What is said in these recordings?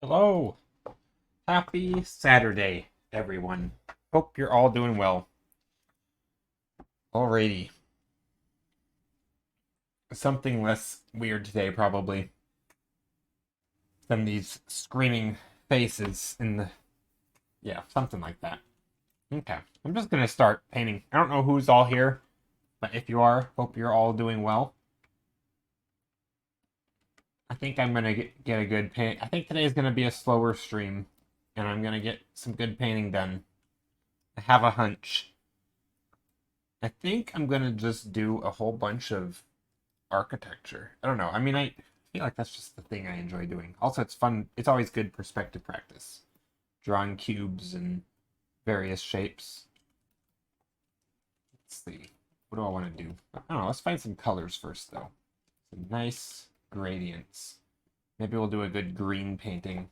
Hello. Happy Saturday, everyone. Hope you're all doing well. Alrighty. Something less weird today, probably, than these screaming faces in the. Yeah, something like that. Okay. I'm just gonna start painting. I don't know who's all here, but if you are, hope you're all doing well. I think I'm gonna get a good paint. I think today is gonna be a slower stream, and I'm gonna get some good painting done. I have a hunch. I think I'm gonna just do a whole bunch of architecture. I don't know. I mean, I feel like that's just the thing I enjoy doing. Also, it's fun. It's always good perspective practice. Drawing cubes and various shapes. Let's see. What do I want to do? I don't know. Let's find some colors first, though. Some nice gradients. Maybe we'll do a good green painting.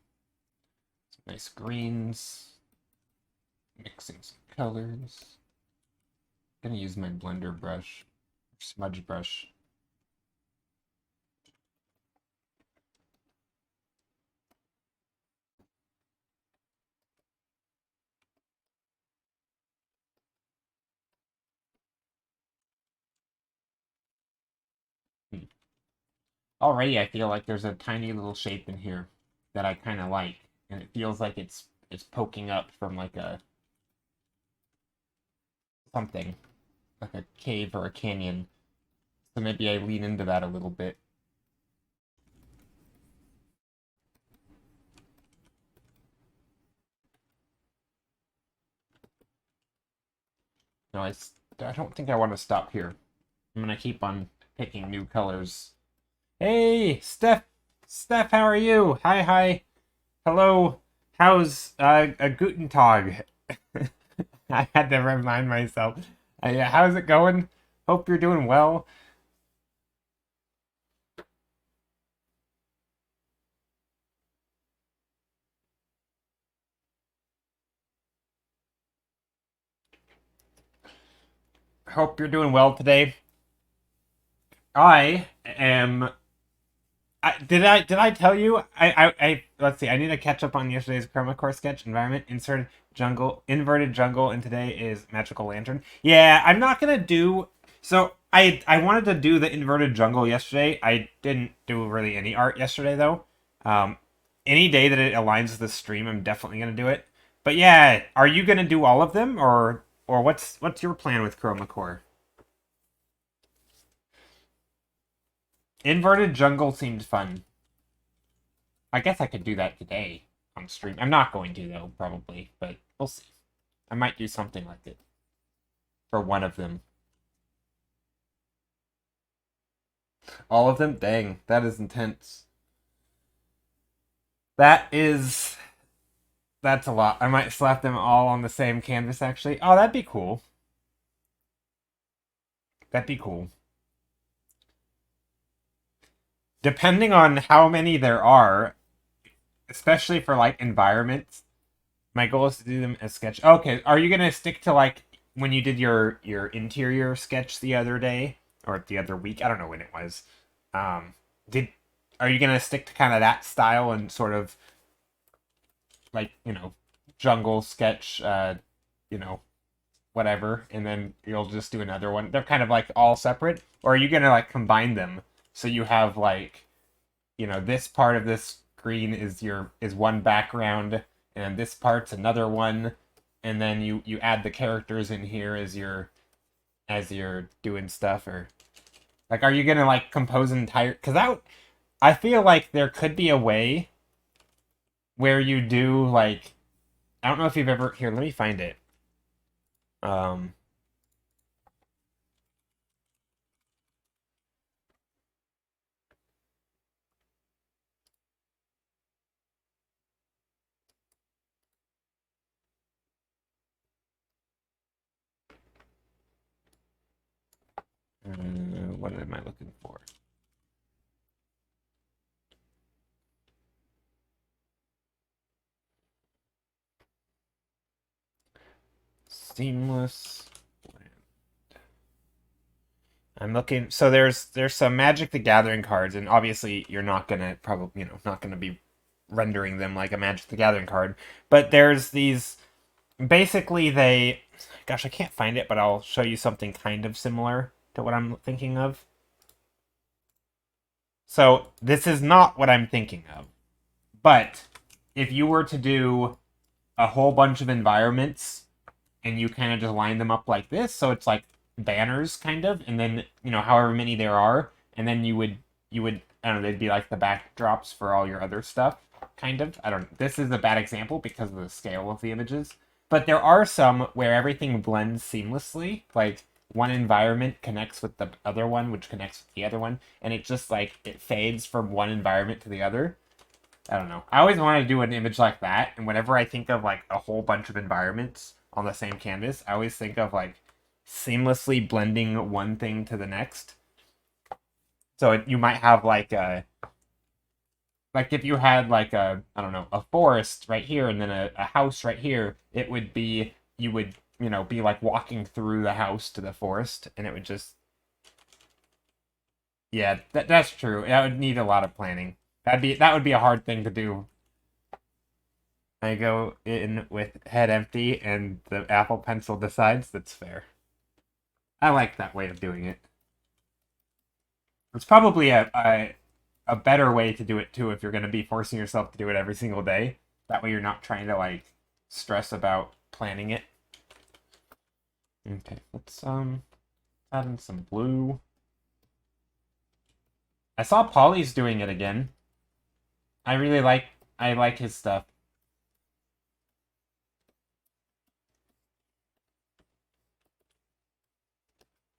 Some nice greens. Mixing some colors. I'm gonna use my blender brush. Smudge brush. Already I feel like there's a tiny little shape in here that I kind of like, and it feels like it's poking up from like a something, like a cave or a canyon. So maybe I lean into that a little bit. No, I don't think I want to stop here. I'm gonna keep on picking new colors. Hey, Steph! Steph, how are you? Hi, hi. Hello. How's a Guten Tag? I had to remind myself. Yeah, how's it going? Hope you're doing well. Hope you're doing well today. I am. Did I tell you? I let's see. I need to catch up on yesterday's chroma core sketch. Environment inverted jungle, and today is magical lantern. Yeah, I'm not gonna do. So I wanted to do the inverted jungle yesterday. I didn't do really any art yesterday though. Um, any day that it aligns with the stream, I'm definitely gonna do it. But yeah, are you gonna do all of them, or what's your plan with chroma core? Inverted jungle seemed fun. I guess I could do that today on stream. I'm not going to though, probably, but we'll see. I might do something like it for one of them. All of them? Dang, that is intense. That is that's a lot. I might slap them all on the same canvas actually. Oh, that'd be cool. That'd be cool. Depending on how many there are, especially for like environments, my goal is to do them as sketch. Okay, are you gonna stick to like when you did your interior sketch the other day or the other week? I don't know when it was. Um, did are you gonna stick to kind of that style and sort of like jungle sketch, you know whatever, and then you'll just do another one? They're kind of like all separate, or are you gonna like combine them so you have like this part of this screen is one background, and this part's another one, and then you add the characters in here as you're doing stuff, or like are you gonna like compose an entire? Because I feel like there could be a way where you do like I don't know if you've ever here. Let me find it. Um, what am I looking for? Seamless. I'm looking. So there's some Magic the Gathering cards, and obviously you're not gonna probably not gonna be rendering them like a Magic the Gathering card. But there's these, basically they, gosh, I can't find it, but I'll show you something kind of similar to what I'm thinking of. So this is not what I'm thinking of. But if you were to do a whole bunch of environments and you kind of just line them up like this, so it's like banners kind of, and then, you know, however many there are, and then you would I don't know, they'd be like the backdrops for all your other stuff, kind of. I don't, this is a bad example because of the scale of the images, but there are some where everything blends seamlessly, like one environment connects with the other one, which connects with the other one, and it just like it fades from one environment to the other. I don't know. I always wanted to do an image like that, and whenever I think of like a whole bunch of environments on the same canvas, I always think of like seamlessly blending one thing to the next. So you might have like if you had like a, I don't know, a forest right here and then a house right here, it would be, you would, you know, be like walking through the house to the forest, and it would just, yeah, that's true. That would need a lot of planning. That would be a hard thing to do. I go in with head empty and the Apple Pencil decides. That's fair. I like that way of doing it. It's probably a better way to do it too if you're going to be forcing yourself to do it every single day. That way you're not trying to like stress about planning it. Okay, let's add in some blue. I saw Polly's doing it again. I like his stuff.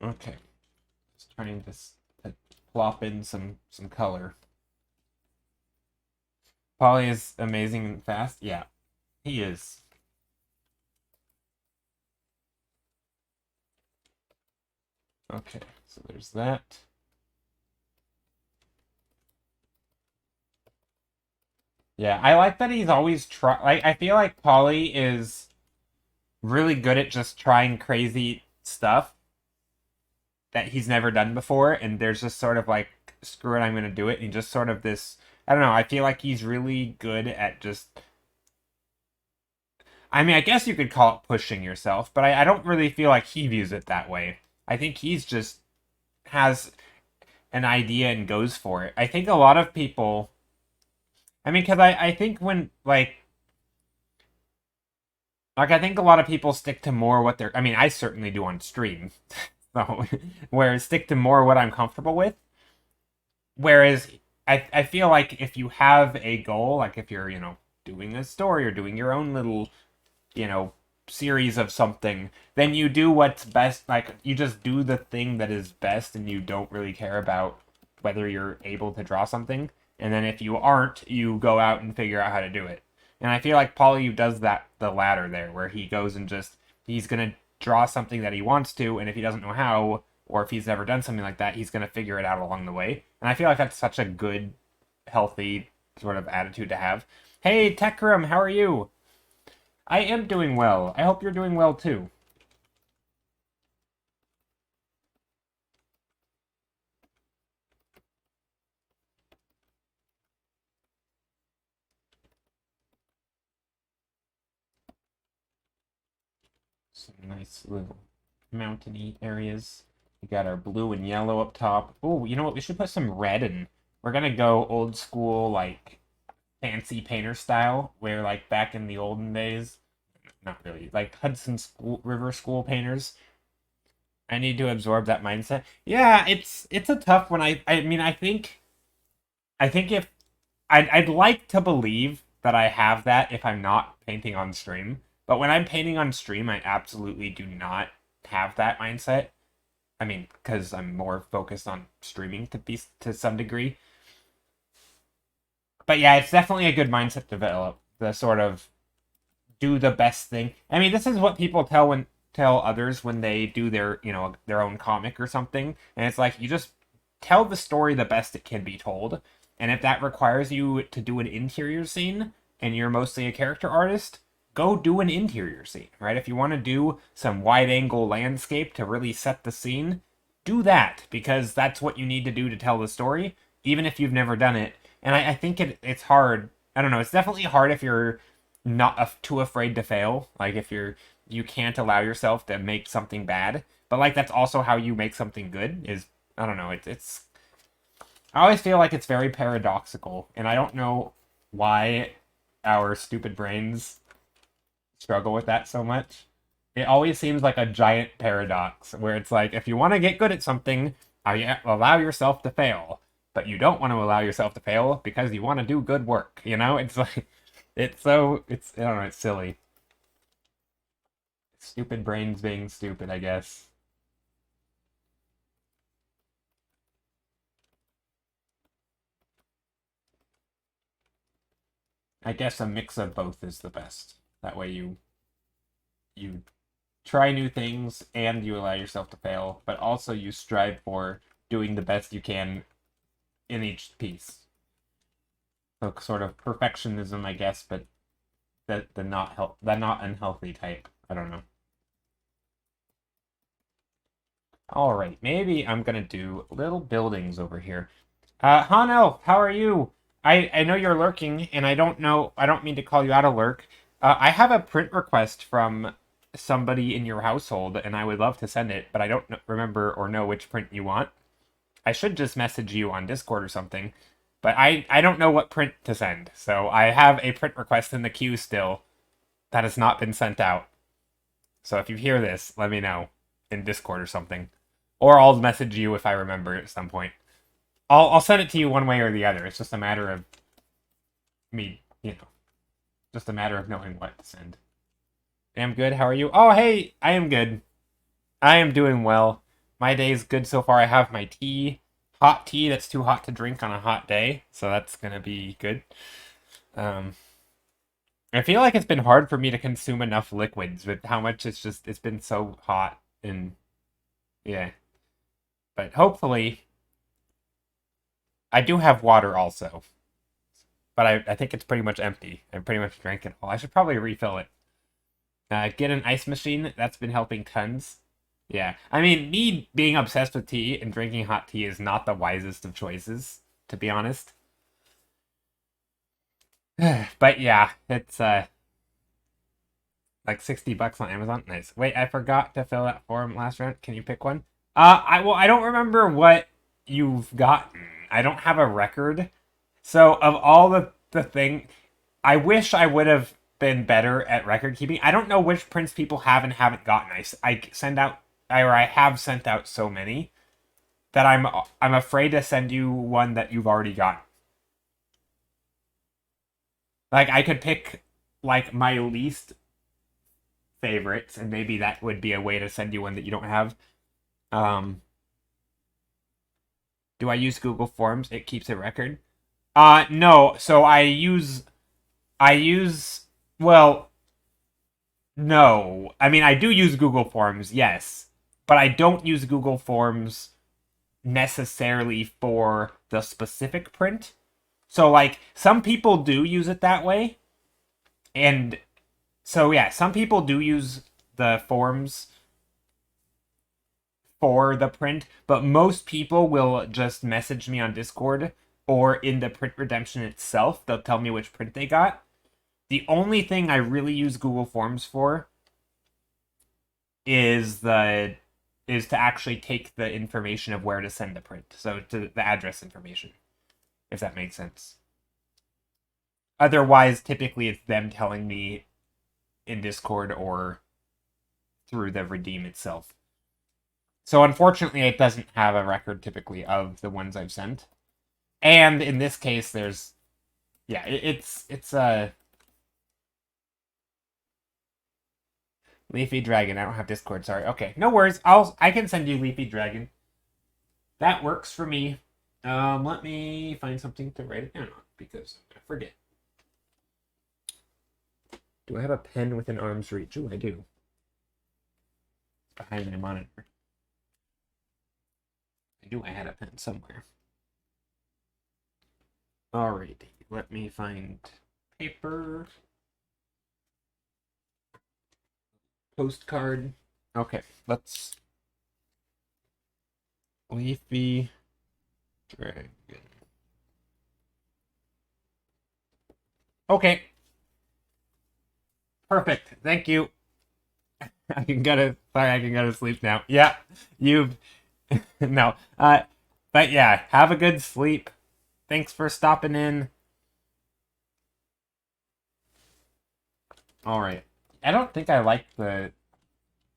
Okay. Just trying to plop in some color. Polly is amazing and fast. Yeah, he is. Okay, so there's that. Yeah, I like that he's always like, I feel like Polly is really good at just trying crazy stuff that he's never done before, and there's just sort of like, screw it, I'm gonna do it, and just sort of this, I don't know, I feel like he's really good at just, I mean, I guess you could call it pushing yourself, but I don't really feel like he views it that way. I think he's just has an idea and goes for it. I think a lot of people, I mean, because I think when, I think a lot of people stick to more what they're, I mean, I certainly do on stream. So, where stick to more what I'm comfortable with. Whereas I feel like if you have a goal, like if you're, you know, doing a story or doing your own little, you know, series of something, then you do what's best. Like, you just do the thing that is best, and you don't really care about whether you're able to draw something. And then if you aren't, you go out and figure out how to do it. And I feel like Polly does that, the latter there, where he goes and just, he's gonna draw something that he wants to, and if he doesn't know how, or if he's never done something like that, he's gonna figure it out along the way. And I feel like that's such a good, healthy sort of attitude to have. Hey, Techrum, how are you? I am doing well. I hope you're doing well too. Some nice little mountainy areas. We got our blue and yellow up top. Oh, you know what? We should put some red in. We're gonna go old school, like, fancy painter style, where, like, back in the olden days, not really, like Hudson River School painters. I need to absorb that mindset. Yeah, it's a tough one. I mean, I think if I'd like to believe that I have that if I'm not painting on stream. But when I'm painting on stream, I absolutely do not have that mindset. I mean, because I'm more focused on streaming to some degree. But yeah, it's definitely a good mindset to develop. The sort of do the best thing. I mean, this is what people tell others when they do their, you know, their own comic or something. And it's like, you just tell the story the best it can be told. And if that requires you to do an interior scene and you're mostly a character artist, go do an interior scene, right? If you want to do some wide angle landscape to really set the scene, do that, because that's what you need to do to tell the story, even if you've never done it. And I think it's hard I don't know. It's definitely hard if you're not too afraid to fail. Like if you can't allow yourself to make something bad. But like that's also how you make something good. Is I don't know. It's I always feel like it's very paradoxical, and I don't know why our stupid brains struggle with that so much. It always seems like a giant paradox where it's like if you want to get good at something, allow yourself to fail, but you don't want to allow yourself to fail because you want to do good work. You know, it's like it's I don't know, it's silly. Stupid brains being stupid, I guess. I guess a mix of both is the best. That way you try new things and you allow yourself to fail, but also you strive for doing the best you can in each piece. So sort of perfectionism, I guess, but the not unhealthy type. I don't know. All right, maybe I'm gonna do little buildings over here. Hanel, how are you? I know you're lurking, and I don't know. I don't mean to call you out of lurk. I have a print request from somebody in your household, and I would love to send it, but I don't remember or know which print you want. I should just message you on Discord or something, but I don't know what print to send. So I have a print request in the queue still that has not been sent out. So if you hear this, let me know in Discord or something, or I'll message you if I remember at some point. I'll send it to you one way or the other. It's just a matter of me, just a matter of knowing what to send. I'm good. How are you? Oh, hey, I am good. I am doing well. My day's good so far. I have my tea, hot tea that's too hot to drink on a hot day, so that's gonna be good. Um, I feel like it's been hard for me to consume enough liquids with how much it's been so hot and yeah. But hopefully, I do have water also, but I think it's pretty much empty. I pretty much drank it all. I should probably refill it. Get an ice machine. That's been helping tons. Yeah. I mean, me being obsessed with tea and drinking hot tea is not the wisest of choices, to be honest. But yeah, it's like 60 bucks on Amazon. Nice. Wait, I forgot to fill that form last round. Can you pick one? I don't remember what you've gotten. I don't have a record. So of all the thing, I wish I would have been better at record keeping. I don't know which prints people have and haven't gotten. I have sent out so many that I'm afraid to send you one that you've already got. Like I could pick like my least favorites, and maybe that would be a way to send you one that you don't have. Um, do I use Google Forms? It keeps a record. No. So I use well, no. I mean, I do use Google Forms, yes, but I don't use Google Forms necessarily for the specific print. So like some people do use it that way, and so yeah, some people do use the forms for the print, but most people will just message me on Discord or in the print redemption itself. They'll tell me which print they got. The only thing I really use Google Forms for is the is to actually take the information of where to send the print. So to the address information, if that makes sense. Otherwise, typically it's them telling me in Discord or through the redeem itself. So unfortunately, it doesn't have a record typically of the ones I've sent. And in this case, there's yeah, it's a Leafy Dragon. I don't have Discord. Sorry. Okay, no worries. I can send you Leafy Dragon. That works for me. Let me find something to write it down on because I'm gonna forget. Do I have a pen within arm's reach? Ooh, I do. Behind my monitor. I knew I had a pen somewhere. Alrighty, let me find paper. Postcard. Okay, let's Leafy Dragon. Okay. Perfect. Thank you. I can go to sorry, I can go to sleep now. Yeah. You've no. But yeah, have a good sleep. Thanks for stopping in. All right. I don't think I like the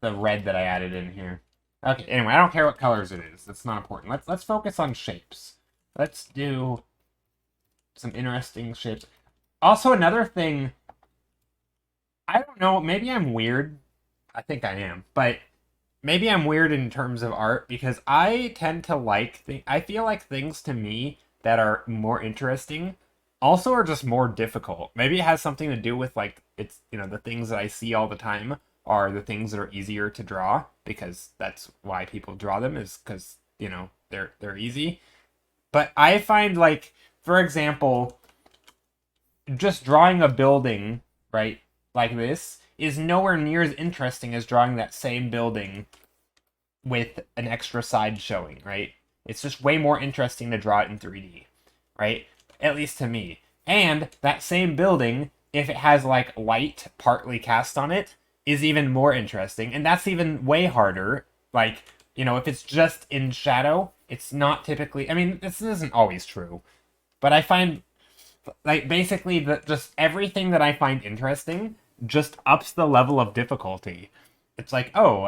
red that I added in here. Okay, anyway, I don't care what colors it is. That's not important. Let's focus on shapes. Let's do some interesting shapes. Also, another thing, I don't know, maybe I'm weird. I think I am, but maybe I'm weird in terms of art because I tend to I feel like things to me that are more interesting also are just more difficult. Maybe it has something to do with like it's, the things that I see all the time are the things that are easier to draw because that's why people draw them is because, they're easy. But I find like, for example, just drawing a building, right, like this is nowhere near as interesting as drawing that same building with an extra side showing, right? It's just way more interesting to draw it in 3D, right? At least to me. And that same building, if it has like light partly cast on it, is even more interesting. And that's even way harder. Like, if it's just in shadow, it's not typically. I mean, this isn't always true. But I find like basically just everything that I find interesting just ups the level of difficulty. It's like, oh,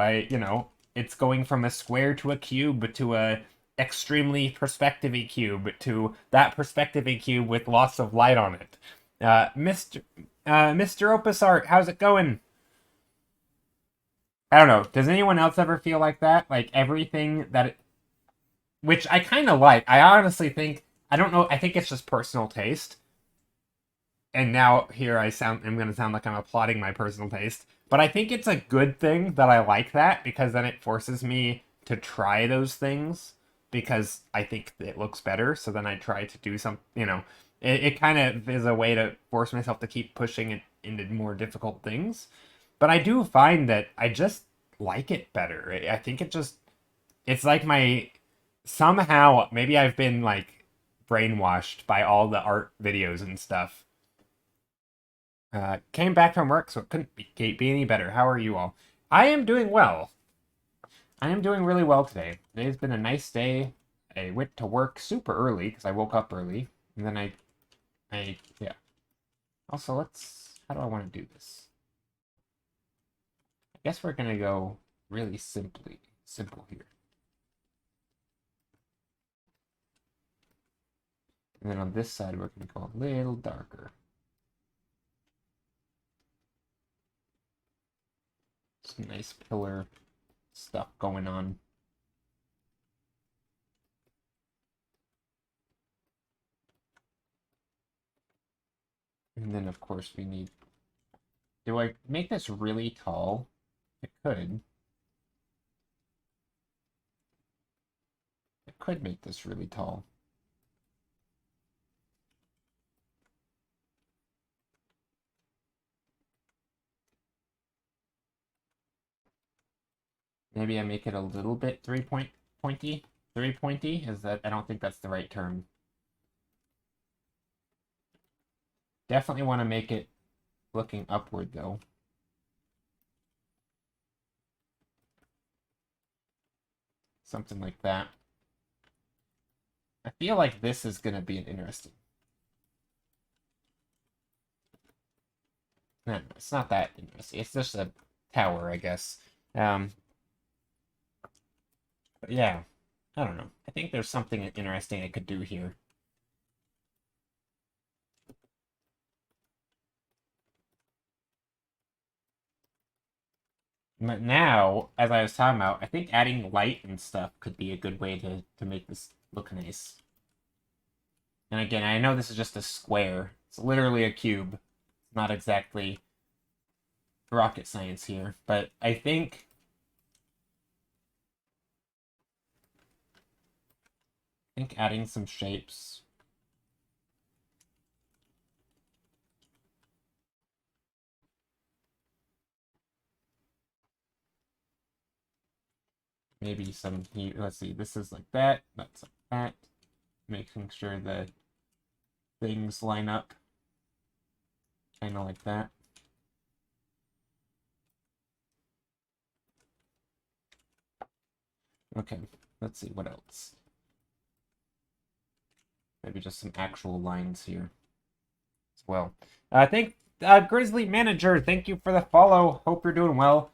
it's going from a square to a cube to a extremely perspective-y cube to that perspective-y cube with lots of light on it. Mr. Opus Art, how's it going? I don't know. Does anyone else ever feel like that? Like everything which I kind of like. I honestly think I don't know. I think it's just personal taste and now here I'm going to sound like I'm applauding my personal taste, but I think it's a good thing that I like that because then it forces me to try those things because I think it looks better. So then I try to do some, it kind of is a way to force myself to keep pushing it into more difficult things. But I do find that I just like it better. I think it's like somehow, maybe I've been like brainwashed by all the art videos and stuff. Came back from work, so it couldn't be any better. How are you all? I am doing well. I am doing really well today. Today's been a nice day. I went to work super early because I woke up early, and then yeah. Also, how do I want to do this? I guess we're gonna go really simple here. And then on this side, we're gonna go a little darker. Some nice pillar stuff going on. And then, of course, we need... Do I make this really tall? I could. I could make this really tall. Maybe I make it a little bit pointy. 3-pointy? Is that... I don't think that's the right term. Definitely want to make it looking upward, though. Something like that. I feel like this is going to be an interesting... No, it's not that interesting. It's just a tower, I guess. But yeah, I don't know. I think there's something interesting I could do here. But now, as I was talking about, I think adding light and stuff could be a good way to make this look nice. And again, I know this is just a square. It's literally a cube. Not exactly rocket science here, but I think adding some shapes. Maybe some here. Let's see. This is like that. That's like that. Making sure the things line up. Kind of like that. Okay, let's see, what else? Maybe just some actual lines here as well. Grizzly Manager, thank you for the follow. Hope you're doing well.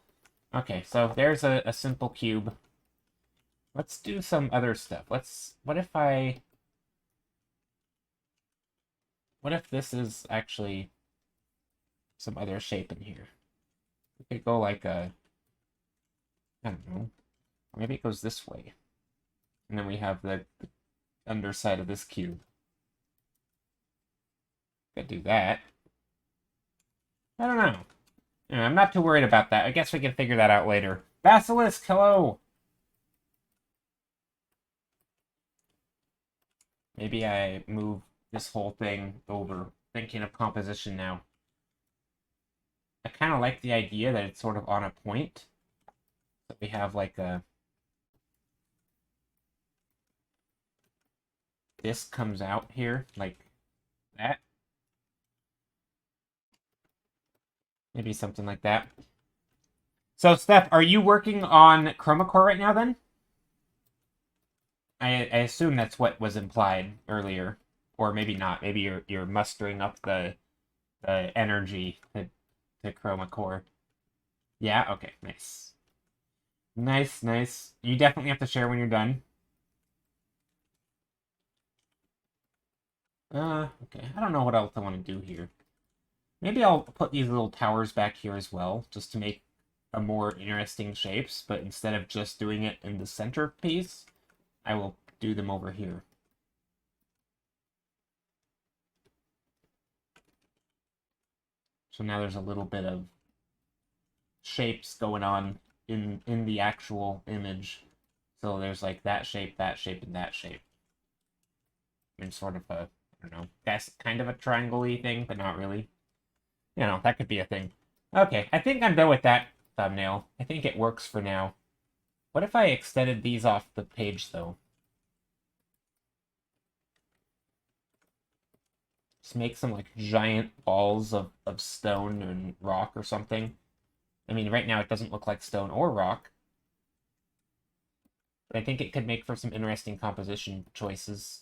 Okay, so there's a simple cube. Let's do some other stuff. What if this is actually some other shape in here? We could go like I don't know. Maybe it goes this way. And then we have the underside of this cube. Could do that. I don't know. Anyway, I'm not too worried about that. I guess we can figure that out later. Basilisk, hello! Maybe I move this whole thing over. Thinking of composition now. I kind of like the idea that it's sort of on a point. So we have like a... This comes out here, like that. Maybe something like that. So, Steph, are you working on Chroma Core right now, then? I assume that's what was implied earlier. Or maybe not. Maybe you're mustering up the energy to Chroma Core. Yeah? Okay, nice. Nice, nice. You definitely have to share when you're done. Okay. I don't know what else I want to do here. Maybe I'll put these little towers back here as well, just to make a more interesting shapes, but instead of just doing it in the centerpiece, I will do them over here. So now there's a little bit of shapes going on in the actual image. So there's like that shape, and that shape. And sort of a, I don't know, that's kind of a triangle-y thing, but not really. You know, that could be a thing. Okay, I think I'm done with that thumbnail. I think it works for now. What if I extended these off the page, though? Just make some, like, giant balls of stone and rock or something. I mean, right now it doesn't look like stone or rock. But I think it could make for some interesting composition choices.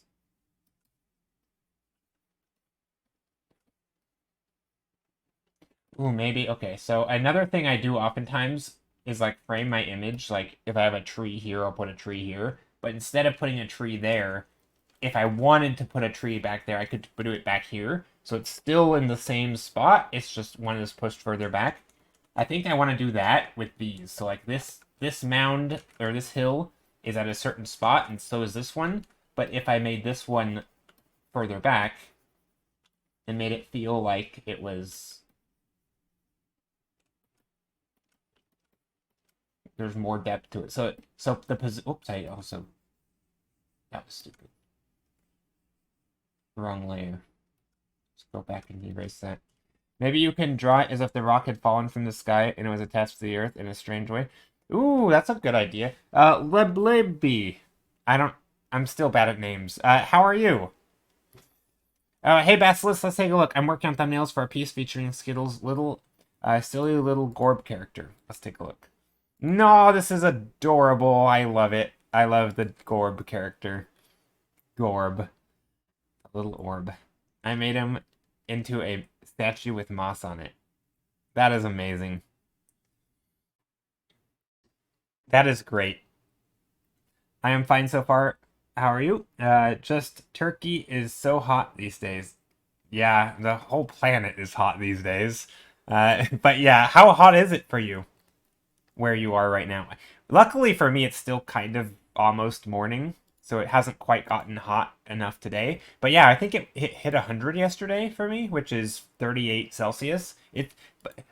Ooh, maybe. Okay, so another thing I do oftentimes is, like, frame my image. Like, if I have a tree here, I'll put a tree here. But instead of putting a tree there, if I wanted to put a tree back there, I could put it back here. So it's still in the same spot. It's just one is pushed further back. I think I want to do that with these. So like this mound or this hill is at a certain spot, and so is this one. But if I made this one further back and made it feel like it was... There's more depth to it. So the position... Oops, I also... That was stupid. Wrong layer. Let's go back and erase that. Maybe you can draw it as if the rock had fallen from the sky and it was attached to the earth in a strange way. Ooh, that's a good idea. Leblebby. I'm still bad at names. How are you? Hey, Basilisk, let's take a look. I'm working on thumbnails for a piece featuring Skittles' silly little Gorb character. Let's take a look. No, this is adorable. I love it. I love the Gorb character. Gorb. A little orb. I made him into a statue with moss on it. That is amazing. That is great. I am fine so far. How are you? Just Turkey is so hot these days. Yeah, the whole planet is hot these days. But yeah, how hot is it for you where you are right now? Luckily for me, it's still kind of almost morning, so it hasn't quite gotten hot enough today. But yeah, I think it hit 100 yesterday for me, which is 38 Celsius.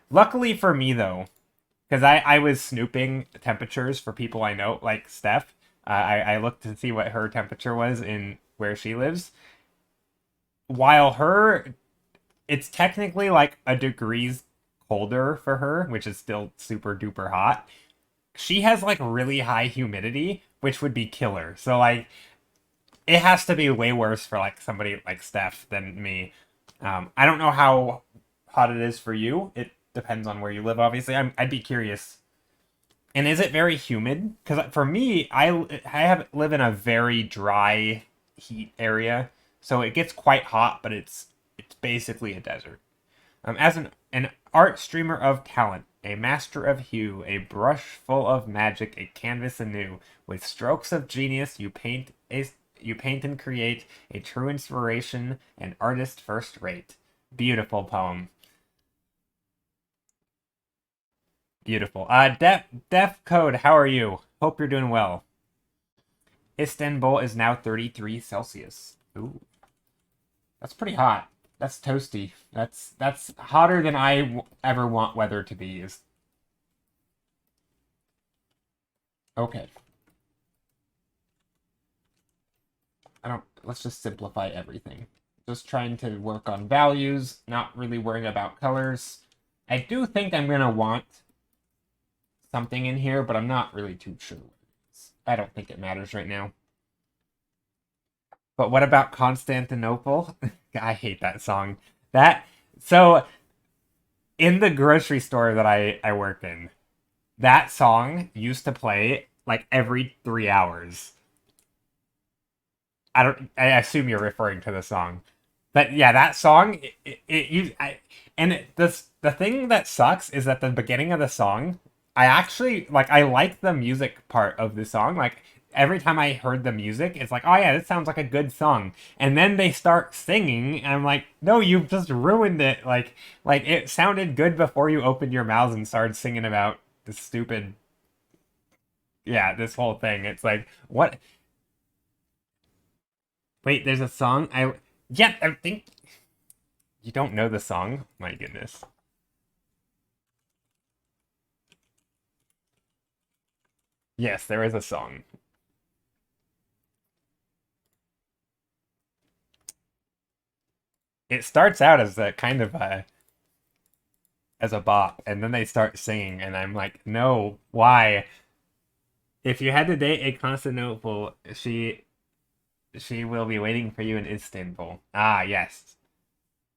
Luckily for me, though, because I was snooping temperatures for people I know, like Steph. I looked to see what her temperature was in where she lives. While it's technically like a degrees colder for her, which is still super duper hot. She has like really high humidity, which would be killer. So like, it has to be way worse for like somebody like Steph than me. I don't know how hot it is for you. It depends on where you live, obviously. I'd be curious. And is it very humid? Because for me, live in a very dry heat area, so it gets quite hot, but it's basically a desert. As an art streamer of talent, a master of hue, a brush full of magic, a canvas anew, with strokes of genius you paint and create a true inspiration, an artist first rate. Beautiful poem. Beautiful. Def Code, how are you? Hope you're doing well. Istanbul is now 33 Celsius. Ooh. That's pretty hot. That's toasty. That's hotter than I ever want weather to be. Okay. Let's just simplify everything. Just trying to work on values, not really worrying about colors. I do think I'm gonna want something in here, but I'm not really too sure what it is. I don't think it matters right now. But what about Constantinople? I hate that song. So in the grocery store that I work in, that song used to play like every 3 hours. I assume you're referring to the song. But yeah, that song, the thing that sucks is that the beginning of the song, I actually I like the music part of the song. Like every time I heard the music, it's like, oh yeah, this sounds like a good song. And then they start singing, and I'm like, no, you've just ruined it. Like it sounded good before you opened your mouth and started singing about this stupid, yeah, this whole thing. It's like, what? Wait, there's a song. Yeah, I think you don't know the song. My goodness. Yes, there is a song. It starts out as a kind of as a bop, and then they start singing, and I'm like, no, why? If you had to date a Constantinople, she will be waiting for you in Istanbul. Ah, yes.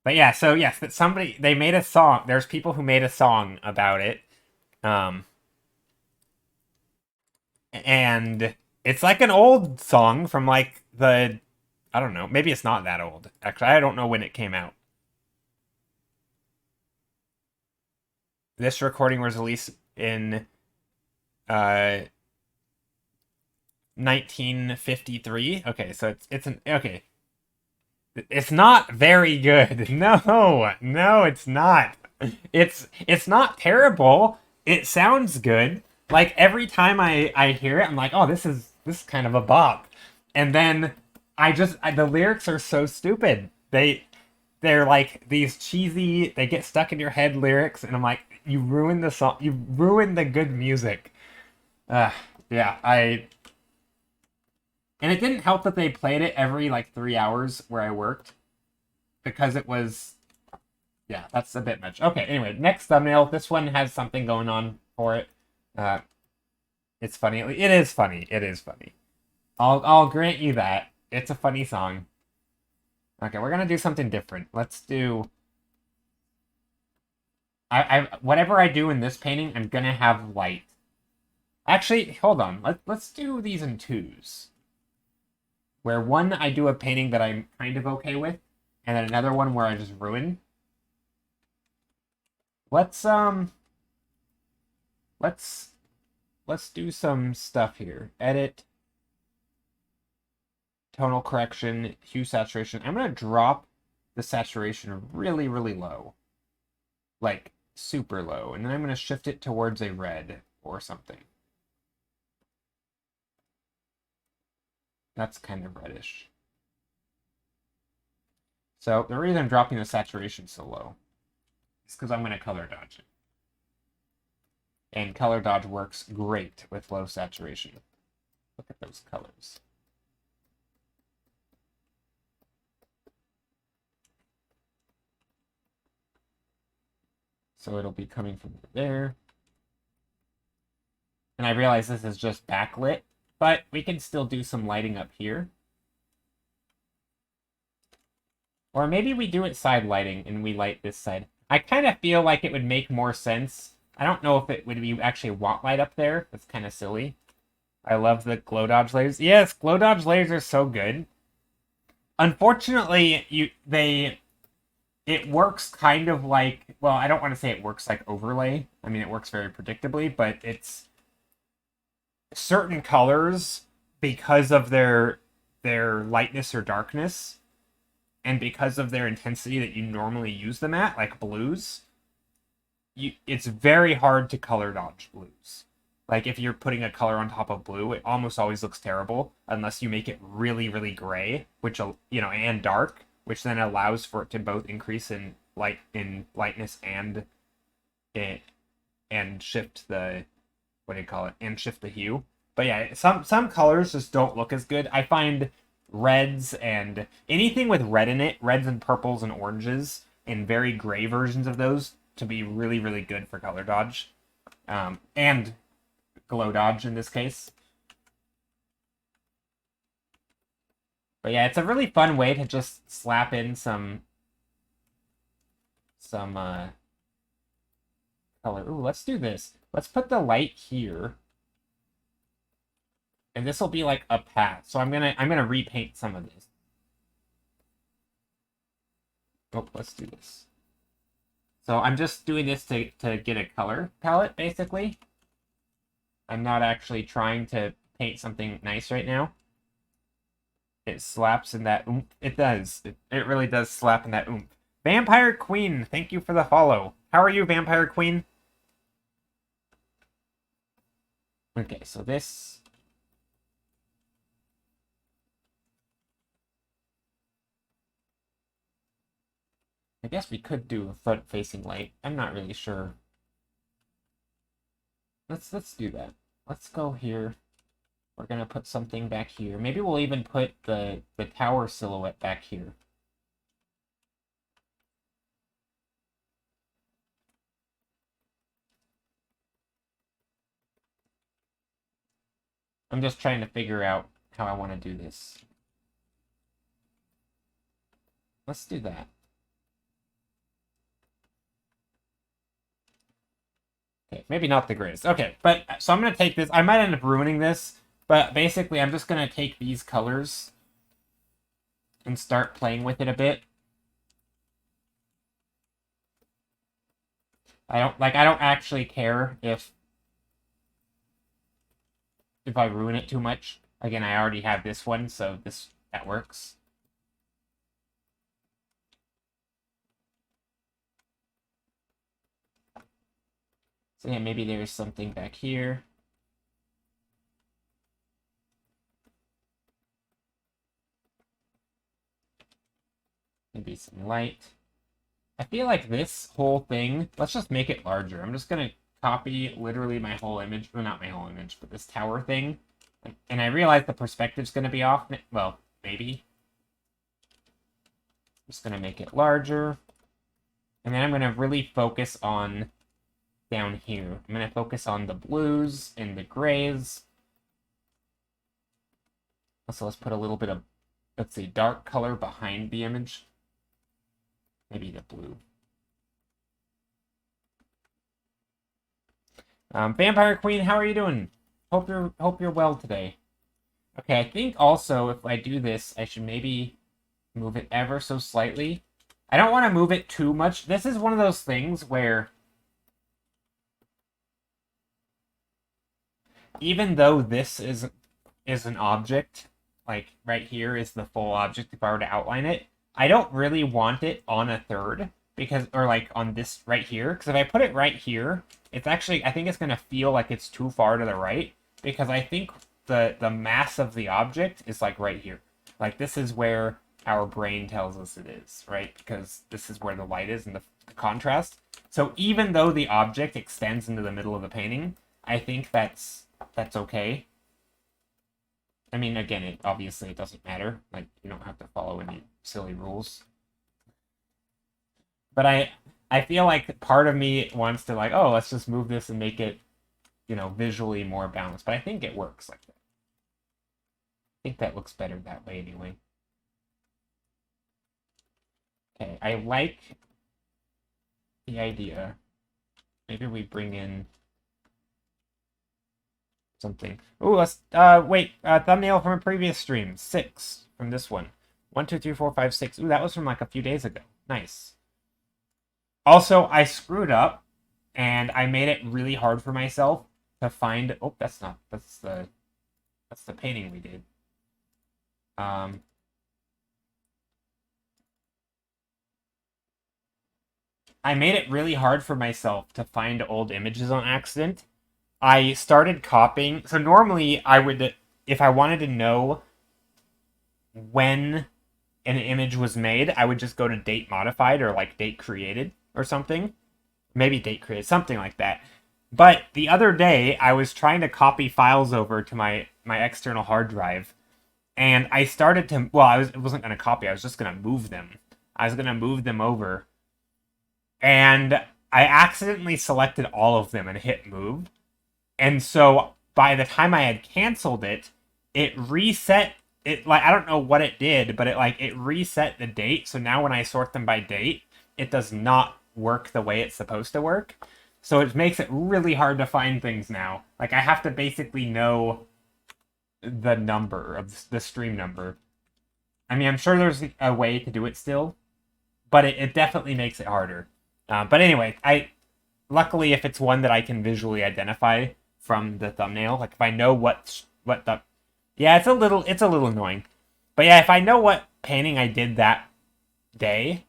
But yeah, so yes, that somebody they made a song. There's people who made a song about it. Um and it's like an old song from like the I don't know, maybe it's not that old. Actually, I don't know when it came out. This recording was released in uh 1953. Okay, so it's an okay. It's not very good. No, it's not. It's not terrible. It sounds good. Like every time I hear it, I'm like, oh, this is kind of a bop. And then the lyrics are so stupid. They're like these cheesy, they get stuck in your head lyrics, and I'm like, you ruined the song. You ruined the good music. Uh, yeah, and it didn't help that they played it every like 3 hours where I worked because it was, yeah, that's a bit much. Okay, anyway, next thumbnail. This one has something going on for it. Uh, it's funny. It is funny. It is funny. I'll grant you that. It's a funny song. Okay, we're gonna do something different. Let's do. Whatever I do in this painting, I'm gonna have light. Actually, hold on. Let's do these in twos. Where one I do a painting that I'm kind of okay with, and then another one where I just ruin. Let's do some stuff here. Edit, tonal correction, hue saturation. I'm gonna drop the saturation really, really low. Like super low. And then I'm gonna shift it towards a red or something. That's kind of reddish. So the reason I'm dropping the saturation so low is because I'm going to color dodge it. And color dodge works great with low saturation. Look at those colors. So it'll be coming from there. And I realize this is just backlit, but we can still do some lighting up here. Or maybe we do it side lighting and we light this side. I kind of feel like it would make more sense. I don't know if it would be actually a watt light up there. That's kind of silly. I love the glow dodge lasers. Yes, glow dodge lasers are so good. Unfortunately, it works kind of like, well, I don't want to say it works like overlay. I mean, it works very predictably, but it's certain colors, because of their lightness or darkness, and because of their intensity that you normally use them at, like blues, it's very hard to color dodge blues. Like if you're putting a color on top of blue, it almost always looks terrible unless you make it really, really gray, which and dark, which then allows for it to both increase in lightness and shift the what do you call it? And shift the hue. But yeah, some colors just don't look as good. I find reds and anything with red in it, reds and purples and oranges, and very gray versions of those to be really, really good for color dodge. And glow dodge in this case. But yeah, it's a really fun way to just slap in some color. Ooh, let's do this. Let's put the light here. And this will be like a path. So I'm gonna repaint some of this. Oh, let's do this. So I'm just doing this to get a color palette, basically. I'm not actually trying to paint something nice right now. It slaps in that oomph. It does. It really does slap in that oomph. Vampire Queen, thank you for the follow. How are you, Vampire Queen? Okay, so this... I guess we could do a front-facing light. I'm not really sure. Let's do that. Let's go here. We're gonna put something back here. Maybe we'll even put the tower silhouette back here. I'm just trying to figure out how I want to do this. Let's do that. Okay, maybe not the greatest. Okay, but so I'm going to take this. I might end up ruining this, but basically I'm just going to take these colors and start playing with it a bit. I don't actually care if I ruin it too much. Again, I already have this one, so that works. So yeah, maybe there's something back here. Maybe some light. I feel like this whole thing, let's just make it larger. I'm just going to copy literally my whole image. Well, not my whole image, but this tower thing. And I realize the perspective's going to be off. Well, maybe. I'm just going to make it larger. And then I'm going to really focus on down here. I'm going to focus on the blues and the grays. Also, let's put a little bit of, let's see, dark color behind the image. Maybe the blue. Vampire Queen, how are you doing? Hope you're well today. Okay, I think also if I do this, I should maybe move it ever so slightly. I don't want to move it too much. This is one of those things where even though this is an object, like right here is the full object if I were to outline it, I don't really want it on a third because, or like on this right here, because if I put it right here, it's actually, I think it's going to feel like it's too far to the right because I think the mass of the object is like right here. Like this is where our brain tells us it is, right? Because this is where the light is and the contrast. So even though the object extends into the middle of the painting, I think that's okay. I mean, again, it doesn't matter. Like, you don't have to follow any silly rules. But I feel like part of me wants to like, oh, let's just move this and make it, visually more balanced. But I think it works like that. I think that looks better that way anyway. Okay, I like the idea. Maybe we bring in something. Ooh, let's wait. Thumbnail from a previous stream. 6 from this one. 1, 2, 3, 4, 5, 6. Ooh, that was from like a few days ago. Nice. Also, I screwed up, and I made it really hard for myself to find. Oh, that's the painting we did. I made it really hard for myself to find old images on accident. I started copying. So normally I would, if I wanted to know when an image was made, I would just go to date modified or like date created or something. Maybe date created, something like that. But the other day I was trying to copy files over to my external hard drive, and I started to, well, I wasn't going to copy, I was just going to move them. I was going to move them over. And I accidentally selected all of them and hit move. And so by the time I had canceled it, it reset it. Like, I don't know what it did, but it reset the date. So now when I sort them by date, it does not work the way it's supposed to work. So it makes it really hard to find things now. Like, I have to basically know the number of the stream number. I mean, I'm sure there's a way to do it still, but it definitely makes it harder. But anyway, luckily if it's one that I can visually identify from the thumbnail, like if I know what the, yeah, it's a little annoying, but yeah, if I know what painting I did that day,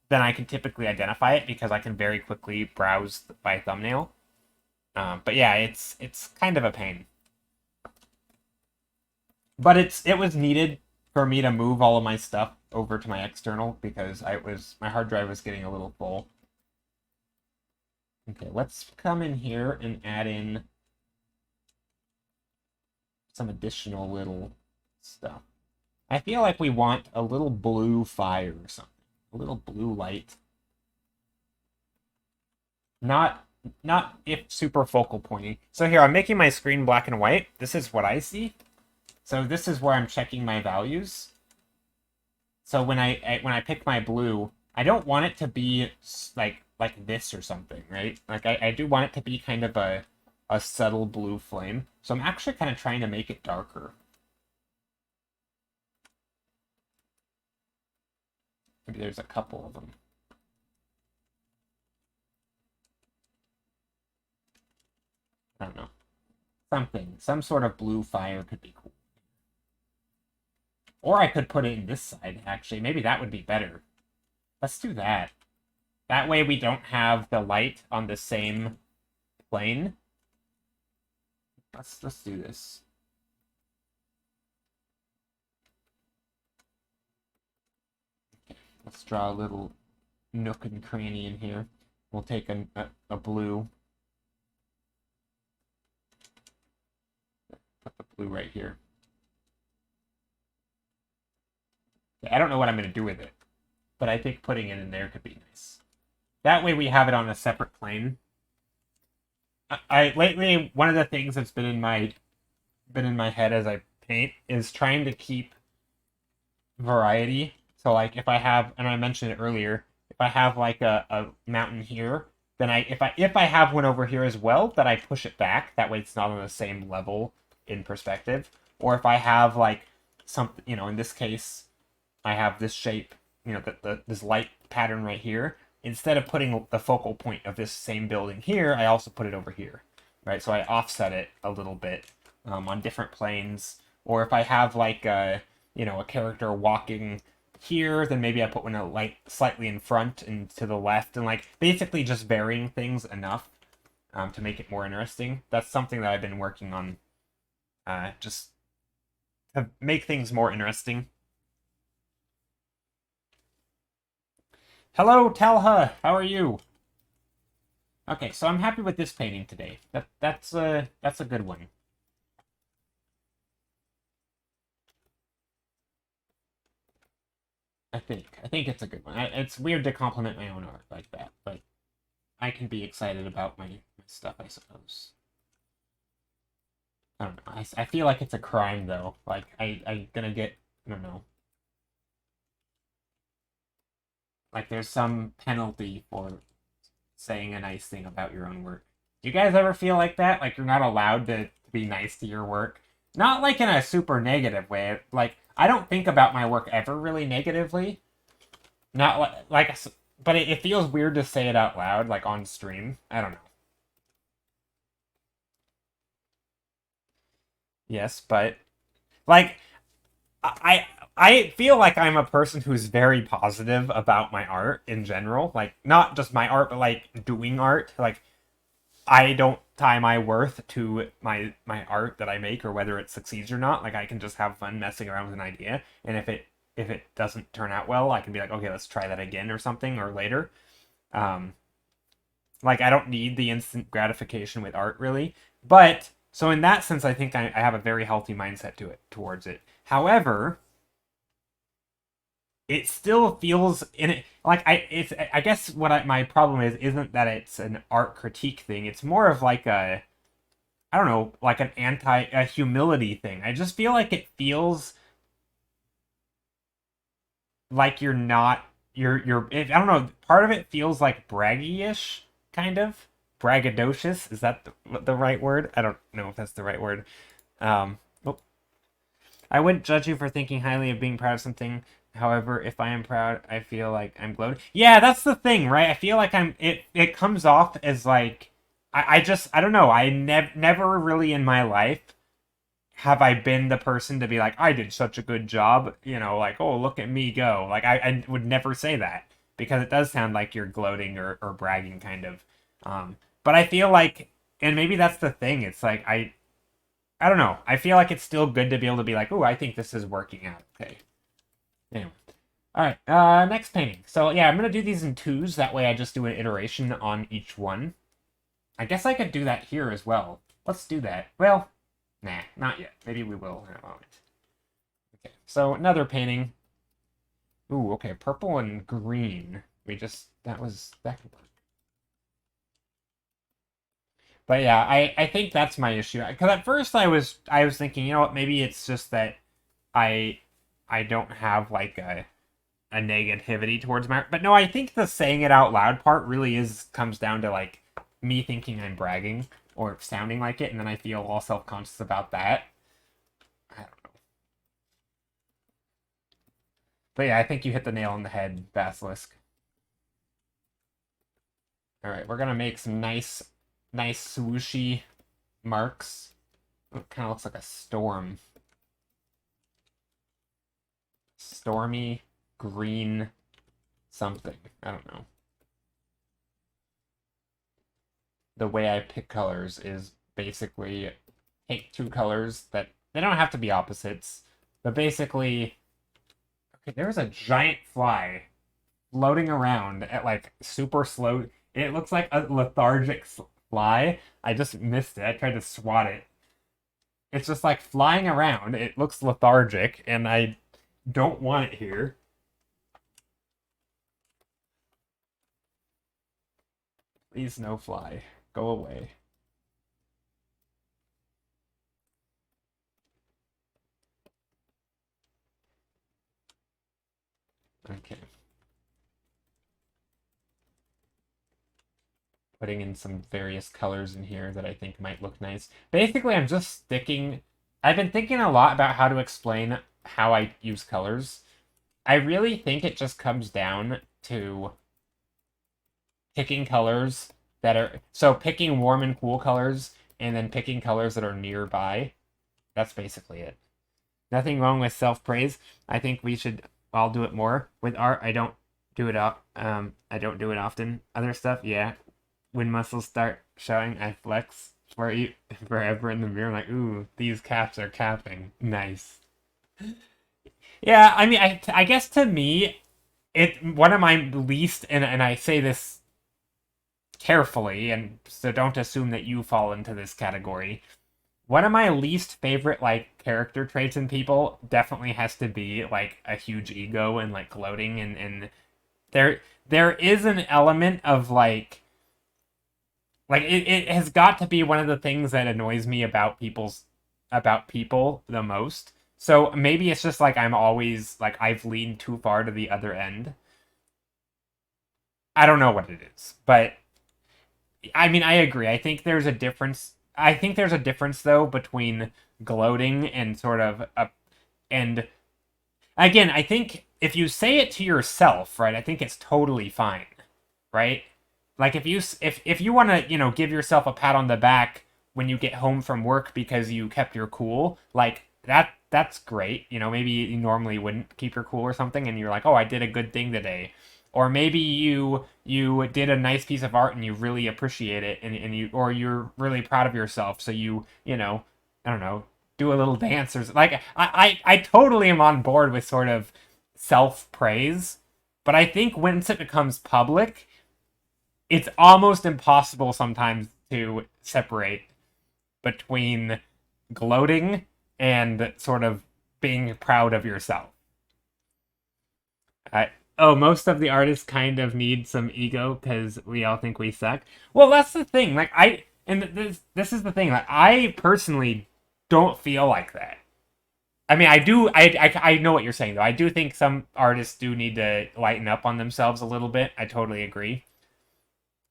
then I can typically identify it because I can very quickly browse by thumbnail. But yeah, it's kind of a pain, but it was needed for me to move all of my stuff over to my external because my hard drive was getting a little full. Okay, let's come in here and add in some additional little stuff. I feel like we want a little blue fire or something. A little blue light. Not if super focal pointing. So here, I'm making my screen black and white. This is what I see. So this is where I'm checking my values. So when I pick my blue, I don't want it to be like this or something, right? Like I do want it to be kind of a subtle blue flame. So I'm actually kind of trying to make it darker. Maybe there's a couple of them. I don't know. Some sort of blue fire could be cool. Or I could put it in this side, actually. Maybe that would be better. Let's do that. That way we don't have the light on the same plane. Let's do this. Let's draw a little nook and cranny in here. We'll take a blue. Put the blue right here. I don't know what I'm going to do with it, but I think putting it in there could be nice. That way we have it on a separate plane. Lately, one of the things that's been in my head as I paint is trying to keep variety. So like if I have, and I mentioned it earlier, if I have like a mountain here, then if I have one over here as well, then I push it back. That way it's not on the same level in perspective. Or if I have like something, in this case, I have this shape, this light pattern right here. Instead of putting the focal point of this same building here, I also put it over here, right? So I offset it a little bit on different planes. Or if I have like a character walking here, then maybe I put one like slightly in front and to the left, and like basically just varying things enough to make it more interesting. That's something that I've been working on, just to make things more interesting. Hello, Talha. How are you? Okay, so I'm happy with this painting today. That's a good one. I think it's a good one. It's weird to compliment my own art like that, but I can be excited about my stuff, I suppose. I don't know. I feel like it's a crime though. Like I'm gonna get, I don't know. Like there's some penalty for saying a nice thing about your own work. Do you guys ever feel like that? Like you're not allowed to be nice to your work? Not like in a super negative way. Like I don't think about my work ever really negatively. Not like but it feels weird to say it out loud, like on stream. I don't know. Yes, but like I feel like I'm a person who's very positive about my art in general. Like not just my art, but like doing art. Like I don't tie my worth to my art that I make or whether it succeeds or not. Like I can just have fun messing around with an idea, and if it doesn't turn out well, I can be like, okay, let's try that again or something or later. Um, like I don't need the instant gratification with art really, but so in that sense, I think I have a very healthy mindset to it towards it. However, it still feels in it like I guess my problem is isn't that it's an art critique thing. It's more of like a I don't know, like an anti a humility thing. I just feel like it feels like you're not I don't know, part of it feels like braggy-ish kind of. Braggadocious, is that the right word? I don't know if that's the right word. Oh, I wouldn't judge you for thinking highly of being proud of something. However, if I am proud, I feel like I'm gloating. Yeah, that's the thing, right? I feel like it comes off as like I just I don't know. I never really in my life have I been the person to be like, I did such a good job, you know, like, oh, look at me go. Like I would never say that because it does sound like you're gloating or bragging kind of. But I feel like and maybe that's the thing. It's like I don't know. I feel like it's still good to be able to be like, oh, I think this is working out. Okay. Anyway. All right. Next painting. So yeah, I'm gonna do these in twos. That way, I just do an iteration on each one. I guess I could do that here as well. Let's do that. Well, nah, not yet. Maybe we will in a moment. Okay. So another painting. Ooh, okay. Purple and green. That could work. But yeah, I think that's my issue. Because at first I was thinking, you know what, maybe it's just that I I don't have like a negativity towards my art. But no, I think the saying it out loud part really is comes down to like me thinking I'm bragging or sounding like it, and then I feel all self conscious about that. I don't know. But yeah, I think you hit the nail on the head, Basilisk. All right, we're gonna make some nice swooshy marks. It kind of looks like a storm. Stormy green something. I don't know. The way I pick colors is basically take two colors that they don't have to be opposites, but basically, okay, there's a giant fly floating around at like super slow. It looks like a lethargic fly. I just missed it. I tried to swat it. It's just like flying around. It looks lethargic, and I don't want it here. Please, no fly. Go away. Okay. Putting in some various colors in here that I think might look nice. Basically, I'm just sticking... I've been thinking a lot about how to explain how I use colors. I really think it just comes down to picking colors that are... So picking warm and cool colors, and then picking colors that are nearby. That's basically it. Nothing wrong with self-praise. I think we should all do it more. With art, I don't do it I don't do it often. Other stuff, yeah. When muscles start showing, I flex for you forever in the mirror. I'm like, ooh, these caps are capping. Nice. Yeah, I mean, I guess to me, one of my least, and I say this carefully, and so don't assume that you fall into this category. One of my least favorite like character traits in people definitely has to be like a huge ego and like gloating and there is an element of like it has got to be one of the things that annoys me about people the most. So maybe it's just like I'm always like I've leaned too far to the other end. I don't know what it is, but I mean, I agree. I think there's a difference. I think there's a difference though between gloating and sort of a and again, I think if you say it to yourself, right, I think it's totally fine, right? Like if you want to, give yourself a pat on the back when you get home from work because you kept your cool, like that's great. Maybe you normally wouldn't keep your cool or something and you're like, "Oh, I did a good thing today." Or maybe you did a nice piece of art and you really appreciate it and you're really proud of yourself, so I don't know, do a little dance or like I totally am on board with sort of self praise, but I think once it becomes public, it's almost impossible sometimes to separate between gloating and sort of being proud of yourself. I, oh, most of the artists kind of need some ego because we all think we suck. Well, that's the thing. Like and this is the thing. Like I personally don't feel like that. I mean, I do. I know what you're saying though. I do think some artists do need to lighten up on themselves a little bit. I totally agree.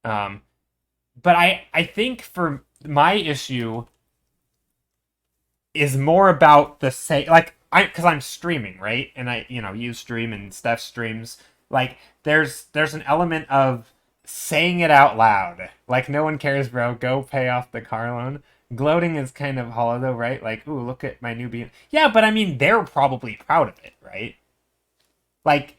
Um, but I think for my issue is more about the say like I because I'm streaming, right, and I you stream and Steph streams. Like there's an element of saying it out loud. Like no one cares, bro. Go pay off the car loan. Gloating is kind of hollow though, right? Like, ooh, look at my new beam. Yeah, but I mean, they're probably proud of it, right? Like,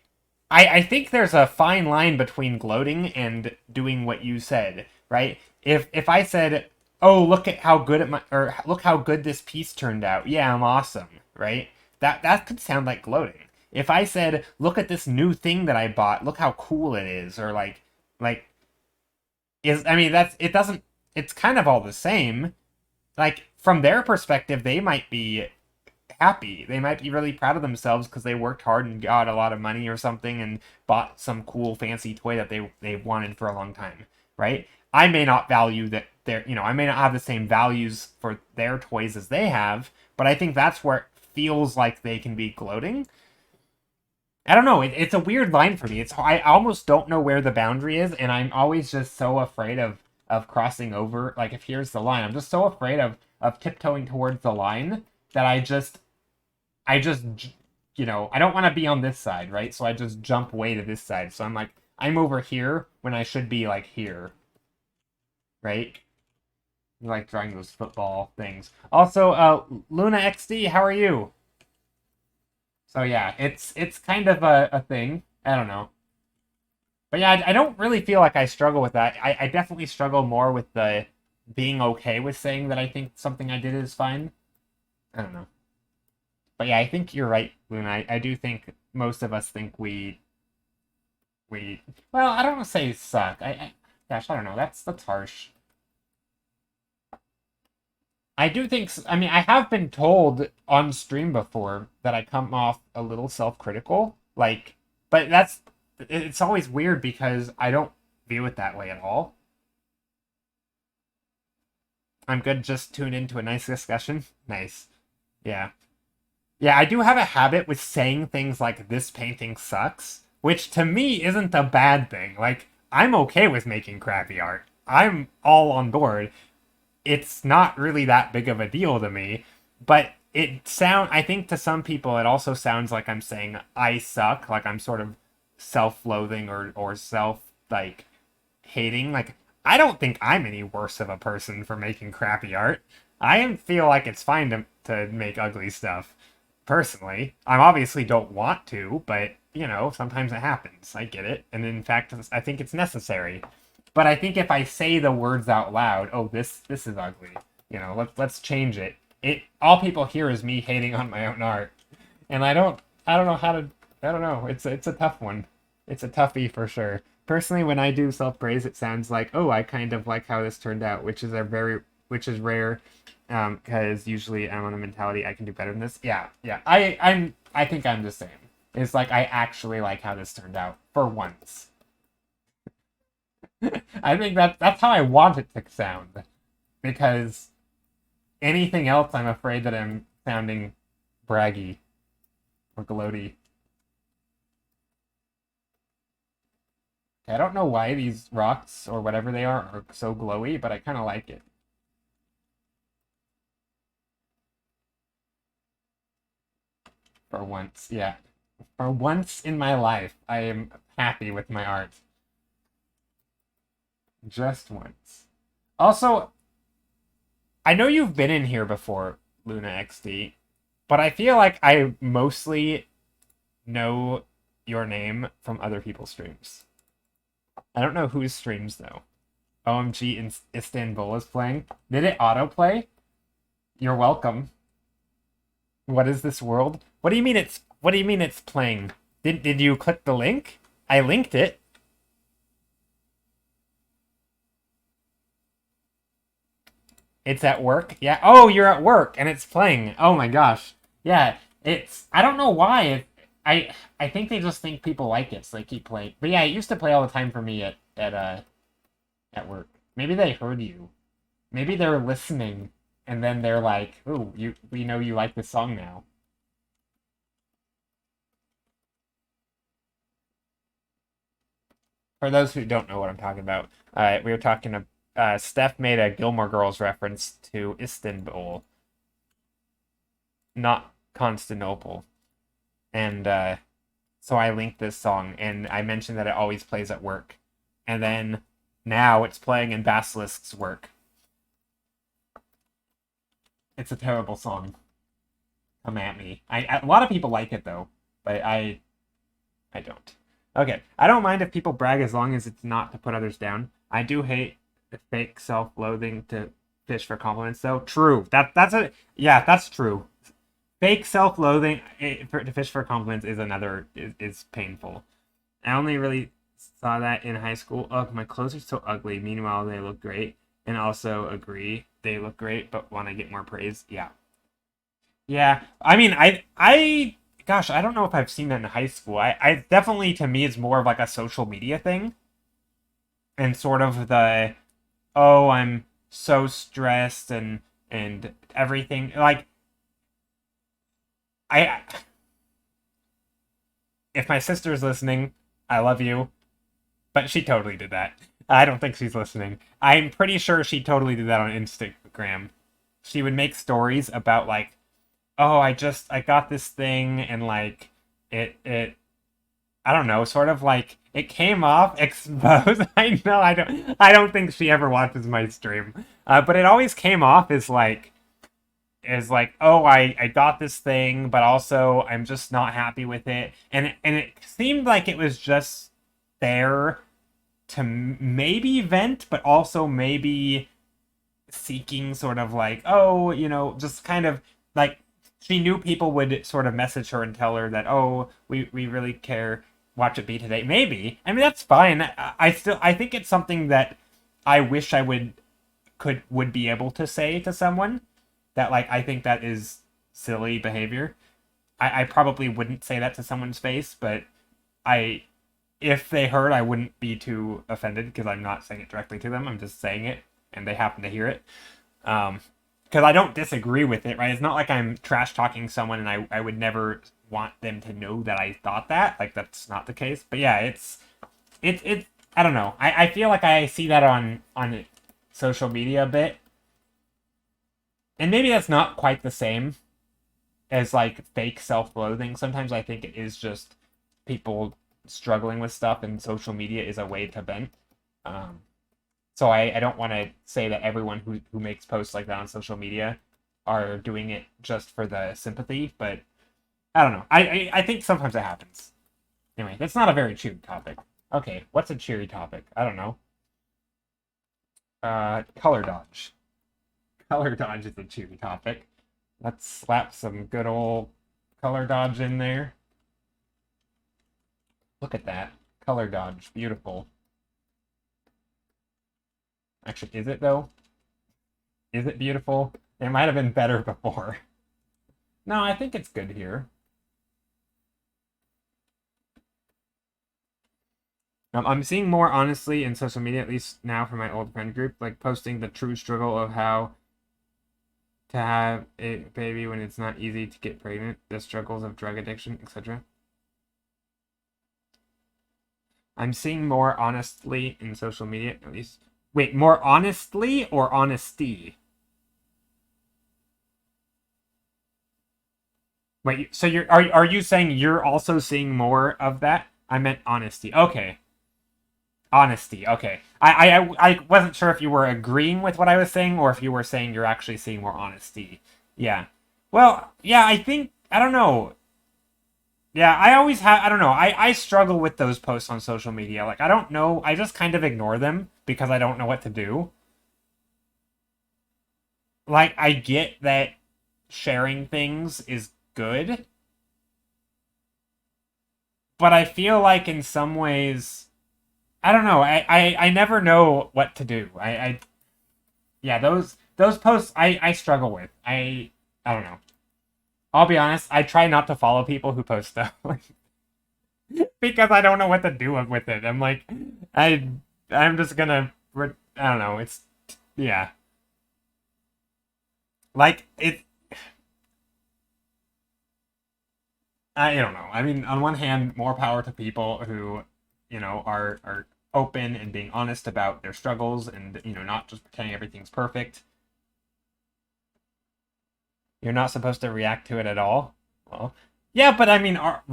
I think there's a fine line between gloating and doing what you said, right? If I said, "Oh, look at how good or look how good this piece turned out. Yeah, I'm awesome," right? That could sound like gloating. If I said, "Look at this new thing that I bought. Look how cool it is," or like is I mean that's it doesn't it's kind of all the same. Like from their perspective, they might be happy. They might be really proud of themselves because they worked hard and got a lot of money or something and bought some cool fancy toy that they wanted for a long time, right? I may not value that I may not have the same values for their toys as they have, but I think that's where it feels like they can be gloating. I don't know. It's a weird line for me. I almost don't know where the boundary is, and I'm always just so afraid of crossing over. Like if here's the line, I'm just so afraid of tiptoeing towards the line that I just, I don't want to be on this side, right? So I just jump way to this side. So I'm like, I'm over here when I should be like here, right? I like drawing those football things. Also, Luna XD, how are you? So yeah, it's kind of a thing. I don't know. But yeah, I don't really feel like I struggle with that. I definitely struggle more with the being okay with saying that I think something I did is fine. I don't know. But yeah, I think you're right, Luna. I do think most of us think we well, I don't want to say suck. Gosh, I don't know. That's harsh. I do think I mean, I have been told on stream before that I come off a little self-critical, like, but it's always weird because I don't view it that way at all. I'm good. Just tune into a nice discussion. Nice. Yeah. Yeah, I do have a habit with saying things like this painting sucks, which to me isn't a bad thing. Like, I'm okay with making crappy art. I'm all on board. It's not really that big of a deal to me, but I think to some people it also sounds like I'm saying I suck, like I'm sort of self-loathing or self like hating. Like I don't think I'm any worse of a person for making crappy art. I feel like it's fine to make ugly stuff. Personally, I obviously don't want to, but sometimes it happens. I get it, and in fact, I think it's necessary. But I think if I say the words out loud, oh, this is ugly. Let's change it. All people hear is me hating on my own art, and I don't know how to. I don't know. It's a tough one. It's a toughie for sure. Personally, when I do self praise, it sounds like, oh, I kind of like how this turned out, which is rare, because usually I'm on the mentality I can do better than this. Yeah, yeah. I think I'm the same. It's like I actually like how this turned out for once. I think that's how I want it to sound, because anything else, I'm afraid that I'm sounding braggy or gloaty. I don't know why these rocks or whatever they are so glowy, but I kind of like it. For once, yeah. For once in my life, I am happy with my art. Just once. Also, I know you've been in here before, Luna XD, but I feel like I mostly know your name from other people's streams. I don't know whose streams though. OMG in Istanbul is playing. Did it autoplay? You're welcome. What is this world? What do you mean it's playing? Did you click the link? I linked it. It's at work. Yeah. Oh, you're at work and it's playing. Oh my gosh. Yeah. It's I don't know why. I think they just think people like it, so they keep playing. But yeah, it used to play all the time for me at work. Maybe they heard you. Maybe they're listening and then they're like, "Oh, you we know you like this song now." For those who don't know what I'm talking about, we were talking. Steph made a Gilmore Girls reference to Istanbul, not Constantinople, and so I linked this song, and I mentioned that it always plays at work, and then now it's playing in Basilisk's work. It's a terrible song. Come at me. A lot of people like it though, but I don't. Okay, I don't mind if people brag as long as it's not to put others down. I do hate the fake self-loathing to fish for compliments, though. True. That's a yeah, that's true. Fake self-loathing to fish for compliments is another is painful. I only really saw that in high school. Oh, my clothes are so ugly. Meanwhile, they look great, and also agree they look great, but want to get more praise. Yeah, yeah. I mean, gosh, I don't know if I've seen that in high school. I definitely, to me, it's more of like a social media thing and sort of the, oh, I'm so stressed and everything. Like, I, if my sister's listening, I love you, but she totally did that. I don't think she's listening. I'm pretty sure she totally did that on Instagram. She would make stories about like, oh, I got this thing and like it I don't know, sort of like it came off exposed. I don't think she ever watches my stream. But it always came off as like, oh, I got this thing, but also I'm just not happy with it. And it seemed like it was just there to maybe vent, but also maybe seeking sort of like, oh, just kind of like she knew people would sort of message her and tell her that, oh, we really care. Watch it be today. Maybe. I mean, that's fine. I think it's something that I wish I would be able to say to someone that like I think that is silly behavior. I probably wouldn't say that to someone's face, but I if they heard, I wouldn't be too offended because I'm not saying it directly to them. I'm just saying it, and they happen to hear it. Because I don't disagree with it, right? It's not like I'm trash talking someone, and I would never want them to know that I thought that. Like that's not the case. But yeah, it. I don't know. I feel like I see that on social media a bit, and maybe that's not quite the same as like fake self-loathing. Sometimes I think it is just people struggling with stuff, and social media is a way to vent. Um, so I don't want to say that everyone who makes posts like that on social media are doing it just for the sympathy, but I don't know. I think sometimes it happens. Anyway, that's not a very cheery topic. Okay, what's a cheery topic? I don't know. Color dodge. Color dodge is a cheery topic. Let's slap some good old color dodge in there. Look at that. Color dodge. Beautiful. Actually, is it though? Is it beautiful? It might have been better before. No, I think it's good here. I'm seeing more honestly in social media, at least now from my old friend group, like posting the true struggle of how to have a baby when it's not easy to get pregnant, the struggles of drug addiction, etc. I'm seeing more honestly in social media, at least. Wait, more honestly or honesty? Wait, so are you saying you're also seeing more of that? I meant honesty. Okay. Honesty. Okay. I wasn't sure if you were agreeing with what I was saying or if you were saying you're actually seeing more honesty. Yeah. Well, yeah, I think I don't know. Yeah, I always have I don't know. I struggle with those posts on social media. Like I don't know, I just kind of ignore them because I don't know what to do. Like I get that sharing things is good, but I feel like in some ways I don't know. I never know what to do. Yeah, those posts I struggle with. I don't know. I'll be honest, I try not to follow people who post stuff because I don't know what to do with it. I'm like I I'm just gonna I don't know. It's yeah. Like it I don't know. I mean, on one hand, more power to people who, are open and being honest about their struggles and, not just pretending everything's perfect. You're not supposed to react to it at all. Well, yeah, but I mean, are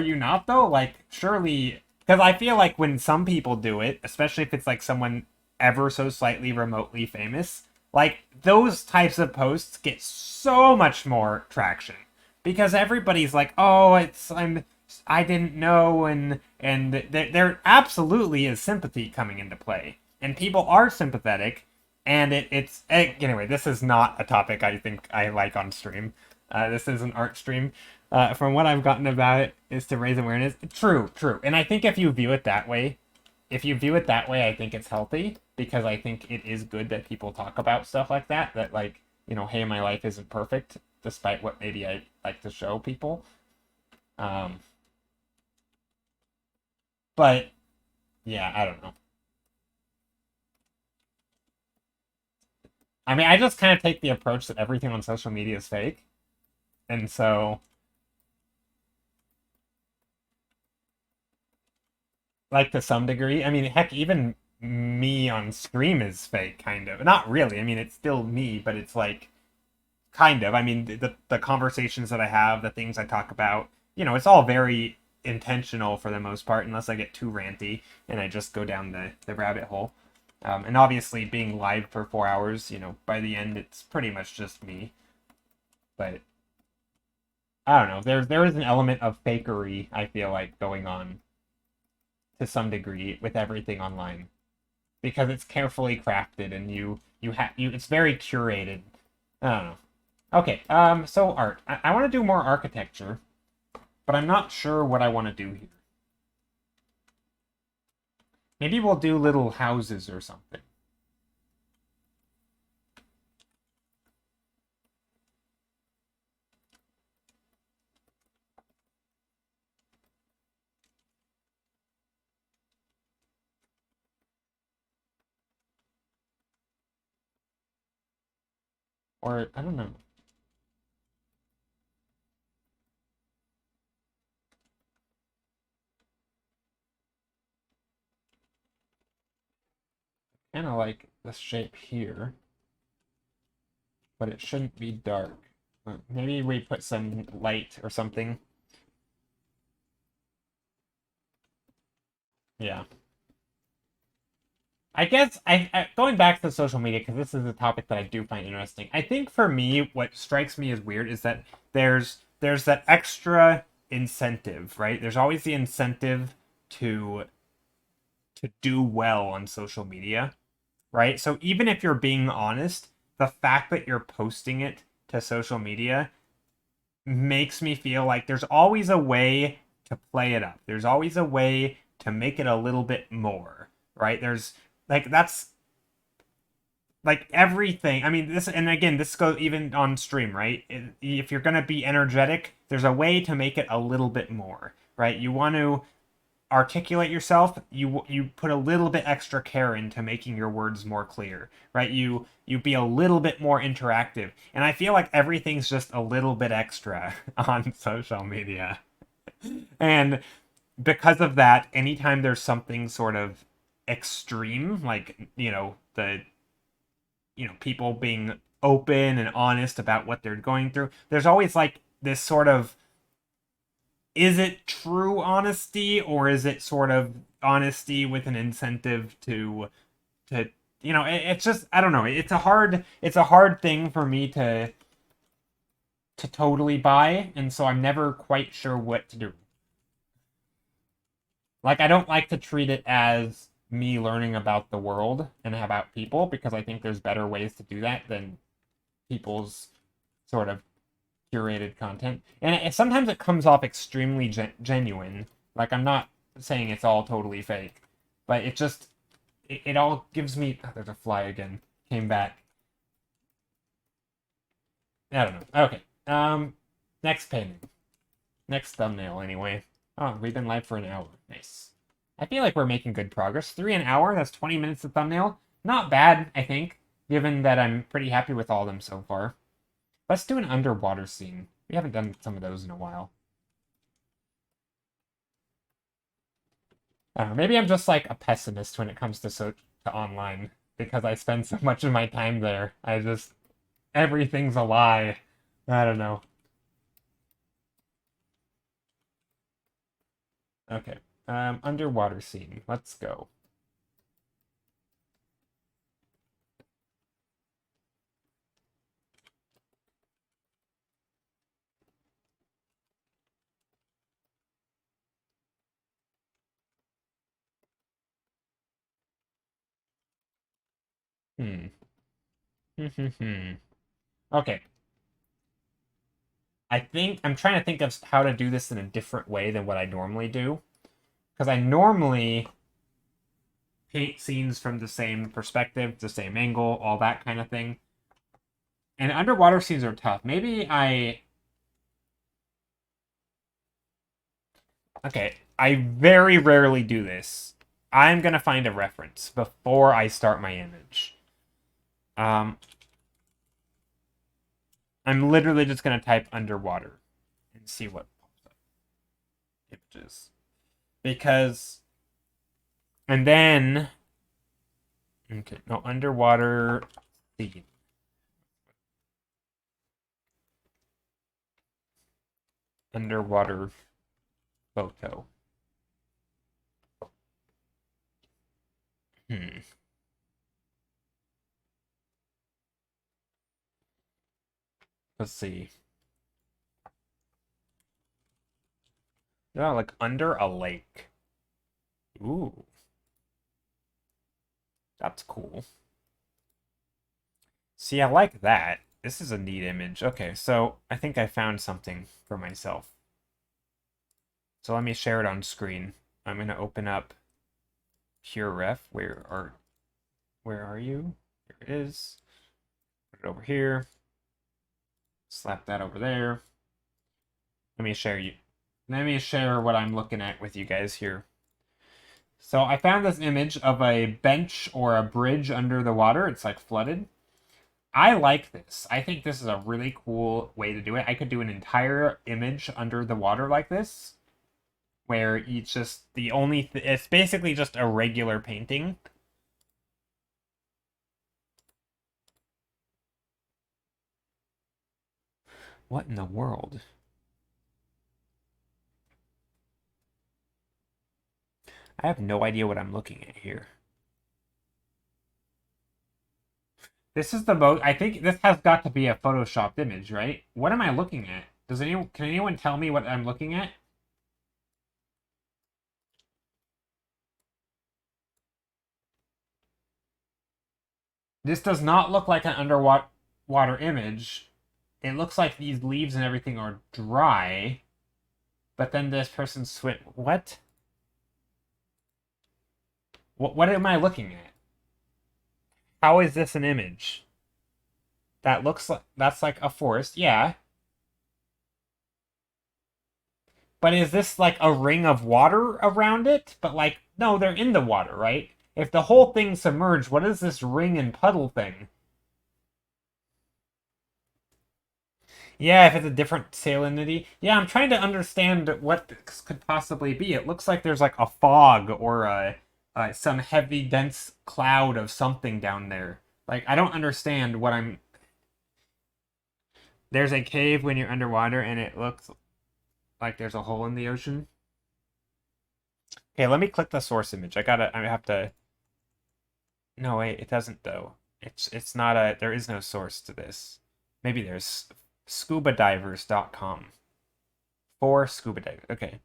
you not though? Like, surely, because I feel like when some people do it, especially if it's like someone ever so slightly remotely famous, like those types of posts get so much more traction because everybody's like, oh, I didn't know, and there absolutely is sympathy coming into play, and people are sympathetic and anyway. This is not a topic I think I like on stream. This is an art stream. From what I've gotten about it, is to raise awareness. True, true, and I think if you view it that way, I think it's healthy because I think it is good that people talk about stuff like that. That like hey, my life isn't perfect, despite what maybe I like to show people. Um, but yeah, I don't know. I mean, I just kind of take the approach that everything on social media is fake. And so, like to some degree, I mean, heck, even me on stream is fake, kind of. Not really. I mean, it's still me, but it's like kind of. I mean, the conversations that I have, the things I talk about, it's all very intentional for the most part, unless I get too ranty and I just go down the rabbit hole. And obviously, being live for 4 hours, by the end, it's pretty much just me. But I don't know. There is an element of fakery I feel like going on to some degree with everything online because it's carefully crafted and you have you it's very curated. I don't know. Okay, so art. I want to do more architecture, but I'm not sure what I want to do here. Maybe we'll do little houses or something. Or I don't know. Kind of like this shape here, but it shouldn't be dark. Maybe we put some light or something. Yeah. I guess going back to social media because this is a topic that I do find interesting. I think for me, what strikes me as weird is that there's that extra incentive, right? There's always the incentive to do well on social media, right? So even if you're being honest, the fact that you're posting it to social media makes me feel like there's always a way to play it up. There's always a way to make it a little bit more, right? There's like that's like everything. I mean, this and again, this goes even on stream, right? If you're gonna be energetic, there's a way to make it a little bit more, right? You want to articulate yourself, you put a little bit extra care into making your words more clear, right? You be a little bit more interactive, and I feel like everything's just a little bit extra on social media, and because of that, anytime there's something sort of extreme, like, people being open and honest about what they're going through, there's always like this sort of, is it true honesty, or is it sort of honesty with an incentive to it's just, I don't know, it's a hard thing for me to totally buy, and so I'm never quite sure what to do. Like, I don't like to treat it as me learning about the world and about people, because I think there's better ways to do that than people's sort of curated content. And sometimes it comes off extremely genuine. Like, I'm not saying it's all totally fake, but it all gives me. Oh, there's a fly again. Came back. I don't know. Okay. Next painting. Next thumbnail, anyway. Oh, we've been live for an hour. Nice. I feel like we're making good progress. 3 an hour, that's 20 minutes of thumbnail. Not bad, I think, given that I'm pretty happy with all of them so far. Let's do an underwater scene. We haven't done some of those in a while. I don't know, maybe I'm just like a pessimist when it comes to online, because I spend so much of my time there. Everything's a lie. I don't know. Okay. Underwater scene. Let's go. Hmm. Okay. I'm trying to think of how to do this in a different way than what I normally do. Because I normally paint scenes from the same perspective, the same angle, all that kind of thing. And underwater scenes are tough. Okay, I very rarely do this. I'm gonna find a reference before I start my image. Um, I'm literally just gonna type underwater and see what pops up. Images. Because, and then, okay, no, underwater scene. Underwater photo. Hmm. Let's see. Yeah, like under a lake. Ooh, that's cool. See, I like that. This is a neat image. Okay, so I think I found something for myself. So let me share it on screen. I'm gonna open up PureRef. Where are you? Here it is. Put it over here. Slap that over there. Let me share what I'm looking at with you guys here. So I found this image of a bench or a bridge under the water. It's like flooded. I like this. I think this is a really cool way to do it. I could do an entire image under the water like this, where it's basically just a regular painting. What in the world? I have no idea what I'm looking at here. This is the most. I think this has got to be a photoshopped image, right? What am I looking at? Can anyone tell me what I'm looking at? This does not look like an underwater image. It looks like these leaves and everything are dry, but then this person's What? What am I looking at? How is this an image? That's like a forest, yeah. But is this like a ring of water around it? But like, no, they're in the water, right? If the whole thing's submerged, what is this ring and puddle thing? Yeah, if it's a different salinity. Yeah, I'm trying to understand what this could possibly be. It looks like there's like a fog or some heavy, dense cloud of something down there. Like, I don't understand what I'm. There's a cave when you're underwater, and it looks like there's a hole in the ocean. Okay, let me click the source image. I have to. No, wait, it doesn't though. It's not a. There is no source to this. Maybe there's scubadivers.com. For scuba divers. Okay.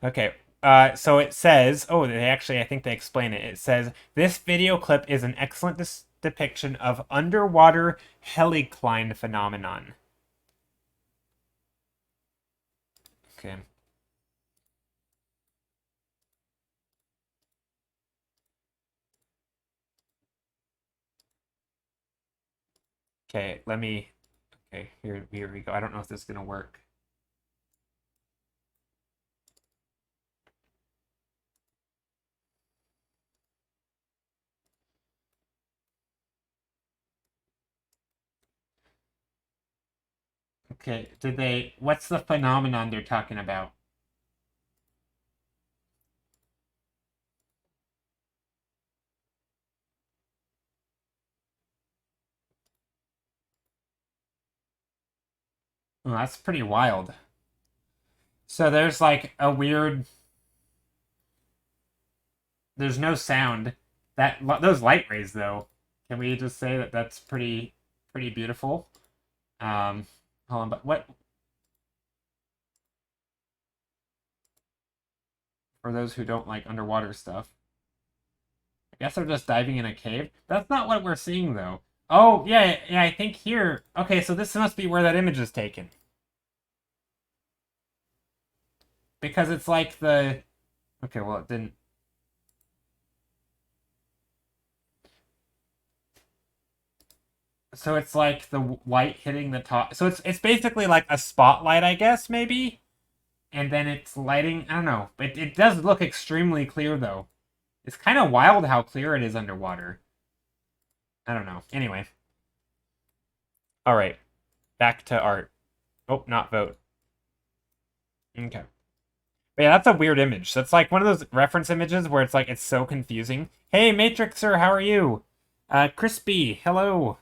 Okay. So it says, oh, they actually, I think they explain it. It says, this video clip is an excellent depiction of underwater helicline phenomenon. Okay. Okay, let me, okay, here we go. I don't know if this is going to work. Okay, what's the phenomenon they're talking about? Oh, that's pretty wild. So there's like a weird, there's no sound. Those light rays though, can we just say that that's pretty beautiful? Um, hold on, but what, for those who don't like underwater stuff? I guess they're just diving in a cave. That's not what we're seeing though. Oh, yeah, yeah, I think here. Okay, so this must be where that image is taken. Because it's like the okay, well it didn't. So it's like the light hitting the top. So it's basically like a spotlight, I guess, maybe. And then it's lighting. I don't know. It does look extremely clear though. It's kind of wild how clear it is underwater. I don't know. Anyway. All right. Back to art. Oh, not vote. Okay. But yeah, that's a weird image. That's like one of those reference images where it's like it's so confusing. Hey, Matrixer, how are you? Crispy, hello.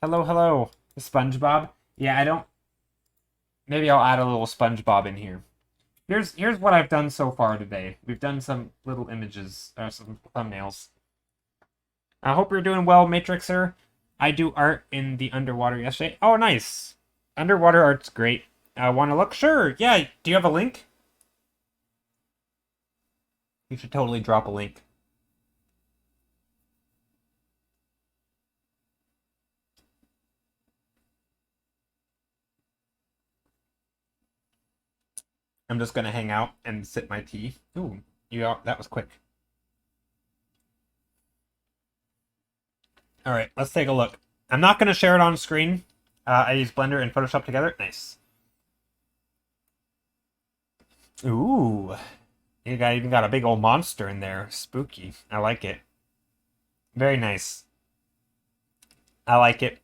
Hello, hello. SpongeBob. Yeah, I don't. Maybe I'll add a little SpongeBob in here. Here's what I've done so far today. We've done some little images, or some thumbnails. I hope you're doing well, Matrixer. I do art in the underwater yesterday. Oh, nice. Underwater art's great. Want to look? Sure. Yeah. Do you have a link? You should totally drop a link. I'm just gonna hang out and sip my tea. Ooh, that was quick. All right, let's take a look. I'm not gonna share it on screen. I use Blender and Photoshop together. Nice. Ooh, even got a big old monster in there. Spooky. I like it. Very nice. I like it.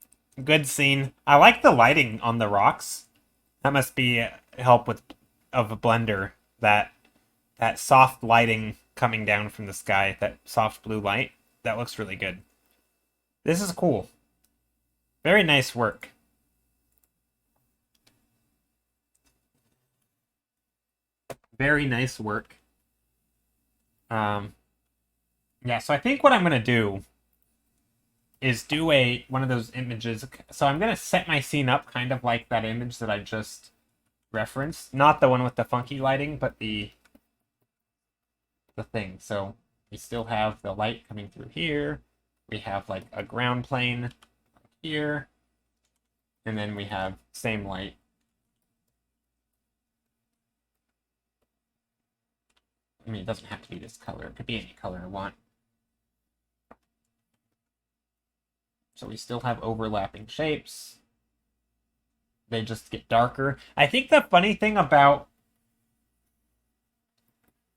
Good scene. I like the lighting on the rocks. That must be help with of a Blender. That soft lighting coming down from the sky, that soft blue light. That looks really good. This is cool. Very nice work. Very nice work. Yeah, so I think what I'm gonna do is do one of those images. So I'm gonna set my scene up kind of like that image that I just referenced. Not the one with the funky lighting, but the thing. So we still have the light coming through here. We have like a ground plane here. And then we have same light. I mean, it doesn't have to be this color. It could be any color I want. So we still have overlapping shapes. They just get darker. I think the funny thing about,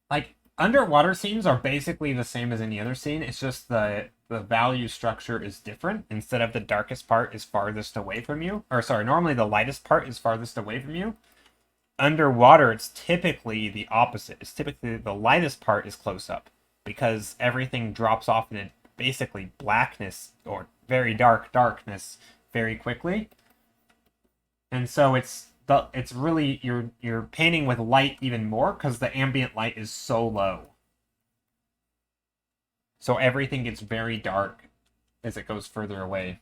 like, underwater scenes are basically the same as any other scene. It's just the value structure is different. Instead of the darkest part is farthest away from you, or sorry, normally the lightest part is farthest away from you. Underwater, it's typically the opposite. It's typically the lightest part is close up because everything drops off in basically blackness or very dark darkness very quickly. And so it's really you're painting with light even more because the ambient light is so low. So everything gets very dark as it goes further away.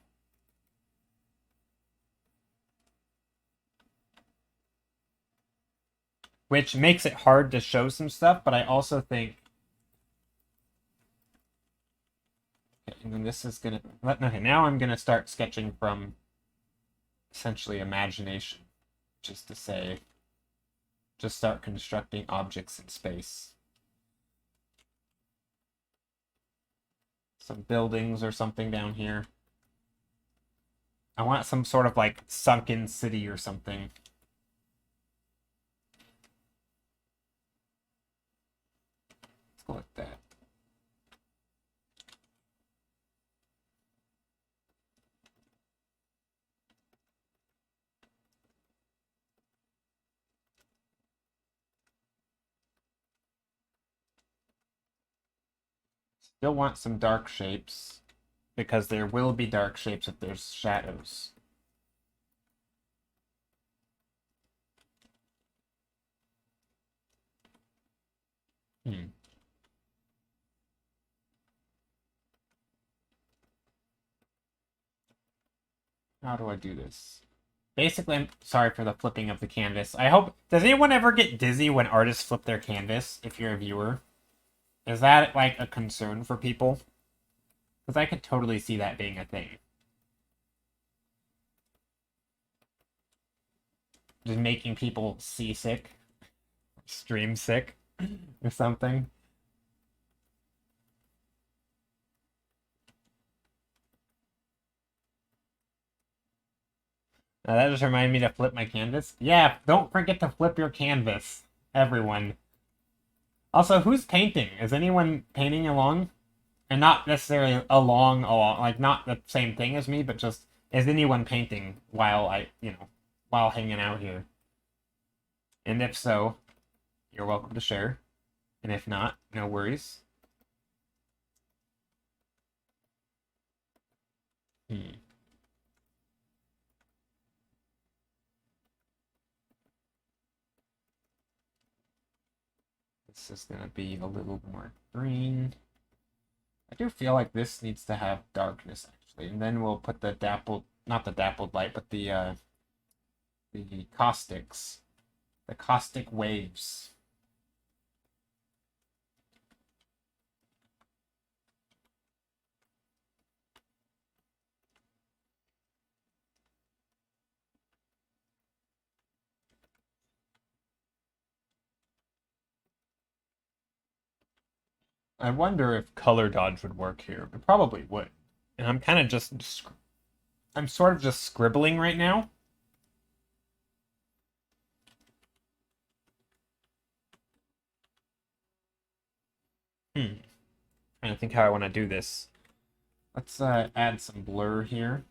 Which makes it hard to show some stuff, but I also think and then this is gonna okay, now I'm gonna start sketching from essentially imagination. Just to say just start constructing objects in space. Some buildings or something down here. I want some sort of like sunken city or something. Let's go like that. Still want some dark shapes, because there will be dark shapes if there's shadows. How do I do this? Basically, I'm sorry for the flipping of the canvas. I hope... Does anyone ever get dizzy when artists flip their canvas, if you're a viewer? Is that, like, a concern for people? Because I could totally see that being a thing. Just making people seasick. Stream sick. Or something. That just reminded me to flip my canvas. Yeah, don't forget to flip your canvas, everyone. Also, who's painting? Is anyone painting along? And not necessarily along, like not the same thing as me, but just is anyone painting while while hanging out here? And if so, you're welcome to share. And if not, no worries. This is gonna be a little more green. I do feel like this needs to have darkness actually, and then we'll put the dappled, not the dappled light, but the caustics, the caustic waves. I wonder if color dodge would work here. It probably would. And I'm kind of just, I'm sort of just scribbling right now. Trying to think how I want to do this. Let's add some blur here.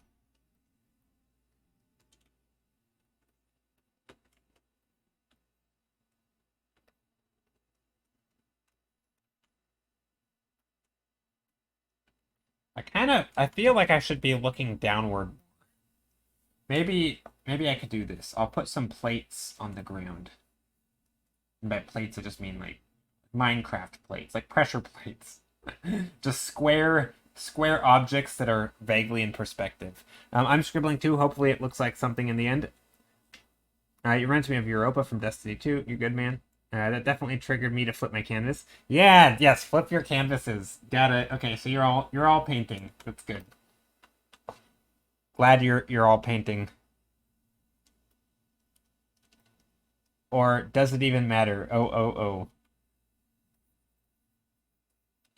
I feel like I should be looking downward. Maybe I could do this. I'll put some plates on the ground. And by plates, I just mean like Minecraft plates, like pressure plates. Just square objects that are vaguely in perspective. I'm scribbling too. Hopefully it looks like something in the end. It reminds me of Europa from Destiny 2. You good, man? That definitely triggered me to flip my canvas. Yeah, yes, flip your canvases. Got it. Okay, so you're all painting. That's good. Glad you're all painting. Or does it even matter? Oh.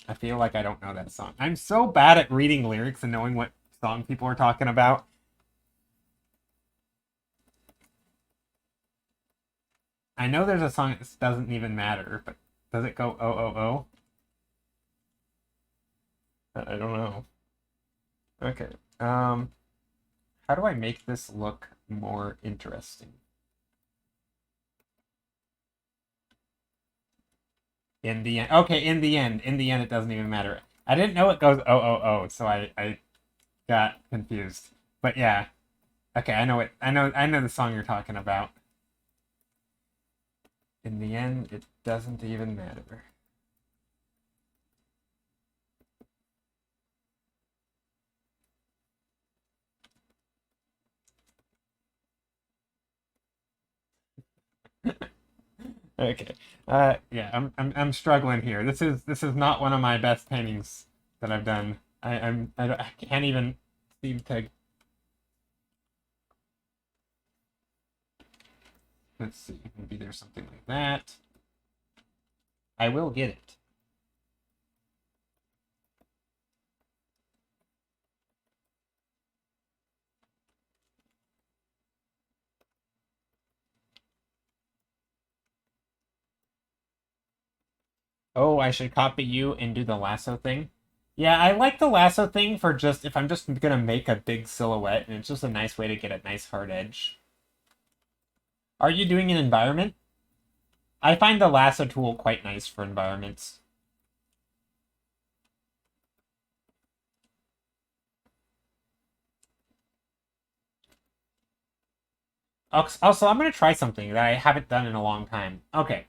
I feel like I don't know that song. I'm so bad at reading lyrics and knowing what song people are talking about. I know there's a song that doesn't even matter, but Does it go oh? I don't know. Okay. How do I make this look more interesting? In the end, okay, in the end, it doesn't even matter. I didn't know it goes oh, so I got confused. But yeah, okay, I know it. I know the song you're talking about. In the end, it doesn't even matter. Okay. Yeah, I'm struggling here. This is not one of my best paintings that I've done. I can't even seem to. Let's see. Maybe there's something like that. I will get it. Oh, I should copy you and do the lasso thing. Yeah, I like the lasso thing for just if I'm just gonna make a big silhouette and it's just a nice way to get a nice hard edge. Are you doing an environment? I find the lasso tool quite nice for environments. Also, I'm going to try something that I haven't done in a long time. Okay,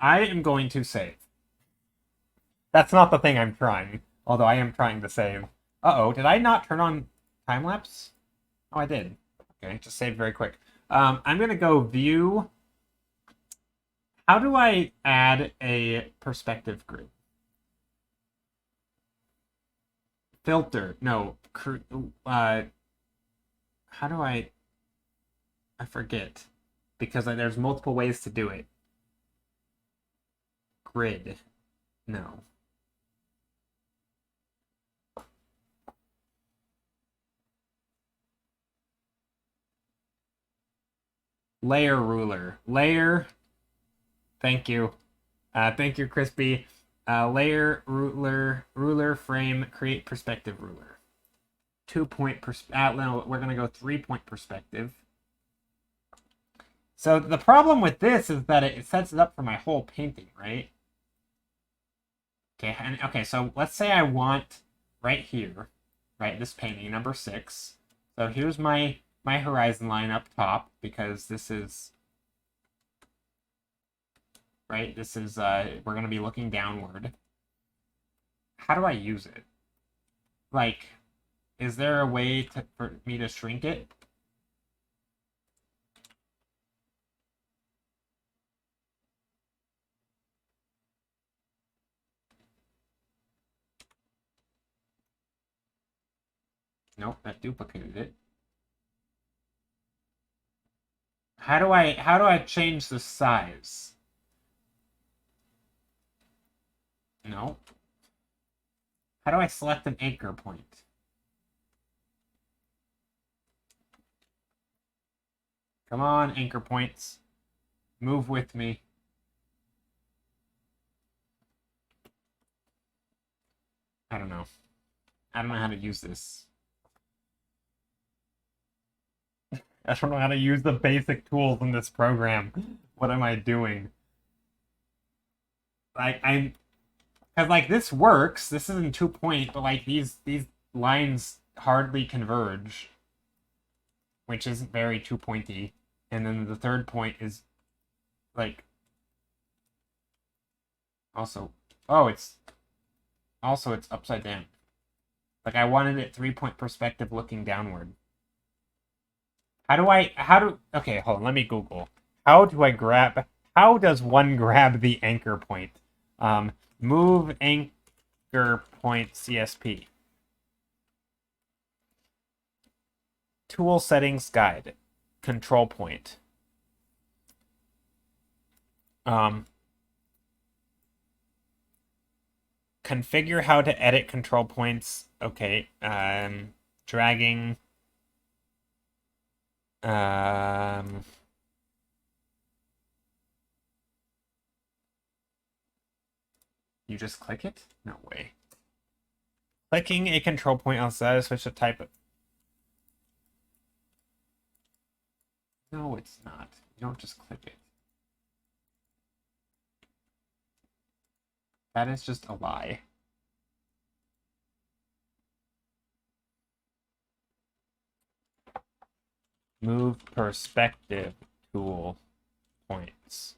I am going to save. That's not the thing I'm trying, although I am trying to save. Uh-oh, did I not turn on time-lapse? Oh, I did. Okay, just save very quick. I'm going to go view. How do I add a perspective grid? Filter. No. How do I forget. Because there's multiple ways to do it. Grid. No. Layer ruler. Layer. Thank you. Thank you, Crispy. Layer, ruler frame, create perspective ruler. 2-point perspective. No, we're going to go 3-point perspective. So the problem with this is that it sets it up for my whole painting, right? Okay, so let's say I want right here, right, this painting, number 6. So here's my horizon line up top, because this is, right, this is, we're going to be looking downward. How do I use it? Like, is there a way for me to shrink it? Nope, that duplicated it. How do I change the size? No. How do I select an anchor point? Come on, anchor points. Move with me. I don't know. I don't know how to use this. I don't know how to use the basic tools in this program. What am I doing? I'm because like this works. This isn't 2-point, but like these lines hardly converge, which isn't very 2-pointy. And then the third point is like also it's upside down. Like I wanted it 3-point perspective looking downward. Okay, hold on, let me Google. How does one grab the anchor point? Move anchor point CSP. Tool settings guide. Control point. Configure how to edit control points. Okay. Dragging. You just click it? No way. Clicking a control point outside, switch to type it. No, it's not. You don't just click it. That is just a lie. Move perspective tool points.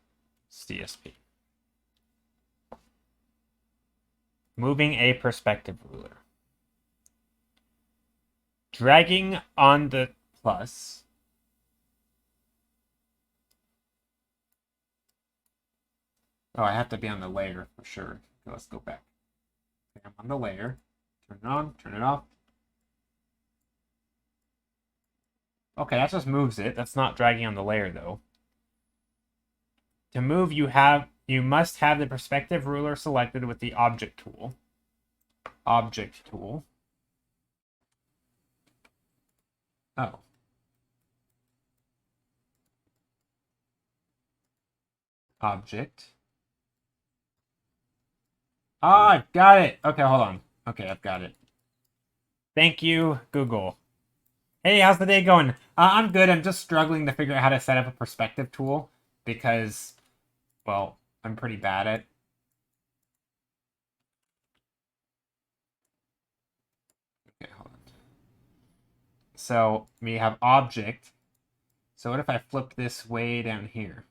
CSP. Moving a perspective ruler. Dragging on the plus. Oh, I have to be on the layer for sure. Okay, let's go back. Okay, I'm on the layer. Turn it on, turn it off. Okay, that just moves it. That's not dragging on the layer though. To move, you must have the perspective ruler selected with the object tool. Object tool. Oh. Object. Ah, I've got it. Okay, hold on. Okay, I've got it. Thank you, Google. Hey, how's the day going? I'm good. I'm just struggling to figure out how to set up a perspective tool because, well, I'm pretty bad at. Okay, hold on. So we have object. So what if I flip this way down here?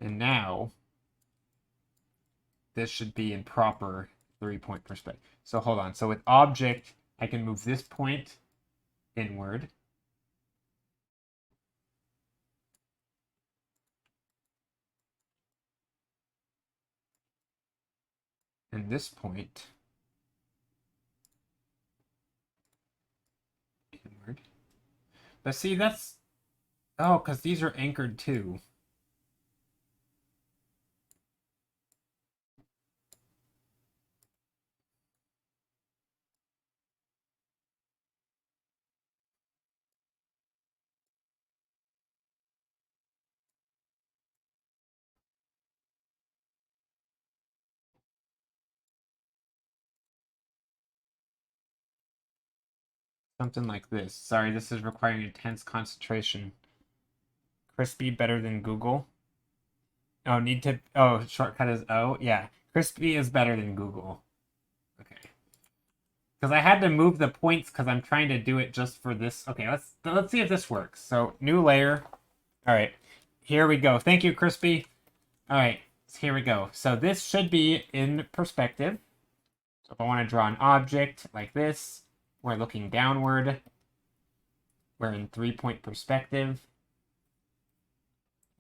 And now this should be in proper 3-point perspective. So hold on. So with object, I can move this point inward. And this point inward. But see, that's... Oh, because these are anchored too. Something like this. Sorry, this is requiring intense concentration. Crispy better than Google. Oh, need to... Oh, shortcut is O? Yeah. Crispy is better than Google. Okay. Because I had to move the points because I'm trying to do it just for this. Okay, let's see if this works. So, new layer. All right. Here we go. Thank you, Crispy. All right. So here we go. So this should be in perspective. So if I want to draw an object like this, we're looking downward. We're in 3-point perspective.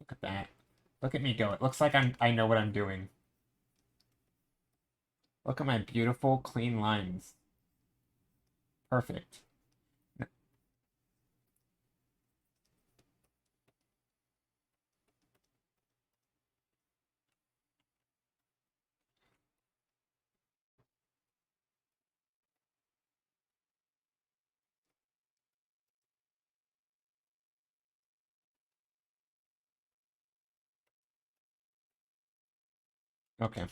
Look at that. Look at me go. It looks like I know what I'm doing. Look at my beautiful, clean lines. Perfect. Okay.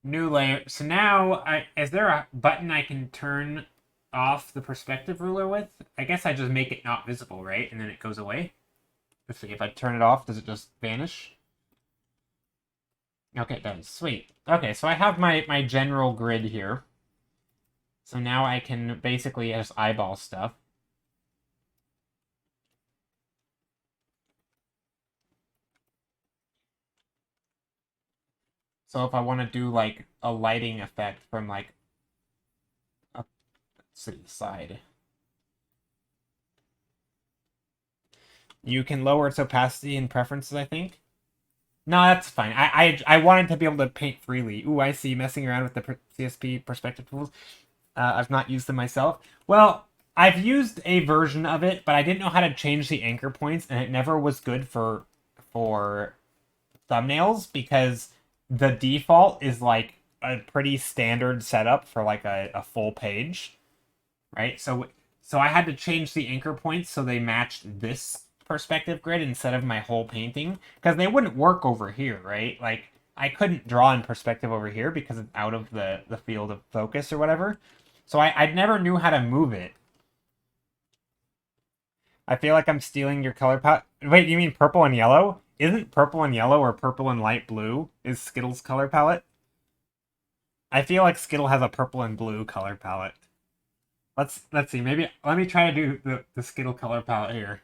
New layer. So now, is there a button I can turn off the perspective ruler with? I guess I just make it not visible, right? And then it goes away. Let's see, if I turn it off, does it just vanish? Okay, it does. Sweet. Okay, so I have my general grid here. So now I can basically just eyeball stuff. So if I want to do like a lighting effect from like up, let's see, side. You can lower its opacity and preferences, I think. No, that's fine. I wanted to be able to paint freely. Ooh, I see. Messing around with the CSP perspective tools. I've not used them myself. Well, I've used a version of it, but I didn't know how to change the anchor points, and it never was good for thumbnails because the default is like a pretty standard setup for like a full page, right? So I had to change the anchor points so they matched this perspective grid instead of my whole painting, because they wouldn't work over here, right? Like, I couldn't draw in perspective over here because it's out of the field of focus or whatever. So I never knew how to move it. I feel like I'm stealing your color palette. Wait, you mean purple and yellow? Isn't purple and yellow or purple and light blue is Skittle's color palette? I feel like Skittle has a purple and blue color palette. Let's see. Maybe let me try to do the Skittle color palette here.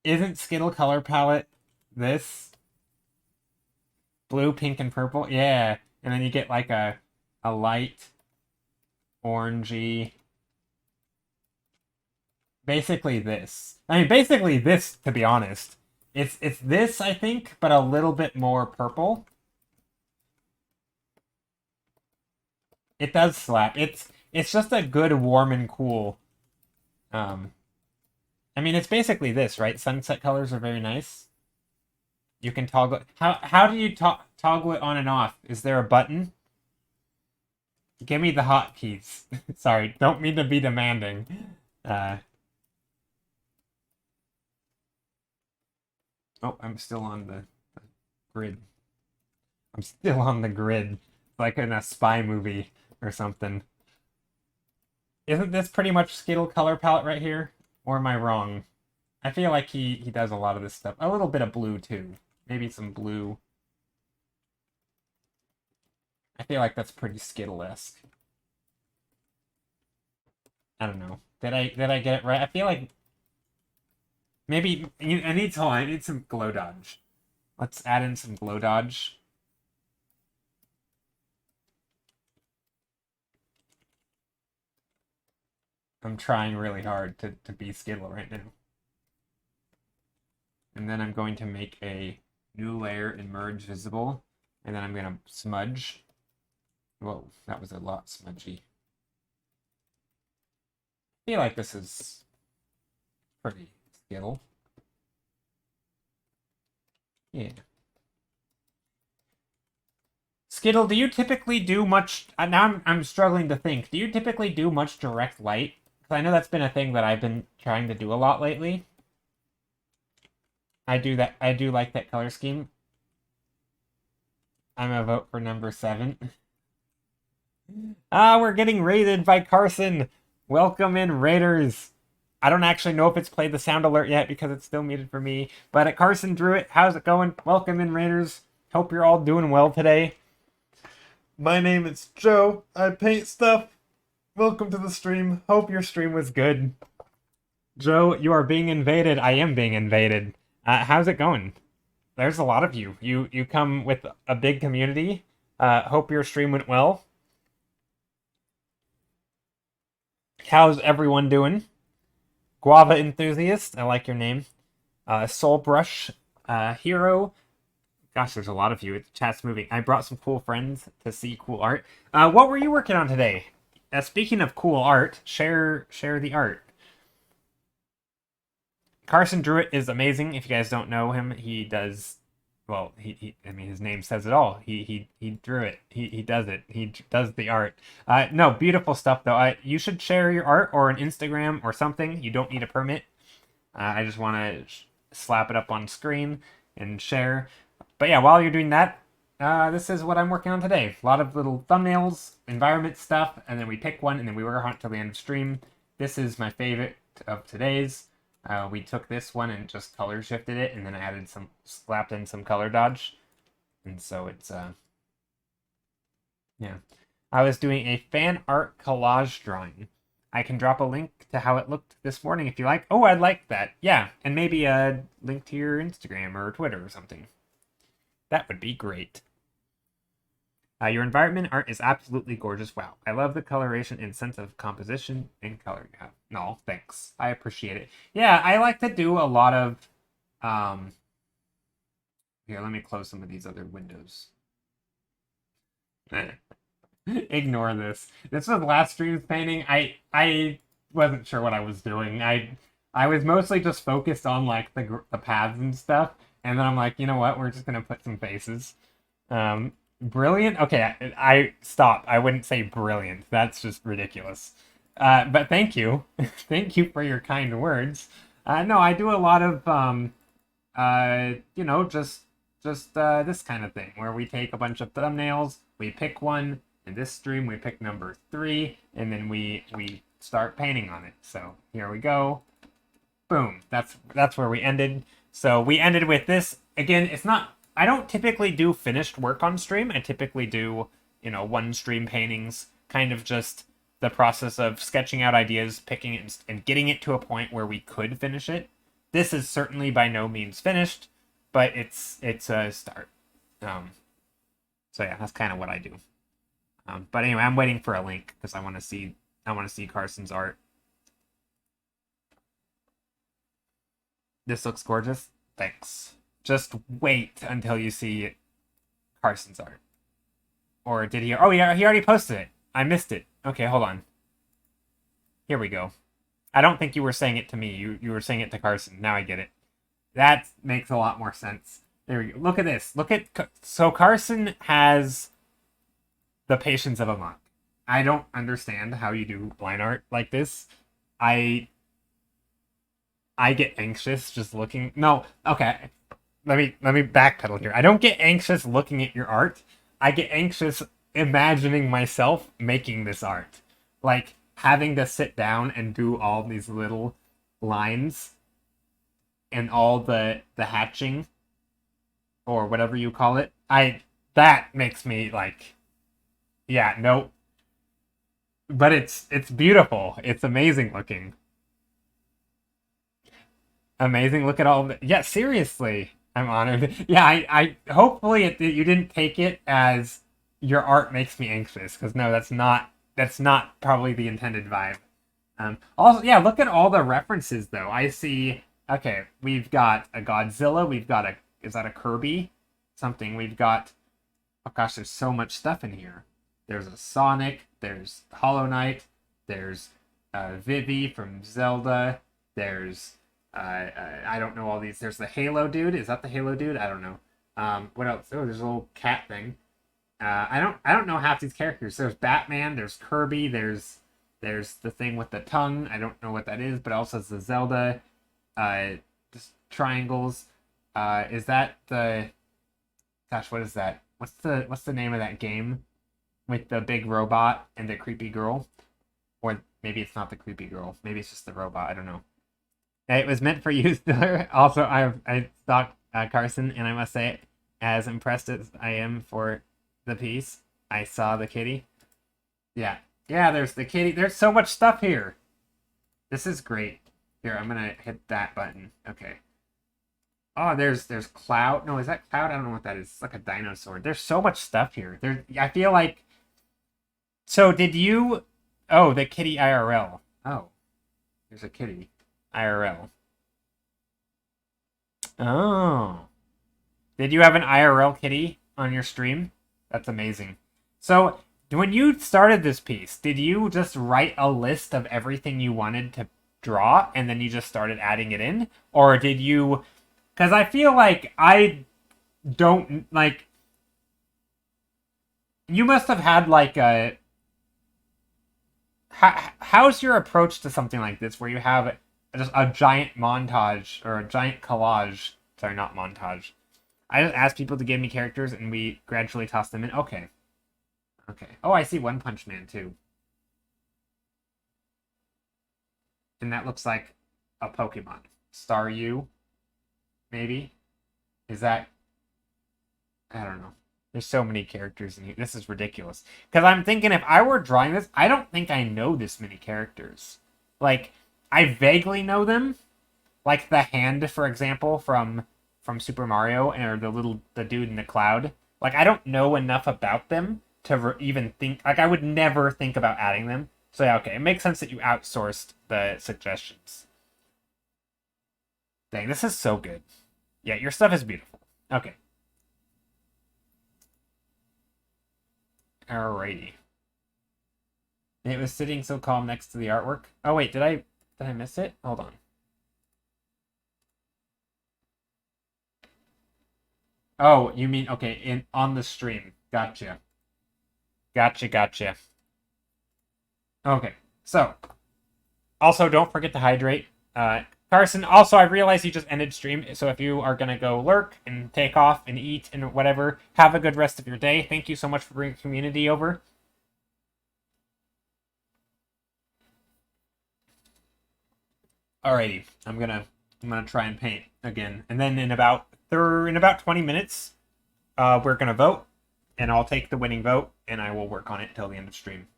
Isn't Skittle color palette this? Blue, pink, and purple? Yeah. And then you get like a light orangey. Basically this. I mean, basically this, to be honest. It's this, I think, but a little bit more purple. It does slap. It's just a good warm and cool. I mean, it's basically this, right? Sunset colors are very nice. You can toggle. How do you toggle it on and off? Is there a button? Give me the hotkeys. Sorry, don't mean to be demanding. Oh, I'm still on the grid. I'm still on the grid, like in a spy movie or something. Isn't this pretty much Skittle color palette right here? Or am I wrong? I feel like he does a lot of this stuff. A little bit of blue, too. Maybe some blue. I feel like that's pretty Skittle-esque. I don't know. Did I get it right? I feel like maybe I need some glow dodge. Let's add in some glow dodge. I'm trying really hard to be Skittle right now. And then I'm going to make a new layer and merge visible. And then I'm going to smudge. Whoa, that was a lot smudgy. I feel like this is pretty Skittle. Yeah. Skittle, do you typically do much... now I'm struggling to think. Do you typically do much direct light? Because I know that's been a thing that I've been trying to do a lot lately. I do like that color scheme. I'm a vote for number 7. We're getting raided by Carson. Welcome in, Raiders. I don't actually know if it's played the sound alert yet because it's still muted for me. But at Carson Druitt, how's it going? Welcome in, Raiders. Hope you're all doing well today. My name is Joe. I paint stuff. Welcome to the stream. Hope your stream was good. Joe, you are being invaded. I am being invaded. How's it going? There's a lot of you. You come with a big community. Hope your stream went well. How's everyone doing? Guava Enthusiast, I like your name. Soul Brush, Hero. Gosh, there's a lot of you. The chat's moving. I brought some cool friends to see cool art. What were you working on today? Speaking of cool art, share the art. Carson Druitt is amazing. If you guys don't know him, he does... Well, I mean, his name says it all. He drew it. He does it. He does the art. No, beautiful stuff, though. You should share your art or an Instagram or something. You don't need a permit. I just want to slap it up on screen and share. But yeah, while you're doing that, this is what I'm working on today. A lot of little thumbnails, environment stuff, and then we pick one, and then we work on it till the end of stream. This is my favorite of today's. We took this one and just color shifted it, and then I slapped in some color dodge. And so it's, yeah. I was doing a fan art collage drawing. I can drop a link to how it looked this morning if you like. Oh, I'd like that. Yeah, and maybe a link to your Instagram or Twitter or something. That would be great. Your environment art is absolutely gorgeous. Wow. I love the coloration and sense of composition and color you have. No, thanks. I appreciate it. Yeah, I like to do a lot of... Here, let me close some of these other windows. Ignore this. This was last stream's painting. I wasn't sure what I was doing. I was mostly just focused on, like, the paths and stuff. And then I'm like, you know what? We're just going to put some faces. Brilliant? Okay, I stop. I wouldn't say brilliant. That's just ridiculous. But thank you. Thank you for your kind words. No, I do a lot of you know, just this kind of thing where we take a bunch of thumbnails, we pick one. In this stream, we pick number 3, and then we start painting on it. So here we go. Boom. That's where we ended. So we ended with this. Again, it's not. I don't typically do finished work on stream. I typically do, you know, one stream paintings, kind of just the process of sketching out ideas, picking it, and getting it to a point where we could finish it. This is certainly by no means finished, but it's a start. So yeah, that's kind of what I do. But anyway, I'm waiting for a link because I want to see Carson's art. This looks gorgeous. Thanks. Just wait until you see Carson's art. Or did he? Oh yeah, he already posted it. I missed it. Okay, hold on. Here we go. I don't think you were saying it to me. You were saying it to Carson. Now I get it. That makes a lot more sense. There we go. Look at this. So Carson has the patience of a monk. I don't understand how you do line art like this. I get anxious just looking. No, okay. Let me backpedal here. I don't get anxious looking at your art. I get anxious imagining myself making this art. Like having to sit down and do all these little lines and all the hatching or whatever you call it. That makes me like, yeah, no. But it's beautiful. It's amazing looking. Amazing. Look at all the... Yeah, seriously. I'm honored. Yeah, I hopefully you didn't take it as your art makes me anxious, because no, that's not probably the intended vibe. Also, yeah, look at all the references though. I see. Okay, we've got a Godzilla. We've got a... Is that a Kirby? Something. We've got... Oh gosh, there's so much stuff in here. There's a Sonic. There's Hollow Knight. There's Vivi from Zelda. There's I don't know all these. There's the Halo dude. Is that the Halo dude? I don't know. What else? Oh, there's a little cat thing. I don't know half these characters. There's Batman. There's Kirby. There's the thing with the tongue. I don't know what that is, but also it's the Zelda. Just triangles. Is that the? Gosh, what is that? What's the name of that game with the big robot and the creepy girl? Or maybe it's not the creepy girl. Maybe it's just the robot. I don't know. It was meant for you, Stiller. Also, I stalked Carson, and I must say, as impressed as I am for the piece, I saw the kitty. Yeah, there's the kitty. There's so much stuff here. This is great. Here, I'm gonna hit that button. Okay. Oh, there's Cloud. No, is that Cloud? I don't know what that is. It's like a dinosaur. There's so much stuff here. I feel like. So did you? Oh, the kitty IRL. Oh, there's a kitty. IRL. Oh. Did you have an IRL kitty on your stream? That's amazing. So, when you started this piece, did you just write a list of everything you wanted to draw and then you just started adding it in? Or did you... Because I feel like I don't, like... You must have had, like, a... How's your approach to something like this where you have just a giant montage or a giant collage? Sorry, not montage. I just ask people to give me characters and we gradually toss them in. Okay. Oh, I see One Punch Man too. And that looks like a Pokemon. Staryu, maybe? Is that... I don't know. There's so many characters in here. This is ridiculous. Because I'm thinking if I were drawing this, I don't think I know this many characters. Like, I vaguely know them. Like the hand, for example, from Super Mario, or the dude in the cloud. Like, I don't know enough about them to even think... Like, I would never think about adding them. So, yeah, okay. It makes sense that you outsourced the suggestions. Dang, this is so good. Yeah, your stuff is beautiful. Okay. Alrighty. It was sitting so calm next to the artwork. Oh, wait, did I miss it? Hold on. Oh, you mean, okay, on the stream. Gotcha. Gotcha. Okay, so, also don't forget to hydrate. Carson, also, I realize you just ended stream, so if you are going to go lurk and take off and eat and whatever, have a good rest of your day. Thank you so much for bringing community over. Alrighty, I'm gonna try and paint again, and then in about 20 minutes, we're gonna vote, and I'll take the winning vote, and I will work on it till the end of stream.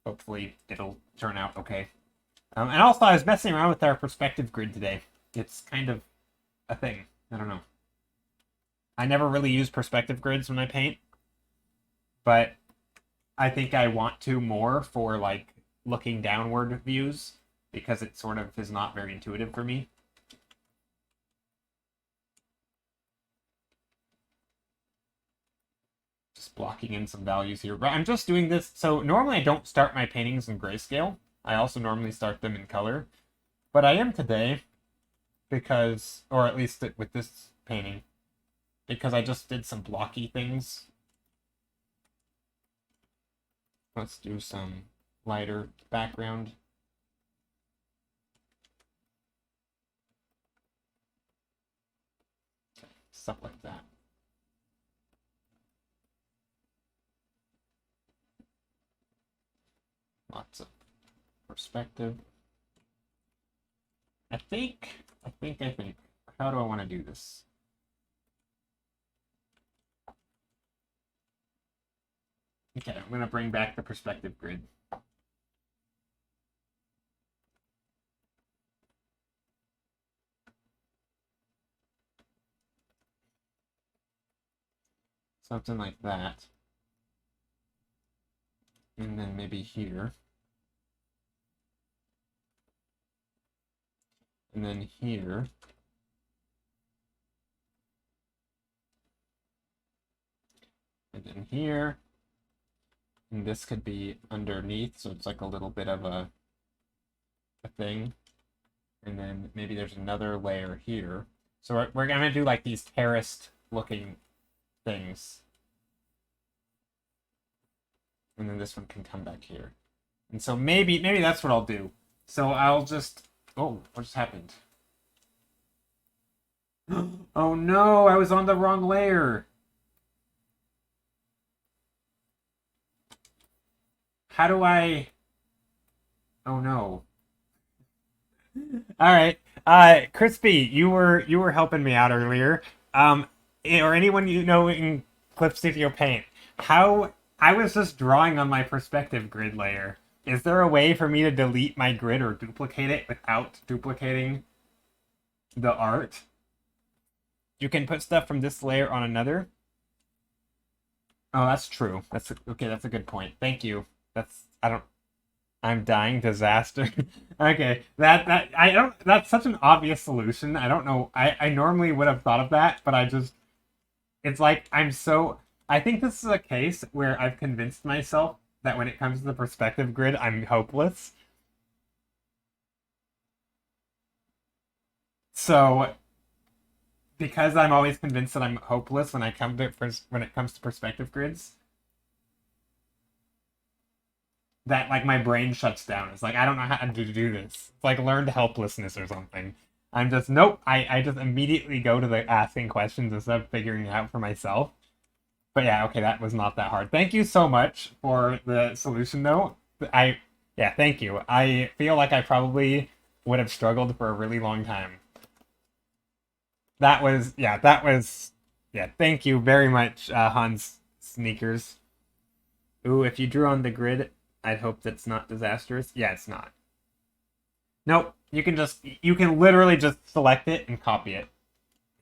Hopefully, it'll turn out okay. And also, I was messing around with our perspective grid today. It's kind of a thing. I don't know. I never really use perspective grids when I paint, but I think I want to more for like looking downward views, because it sort of is not very intuitive for me. Just blocking in some values here. But I'm just doing this, so normally I don't start my paintings in grayscale. I also normally start them in color. But I am today, because, or at least with this painting, because I just did some blocky things. Let's do some lighter background. Stuff like that. Lots of perspective. I think. How do I want to do this? Okay, I'm going to bring back the perspective grid. Something like that. And then maybe here. And then here. And then here. And this could be underneath, so it's like a little bit of a thing. And then maybe there's another layer here. So we're going to do like these terraced looking things. And then this one can come back here. And so maybe that's what I'll do. So I'll just... Oh, what just happened? Oh no, I was on the wrong layer. How do I... Oh no. All right. Crispy, you were helping me out earlier. Or anyone you know in Clip Studio Paint. How I was just drawing on my perspective grid layer. Is there a way for me to delete my grid or duplicate it without duplicating the art? You can put stuff from this layer on another. Oh, that's true. Okay, that's a good point. Thank you. I'm dying. Disaster. Okay, that's such an obvious solution. I don't know. I normally would have thought of that, but it's like I think this is a case where I've convinced myself that when it comes to the perspective grid, I'm hopeless. So, because I'm always convinced that I'm hopeless when it comes to perspective grids, that like my brain shuts down. It's like I don't know how to do this. It's like learned helplessness or something. I'm just nope. I just immediately go to the asking questions instead of figuring it out for myself. But yeah, okay, that was not that hard. Thank you so much for the solution, though. Yeah, thank you. I feel like I probably would have struggled for a really long time. Yeah, thank you very much, Hans Sneakers. Ooh, if you drew on the grid, I'd hope that's not disastrous. Yeah, it's not. Nope, you can literally just select it and copy it.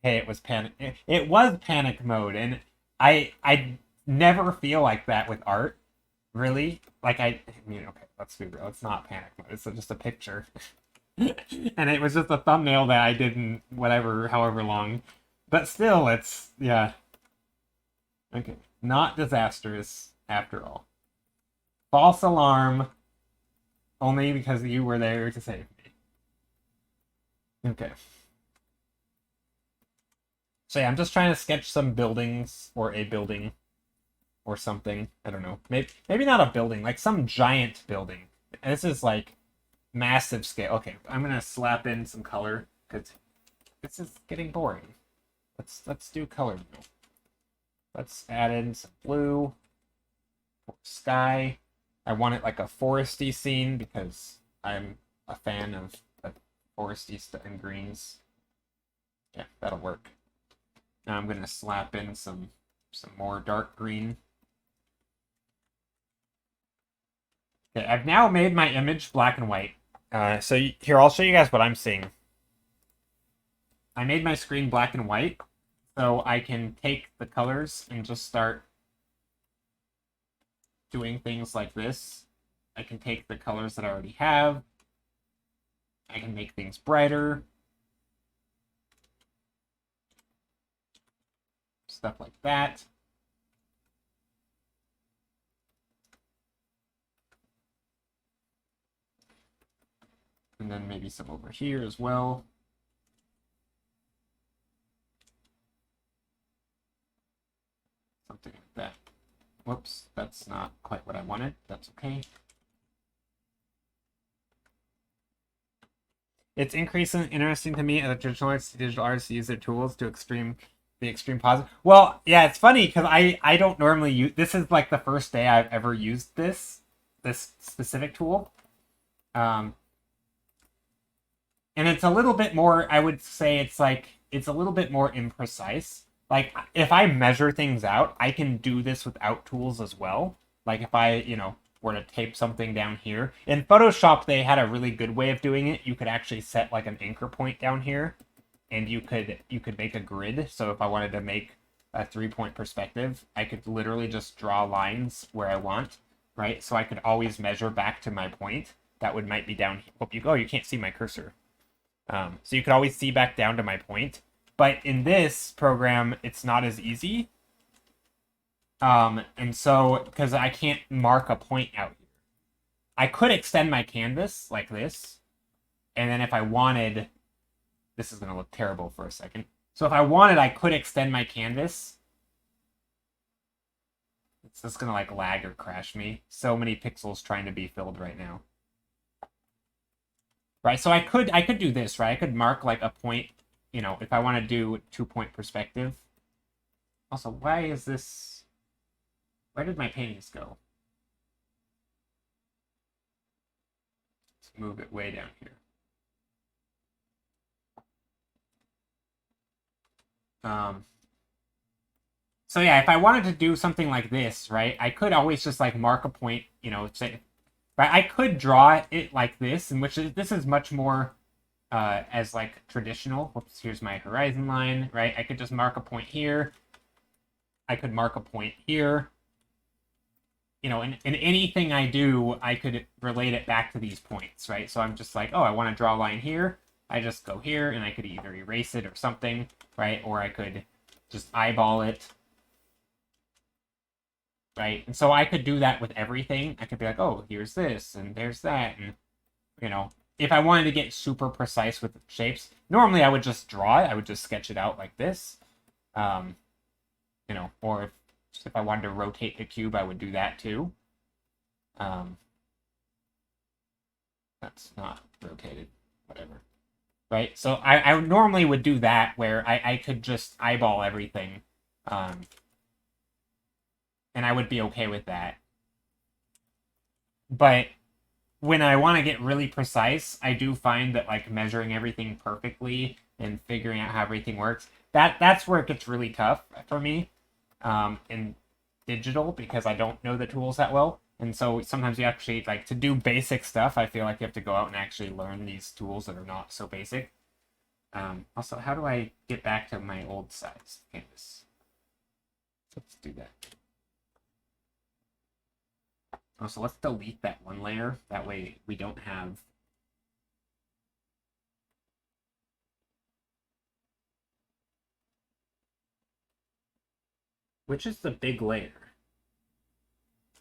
Hey, it was panic mode, and I never feel like that with art, really. Like I mean, okay, let's be real. It's not panic mode. It's just a picture, and it was just a thumbnail that I did in however long. But still, yeah. Okay, not disastrous after all. False alarm. Only because you were there to save me. Okay. So yeah, I'm just trying to sketch some buildings or a building or something. I don't know. Maybe not a building, like some giant building. And this is like massive scale. Okay, I'm gonna slap in some color because this is getting boring. Let's do color now. Let's add in some blue, sky. I want it like a foresty scene because I'm a fan of foresty and greens. Yeah, that'll work. Now I'm gonna slap in some more dark green. Okay, I've now made my image black and white. So here, I'll show you guys what I'm seeing. I made my screen black and white, so I can take the colors and just start doing things like this. I can take the colors that I already have. I can make things brighter. Stuff like that. And then maybe some over here as well. Something like that. Whoops, that's not quite what I wanted. That's okay. It's increasingly interesting to me as digital artists use their tools to the extreme positive. Well, yeah, it's funny because I don't normally use this. Is like the first day I've ever used this specific tool. And it's a little bit more, I would say it's a little bit more imprecise. Like, if I measure things out, I can do this without tools as well. Like, if I, were to tape something down here. In Photoshop, they had a really good way of doing it. You could actually set, like, an anchor point down here, and you could make a grid. So if I wanted to make a 3-point perspective, I could literally just draw lines where I want, right? So I could always measure back to my point. That might be down here. Oh, you can't see my cursor. So you could always see back down to my point. But in this program, it's not as easy. And so, because I can't mark a point out here. I could extend my canvas like this. And then if I wanted, this is going to look terrible for a second. So if I wanted, I could extend my canvas. It's just going to like lag or crash me. So many pixels trying to be filled right now. Right, so I could do this, right? I could mark like a point, if I want to do 2-point perspective. Also, why is this... Where did my paintings go? Let's move it way down here. So yeah, if I wanted to do something like this, right, I could always just like mark a point, say... Right, I could draw it like this, in which this is much more as like traditional. Whoops, here's my horizon line, right? I could just mark a point here. I could mark a point here. And anything I do, I could relate it back to these points, right? So I'm just like, oh, I want to draw a line here. I just go here, and I could either erase it or something, right? Or I could just eyeball it. Right? And so I could do that with everything. I could be like, oh, here's this, and there's that, and, if I wanted to get super precise with shapes, normally I would just draw it. I would just sketch it out like this. Or if I wanted to rotate the cube, I would do that too. That's not rotated, whatever. Right? So I normally would do that, where I could just eyeball everything. And I would be okay with that. But when I want to get really precise, I do find that like measuring everything perfectly and figuring out how everything works, that's where it gets really tough for me in digital, because I don't know the tools that well. And so sometimes you actually, like, to do basic stuff, I feel like you have to go out and actually learn these tools that are not so basic. Also, how do I get back to my old size canvas? Let's do that. Oh, so let's delete that one layer. That way we don't have... Which is the big layer?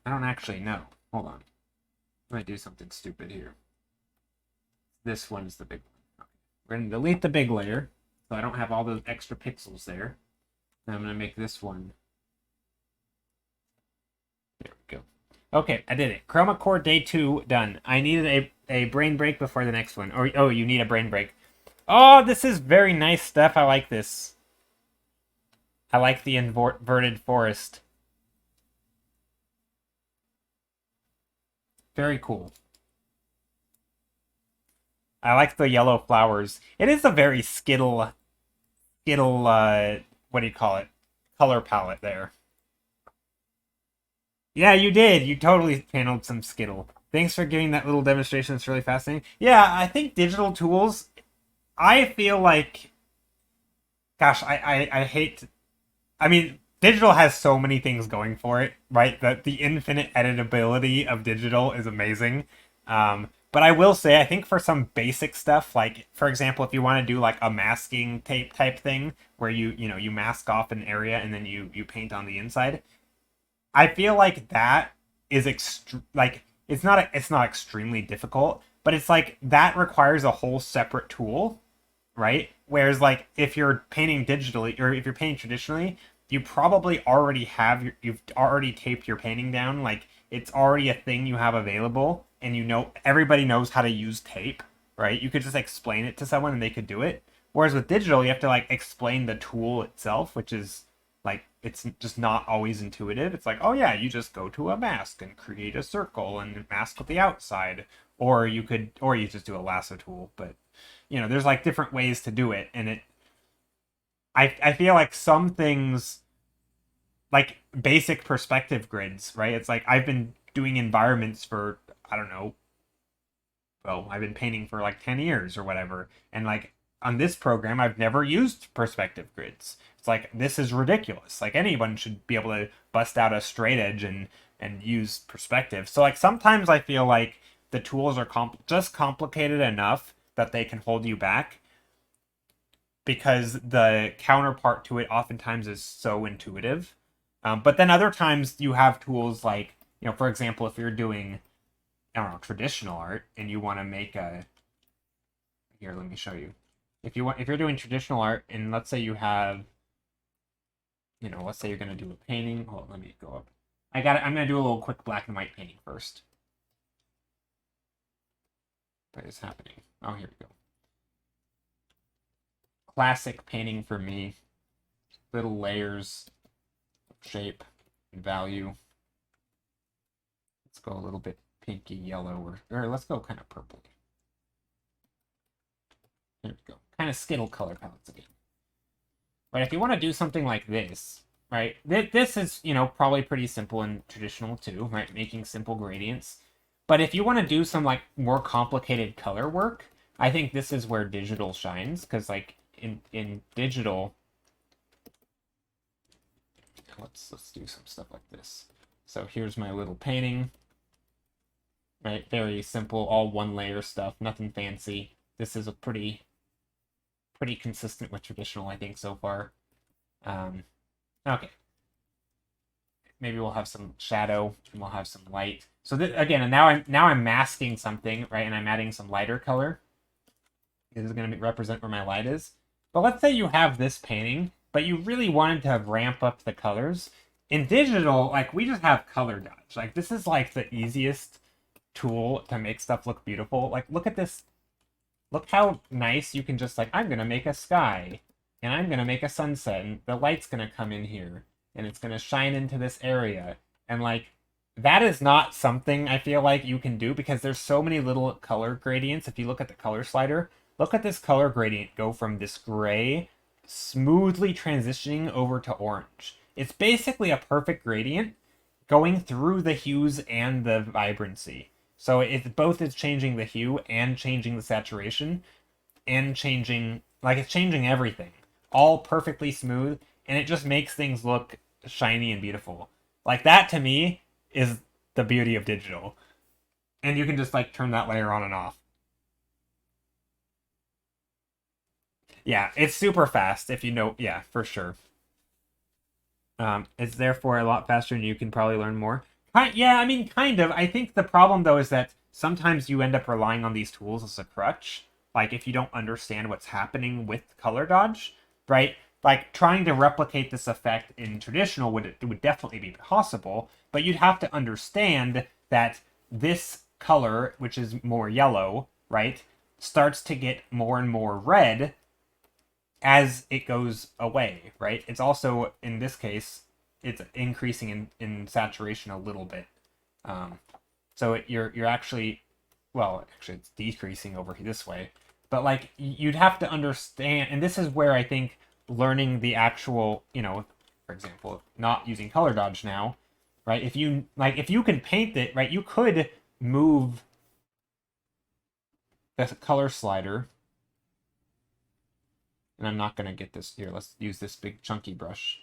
I don't actually know. Hold on. I might do something stupid here. This one's the big one. Okay. We're going to delete the big layer, so I don't have all those extra pixels there. And I'm going to make this one... There we go. Okay, I did it. Chroma Core Day 2 done. I needed a brain break before the next one. Or, oh, you need a brain break. Oh, this is very nice stuff. I like this. I like the inverted forest. Very cool. I like the yellow flowers. It is a very Skittle, what do you call it? Color palette there. Yeah, you did. You totally paneled some Skittle. Thanks for giving that little demonstration. It's really fascinating. Yeah, I think digital tools, I feel like, gosh, I hate, I mean, digital has so many things going for it, right? That the infinite editability of digital is amazing. But I will say, I think for some basic stuff, like for example, if you want to do like a masking tape type thing where you mask off an area and then you paint on the inside, I feel like that is like it's not extremely difficult, but it's like that requires a whole separate tool, right? Whereas like if you're painting digitally or if you're painting traditionally, you probably already have you've already taped your painting down, like it's already a thing you have available and you know everybody knows how to use tape, right? You could just explain it to someone and they could do it. Whereas with digital, you have to like explain the tool itself, which is like it's just not always intuitive. It's like, oh yeah, you just go to a mask and create a circle and mask with the outside, or you just do a lasso tool. But there's like different ways to do it, and I feel like some things like basic perspective grids, right? It's like I've been doing environments for I don't know, well, I've been painting for like 10 years or whatever, and like on this program I've never used perspective grids. It's like this is ridiculous. Like anyone should be able to bust out a straight edge and use perspective. So like sometimes I feel like the tools are just complicated enough that they can hold you back because the counterpart to it oftentimes is so intuitive. But then other times you have tools like, for example, if you're doing, I don't know, traditional art and you want to make here, let me show you. If you're doing traditional art and let's say you have, let's say you're going to do a painting. Hold on, let me go up. I'm going to do a little quick black and white painting first. What is happening? Oh, here we go. Classic painting for me. Little layers of shape and value. Let's go a little bit pinky yellow or let's go kind of purple. There we go. Kind of Skittle color palettes again. But if you want to do something like this, right? This is, probably pretty simple and traditional too, right? Making simple gradients. But if you want to do some like more complicated color work, I think this is where digital shines, because like in digital, let's do some stuff like this. So here's my little painting, right? Very simple, all one layer stuff, nothing fancy. This is a pretty consistent with traditional, I think, so far. Okay. Maybe we'll have some shadow and we'll have some light. So again, and now I'm masking something, right? And I'm adding some lighter color. This is going to represent where my light is. But let's say you have this painting, but you really wanted to ramp up the colors. In digital, like we just have color dodge. Like this is like the easiest tool to make stuff look beautiful. Like look at this. Look how nice you can just like, I'm going to make a sky and I'm going to make a sunset and the light's going to come in here and it's going to shine into this area. And like, that is not something I feel like you can do because there's so many little color gradients. If you look at the color slider, look at this color gradient go from this gray smoothly transitioning over to orange. It's basically a perfect gradient going through the hues and the vibrancy. So it both is changing the hue and changing the saturation and changing, like it's changing everything. All perfectly smooth, and it just makes things look shiny and beautiful. Like that to me is the beauty of digital. And you can just like turn that layer on and off. Yeah, it's super fast if you know, yeah, for sure. It's therefore a lot faster and you can probably learn more. Yeah, I mean, kind of. I think the problem, though, is that sometimes you end up relying on these tools as a crutch. Like, if you don't understand what's happening with color dodge, right? Like, trying to replicate this effect in traditional would definitely be possible, but you'd have to understand that this color, which is more yellow, right, starts to get more and more red as it goes away, right? It's also, in this case, it's increasing in saturation a little bit. So you're actually, well, actually it's decreasing over this way. But like you'd have to understand, and this is where I think learning the actual, for example, not using color dodge now, right? If you can paint it, right, you could move the color slider. And I'm not going to get this here. Let's use this big chunky brush.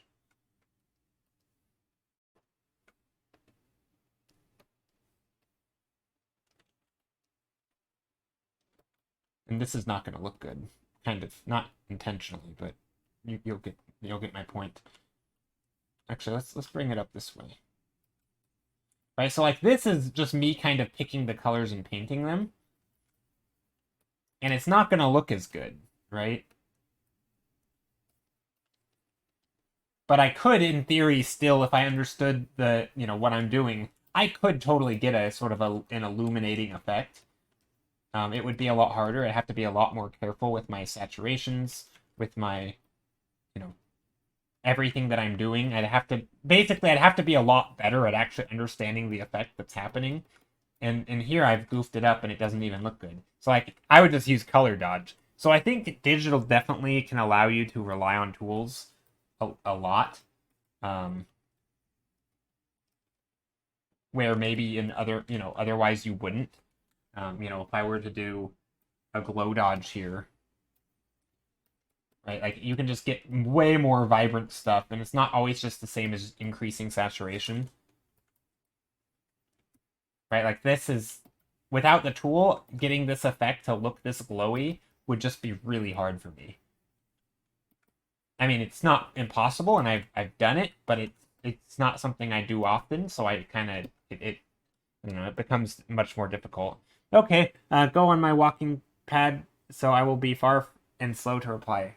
And this is not going to look good. Kind of, not intentionally, but you'll get my point. Actually, let's bring it up this way. Right, so like this is just me kind of picking the colors and painting them. And it's not going to look as good, right? But I could, in theory, still, if I understood the, what I'm doing, I could totally get a sort of an illuminating effect. It would be a lot harder. I'd have to be a lot more careful with my saturations, with my, everything that I'm doing. I'd have to be a lot better at actually understanding the effect that's happening. And here I've goofed it up and it doesn't even look good. So like I would just use color dodge. So I think digital definitely can allow you to rely on tools a lot. Where maybe in other, otherwise you wouldn't. If I were to do a glow dodge here, right, like you can just get way more vibrant stuff, and it's not always just the same as increasing saturation. Right, like this is, without the tool, getting this effect to look this glowy would just be really hard for me. I mean, it's not impossible, and I've done it, but it's not something I do often, so I kind of, it becomes much more difficult. Okay, go on my walking pad, so I will be far and slow to reply.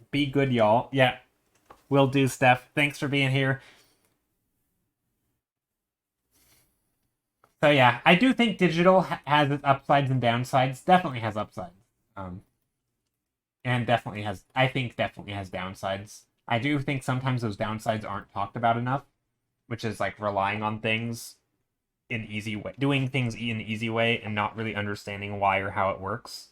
Be good, y'all. Yeah, will do, Steph. Thanks for being here. So yeah, I do think digital has its upsides and downsides. Definitely has upsides. Um, and I think definitely has downsides. I do think sometimes those downsides aren't talked about enough, which is like relying on things in easy way, doing things in an easy way and not really understanding why or how it works.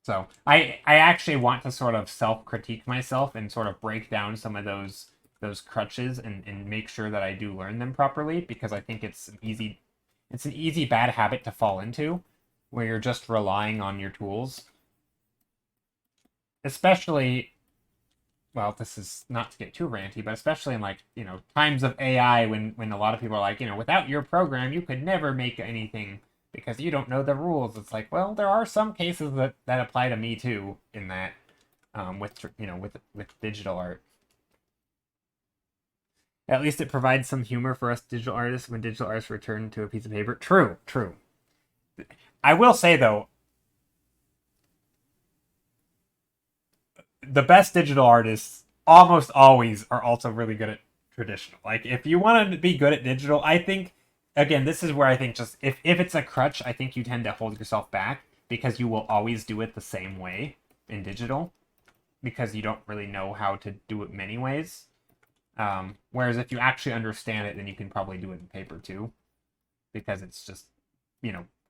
So I actually want to sort of self-critique myself and sort of break down some of those crutches and make sure that I do learn them properly, because I think it's an easy bad habit to fall into where you're just relying on your tools. Especially, well, this is not to get too ranty, but especially in like, times of AI when a lot of people are like, without your program, you could never make anything because you don't know the rules. It's like, well, there are some cases that apply to me too in that, with digital art. At least it provides some humor for us digital artists when digital artists return to a piece of paper. True, true. I will say though, the best digital artists almost always are also really good at traditional. Like if you want to be good at digital, I think, again, this is where I think just if it's a crutch, I think you tend to hold yourself back because you will always do it the same way in digital because you don't really know how to do it many ways. Whereas if you actually understand it, then you can probably do it in paper too, because it's just,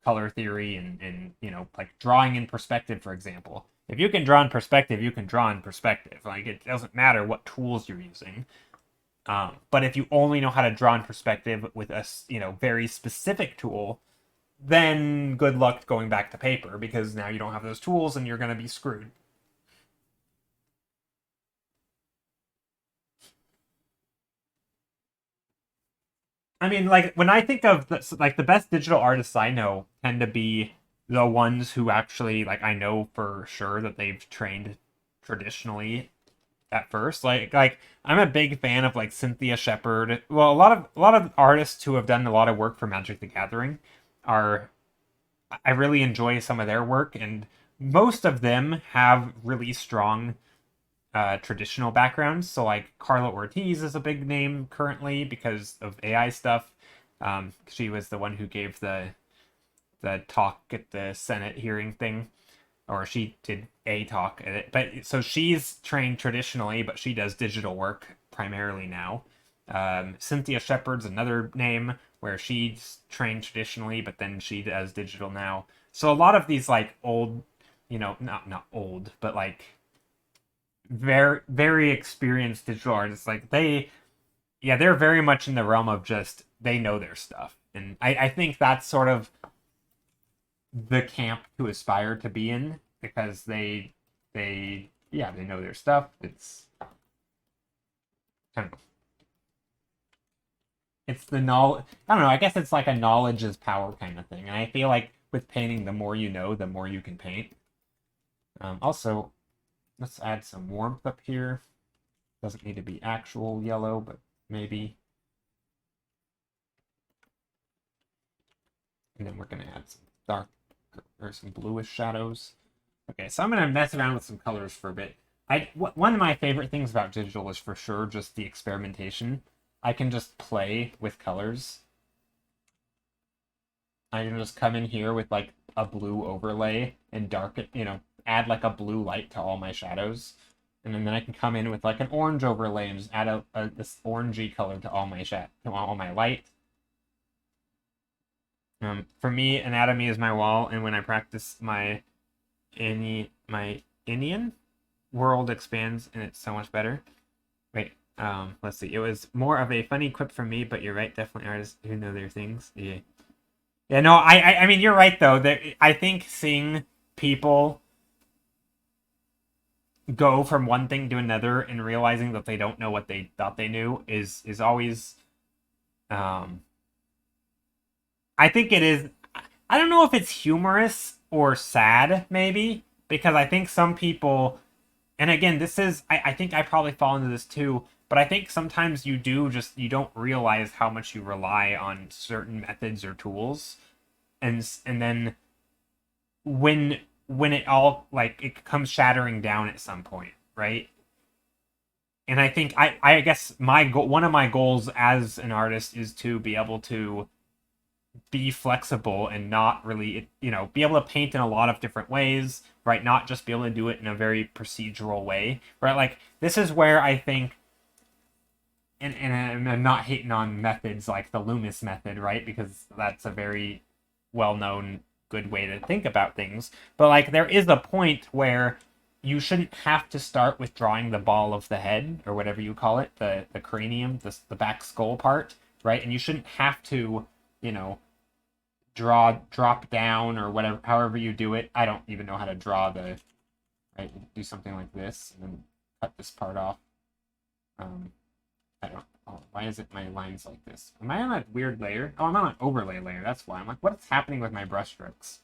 color theory and like drawing in perspective, for example. If you can draw in perspective, you can draw in perspective. Like it doesn't matter what tools you're using. But if you only know how to draw in perspective with a very specific tool, then good luck going back to paper because now you don't have those tools and you're going to be screwed. I mean, like when I think of the best digital artists I know tend to be the ones who actually like I know for sure that they've trained traditionally at first. Like I'm a big fan of like Cynthia Shepherd. Well, a lot of artists who have done a lot of work for Magic the Gathering are I really enjoy some of their work, and most of them have really strong traditional backgrounds. So like Carla Ortiz is a big name currently because of AI stuff. She was the one who gave the talk at the Senate hearing thing, or she did a talk at it. But so she's trained traditionally, but she does digital work primarily now. Cynthia Shepard's another name where she's trained traditionally, but then she does digital now. So a lot of these like old, not old, but like very experienced digital artists, like they're very much in the realm of just they know their stuff, and I think that's sort of the camp to aspire to be in because they know their stuff. It's kind of it's the knowledge. I don't know. I guess it's like a knowledge is power kind of thing, and I feel like with painting, the more you know, the more you can paint. Also, let's add some warmth up here. Doesn't need to be actual yellow, but maybe. And then we're gonna add some dark or some bluish shadows. Okay, so I'm gonna mess around with some colors for a bit. One of my favorite things about digital is for sure just the experimentation. I can just play with colors. I can just come in here with like a blue overlay and darken, add like a blue light to all my shadows. And then I can come in with like an orange overlay and just add this orangey color to all my light. For me, anatomy is my wall, and when I practice my Indian world expands, and it's so much better. Wait, let's see. It was more of a funny quip from me, but you're right. Definitely artists who know their things. Yeah, yeah. No, I mean, you're right though. That I think seeing people go from one thing to another and realizing that they don't know what they thought they knew is always, um, I think it is. I don't know if it's humorous or sad, maybe, because I think some people, and again, I think I probably fall into this too, but I think sometimes you don't realize how much you rely on certain methods or tools, and then when it all like it comes shattering down at some point, right? And I think I guess one of my goals as an artist is to be able to be flexible and not really, be able to paint in a lot of different ways, right? Not just be able to do it in a very procedural way, right? Like this is where I think, and I'm not hating on methods like the Loomis method, right? Because that's a very well-known good way to think about things. But like there is a point where you shouldn't have to start with drawing the ball of the head or whatever you call it, the cranium, the back skull part, right? And you shouldn't have to, you know, drop down or whatever, however you do it. I don't even know how to draw right, do something like this and then cut this part off. I don't, oh, why is it my lines like this? Am I on a weird layer? Oh, I'm on an overlay layer. That's why. I'm like, what's happening with my brush strokes?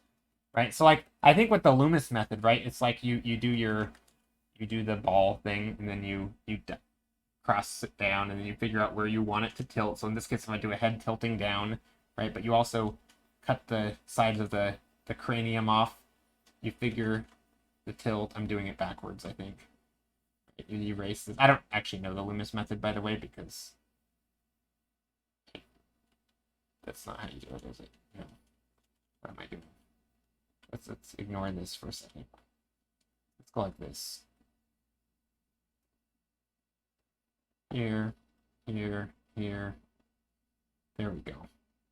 Right? So like, I think with the Loomis method, right, it's like you do the ball thing and then you cross it down and then you figure out where you want it to tilt. So in this case, if I do a head tilting down, right, but you also cut the sides of the cranium off, you figure the tilt. I'm doing it backwards, I think. You erase this. I don't actually know the Loomis method, by the way, because that's not how you do it, is it? No. What am I doing? Let's ignore this for a second. Let's go like this. Here, here, here. There we go.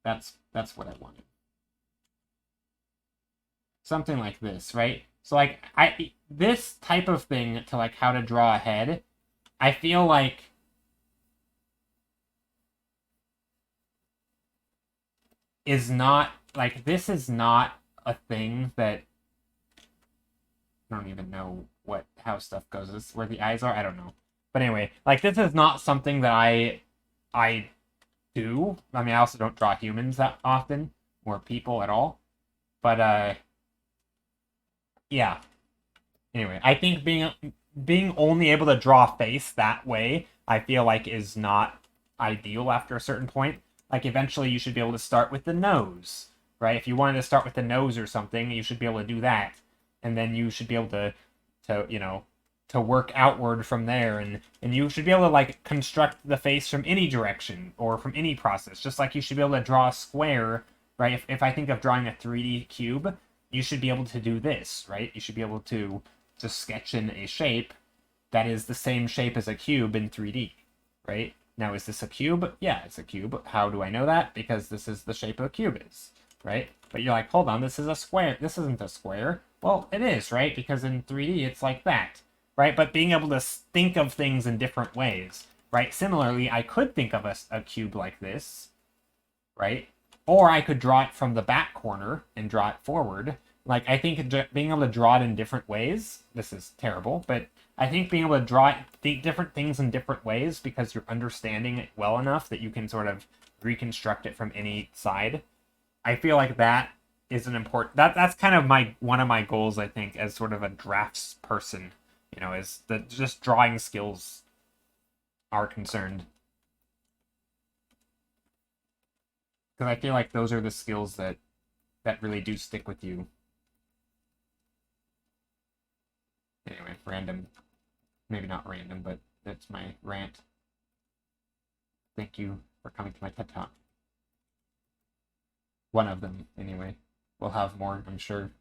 That's what I wanted. Something like this, right? So like this type of thing to like how to draw a head, I feel like is not like this is not a thing that I don't even know how stuff goes. Is this where the eyes are? I don't know. But anyway, like this is not something that I do. I mean, I also don't draw humans that often or people at all. But yeah. Anyway, I think being only able to draw a face that way, I feel like is not ideal after a certain point. Like eventually you should be able to start with the nose, right? If you wanted to start with the nose or something, you should be able to do that. And then you should be able to to work outward from there, and you should be able to like construct the face from any direction or from any process, just like you should be able to draw a square, right? If I think of drawing a 3D cube, you should be able to do this, right? You should be able to just sketch in a shape that is the same shape as a cube in 3D, right? Now, is this a cube? Yeah, it's a cube. How do I know that? Because this is the shape a cube is, right? But you're like, hold on, this is a square. This isn't a square. Well, it is, right? Because in 3D, it's like that, right? But being able to think of things in different ways, right? Similarly, I could think of a cube like this, right? Or I could draw it from the back corner and draw it forward. Like, I think being able to draw it in different ways, this is terrible, but I think being able to draw different things in different ways because you're understanding it well enough that you can sort of reconstruct it from any side. I feel like that is an important... That's kind of one of my goals, I think, as sort of a drafts person, you know, is that just drawing skills are concerned. Because I feel like those are the skills that really do stick with you. Anyway, random. Maybe not random, but that's my rant. Thank you for coming to my TED Talk. One of them, anyway. We'll have more, I'm sure.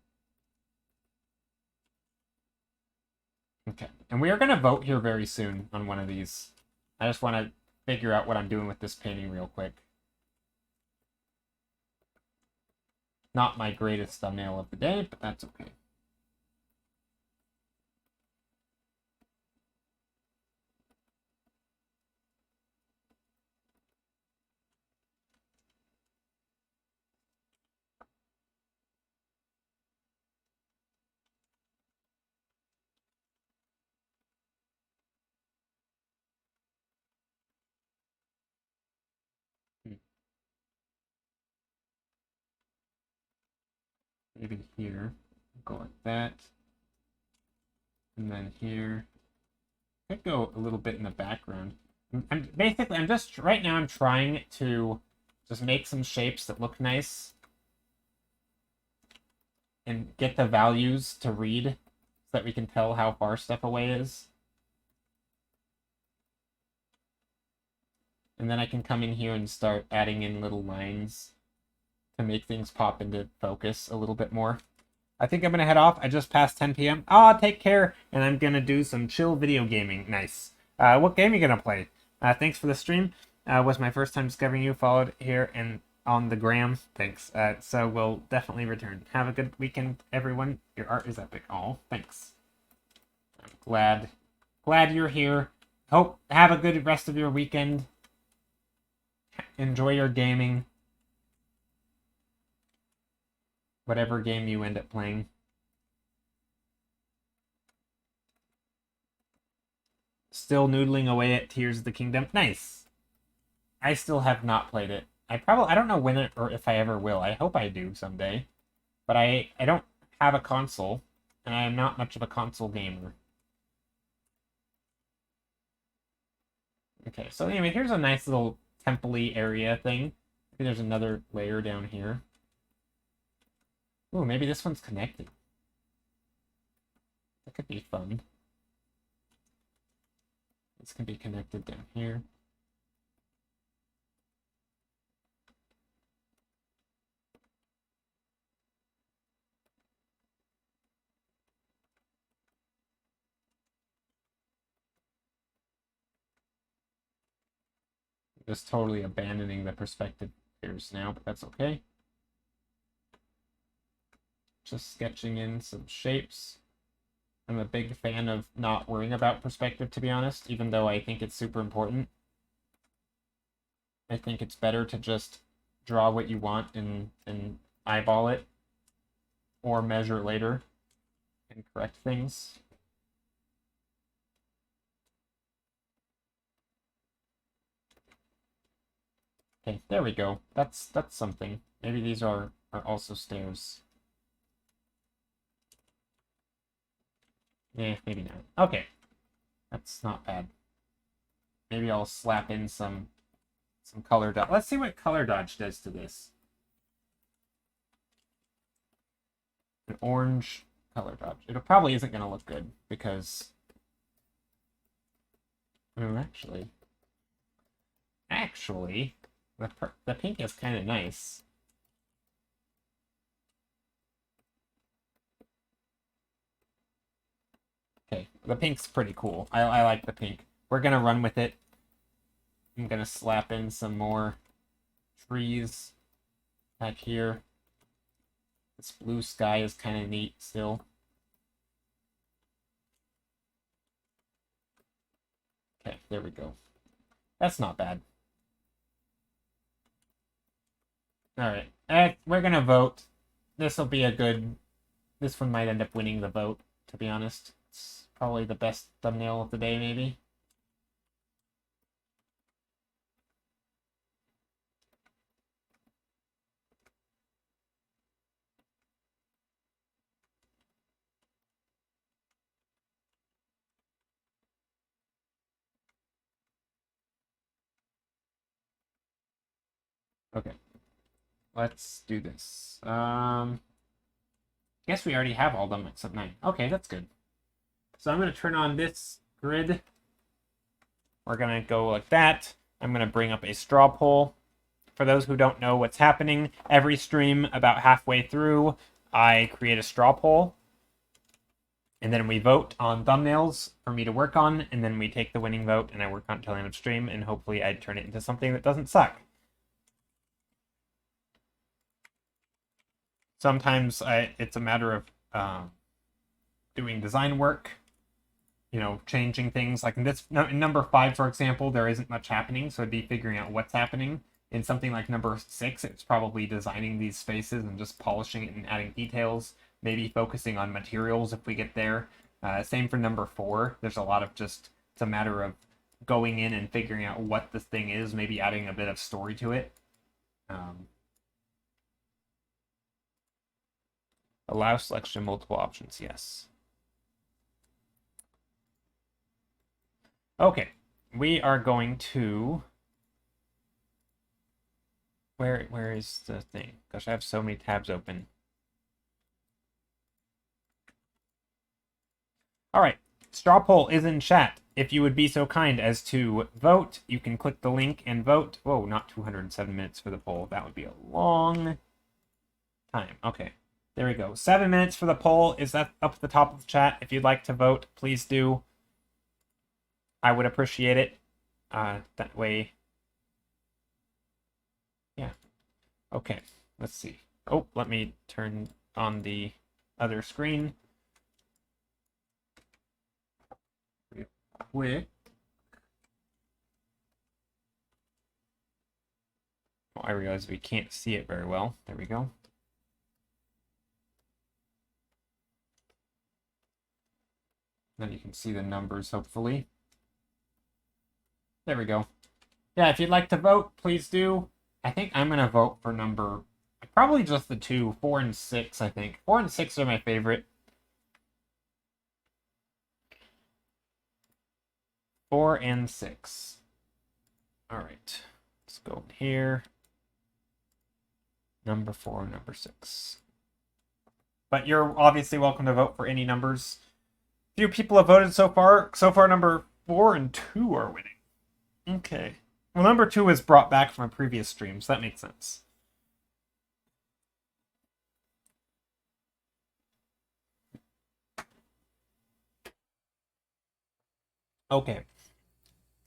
Okay, and we are going to vote here very soon on one of these. I just want to figure out what I'm doing with this painting real quick. Not my greatest thumbnail of the day, but that's okay. Maybe here, go like that. And then here, could go a little bit in the background. I'm just, right now I'm trying to just make some shapes that look nice and get the values to read so that we can tell how far stuff away is. And then I can come in here and start adding in little lines to make things pop into focus a little bit more. I think I'm going to head off. I just passed 10 p.m. Take care. And I'm going to do some chill video gaming. Nice. What game are you going to play? Thanks for the stream. Was my first time discovering you. Followed here and on the gram. Thanks. So we'll definitely return. Have a good weekend, everyone. Your art is epic. Oh, thanks. I'm glad you're here. Have a good rest of your weekend. Enjoy your gaming. Whatever game you end up playing. Still noodling away at Tears of the Kingdom. Nice. I still have not played it. I don't know when or if I ever will. I hope I do someday. But I don't have a console, and I am not much of a console gamer. Okay, so anyway, here's a nice little temple-y area thing. Maybe there's another layer down here. Ooh, maybe this one's connected. That could be fun. This can be connected down here. Just totally abandoning the perspective layers now, but that's okay. Just sketching in some shapes. I'm a big fan of not worrying about perspective, to be honest, even though I think it's super important. I think it's better to just draw what you want and eyeball it, or measure later and correct things. Okay, there we go. That's something. Maybe these are also stairs. Yeah, maybe not. Okay. That's not bad. Maybe I'll slap in some color dodge. Let's see what color dodge does to this. An orange color dodge. It probably isn't going to look good because Oh, actually, the pink is kind of nice. Okay, the pink's pretty cool. I like the pink. We're gonna run with it. I'm gonna slap in some more trees back here. This blue sky is kind of neat still. Okay, there we go. That's not bad. Alright, we're gonna vote. This will be a good... This one might end up winning the vote, to be honest. It's probably the best thumbnail of the day, maybe. Okay. Let's do this. Guess we already have all them except 9. Okay, that's good. So I'm going to turn on this grid. We're going to go like that. I'm going to bring up a straw poll. For those who don't know what's happening, every stream about halfway through, I create a straw poll. And then we vote on thumbnails for me to work on, and then we take the winning vote and I work on telling of stream, and hopefully I turn it into something that doesn't suck. Sometimes it's a matter of doing design work, you know, changing things. Like in number 5, for example, there isn't much happening, so it'd be figuring out what's happening. In something like number 6, it's probably designing these spaces and just polishing it and adding details, maybe focusing on materials if we get there. Same for number 4. There's a lot of just, it's a matter of going in and figuring out what this thing is, maybe adding a bit of story to it. Allow selection multiple options, yes. Okay, we are going to... Where is the thing? Gosh, I have so many tabs open. Alright, straw poll is in chat. If you would be so kind as to vote, you can click the link and vote. Whoa, not 207 minutes for the poll. That would be a long time. Okay, there we go. 7 minutes for the poll. Is that up at the top of the chat? If you'd like to vote, please do. I would appreciate it. That way... Yeah. Okay, let's see. Oh, let me turn on the other screen. Real quick. Oh, I realize we can't see it very well. There we go. Then you can see the numbers, hopefully. There we go. Yeah, if you'd like to vote, please do. I think I'm going to vote for number... Probably just the 2, 4 and 6, I think. 4 and 6 are my favorite. 4 and 6. Alright. Let's go here. Number 4, number 6. But you're obviously welcome to vote for any numbers. Few people have voted so far. So far, number 4 and 2 are winning. Okay. Well, number 2 was brought back from a previous stream, so that makes sense. Okay.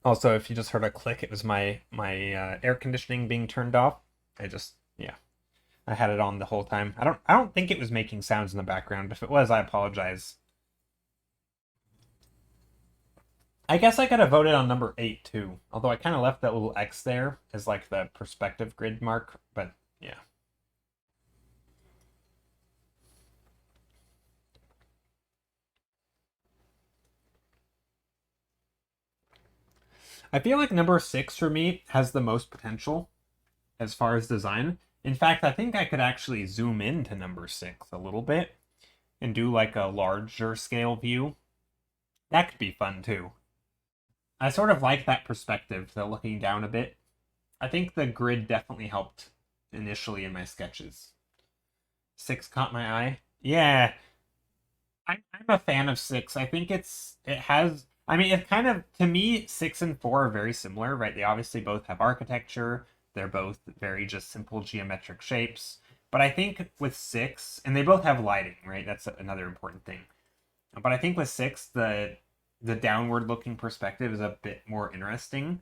Also, if you just heard a click, it was my air conditioning being turned off. Yeah. I had it on the whole time. I don't think it was making sounds in the background. If it was, I apologize. I guess I could have voted on number 8 too. Although I kind of left that little X there as like the perspective grid mark, but yeah. I feel like number 6 for me has the most potential as far as design. In fact, I think I could actually zoom into number 6 a little bit and do like a larger scale view. That could be fun too. I sort of like that perspective, the looking down a bit. I think the grid definitely helped initially in my sketches. 6 caught my eye. Yeah, I'm a fan of 6. I think it has I mean, it's kind of, to me, 6 and 4 are very similar, right? They obviously both have architecture. They're both very just simple geometric shapes. But I think with 6, and they both have lighting, right? That's another important thing. But I think with 6, the downward looking perspective is a bit more interesting.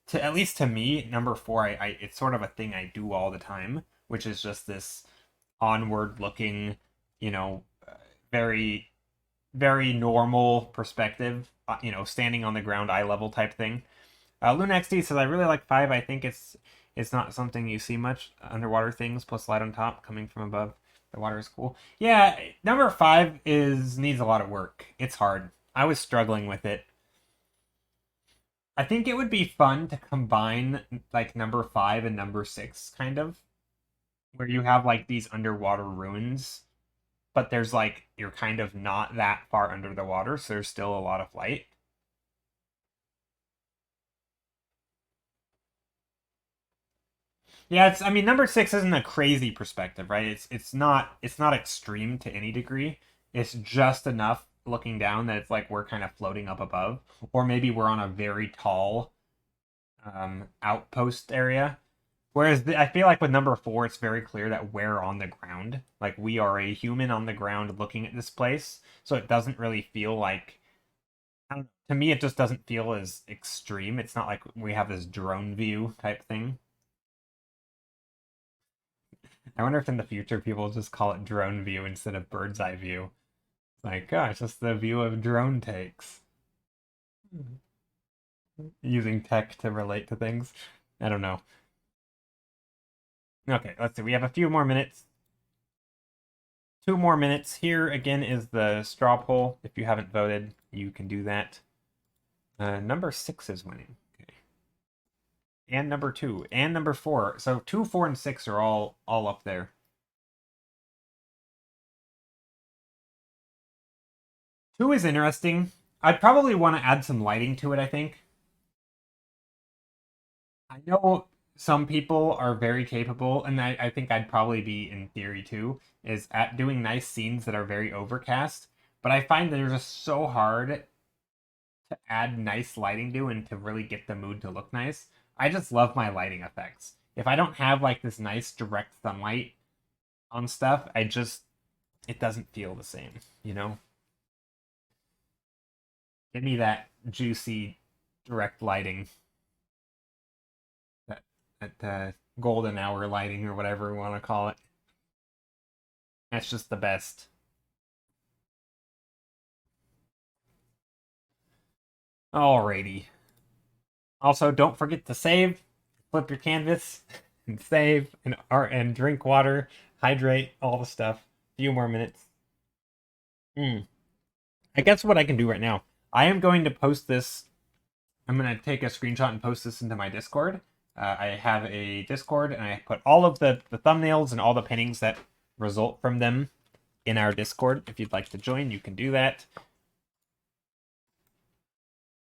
To at least to me, number 4, I it's sort of a thing I do all the time, which is just this onward looking, you know, very very normal perspective, standing on the ground, eye level type thing. Luna XD says I really like 5. I think it's not something you see much. Underwater things plus light on top coming from above. The water is cool. Yeah, number 5 is needs a lot of work. It's hard. I was struggling with it. I think it would be fun to combine like number 5 and number 6 kind of, where you have like these underwater ruins, but there's like you're kind of not that far under the water, so there's still a lot of light. Yeah, it's I mean number 6 isn't a crazy perspective, right? It's not extreme to any degree. It's just enough looking down that it's like we're kind of floating up above, or maybe we're on a very tall outpost area. Whereas I feel like with number 4, it's very clear that we're on the ground. Like we are a human on the ground looking at this place, so it doesn't really feel like. I don't know, to me, it just doesn't feel as extreme. It's not like we have this drone view type thing. I wonder if in the future people just call it drone view instead of bird's eye view. It's like, oh, it's just the view of drone takes. Using tech to relate to things. I don't know. Okay, let's see. We have a few more minutes. 2 more minutes. Here again is the straw poll. If you haven't voted, you can do that. Number 6 is winning. Okay. And number 2. And number 4. So 2, 4, and 6 are all up there. 2 is interesting. I'd probably want to add some lighting to it, I think. I know some people are very capable, and I think I'd probably be in theory too, is at doing nice scenes that are very overcast. But I find that they're just so hard to add nice lighting to and to really get the mood to look nice. I just love my lighting effects. If I don't have like this nice direct sunlight on stuff, it doesn't feel the same, you know? Give me that juicy direct lighting, that golden hour lighting or whatever we want to call it. That's just the best. Alrighty. Also, don't forget to save, flip your canvas, and save, and drink water, hydrate, all the stuff. Few more minutes. I guess what I can do right now, I am going to post this. I'm going to take a screenshot and post this into my Discord. I have a Discord, and I put all of the thumbnails and all the pinnings that result from them in our Discord. If you'd like to join, you can do that.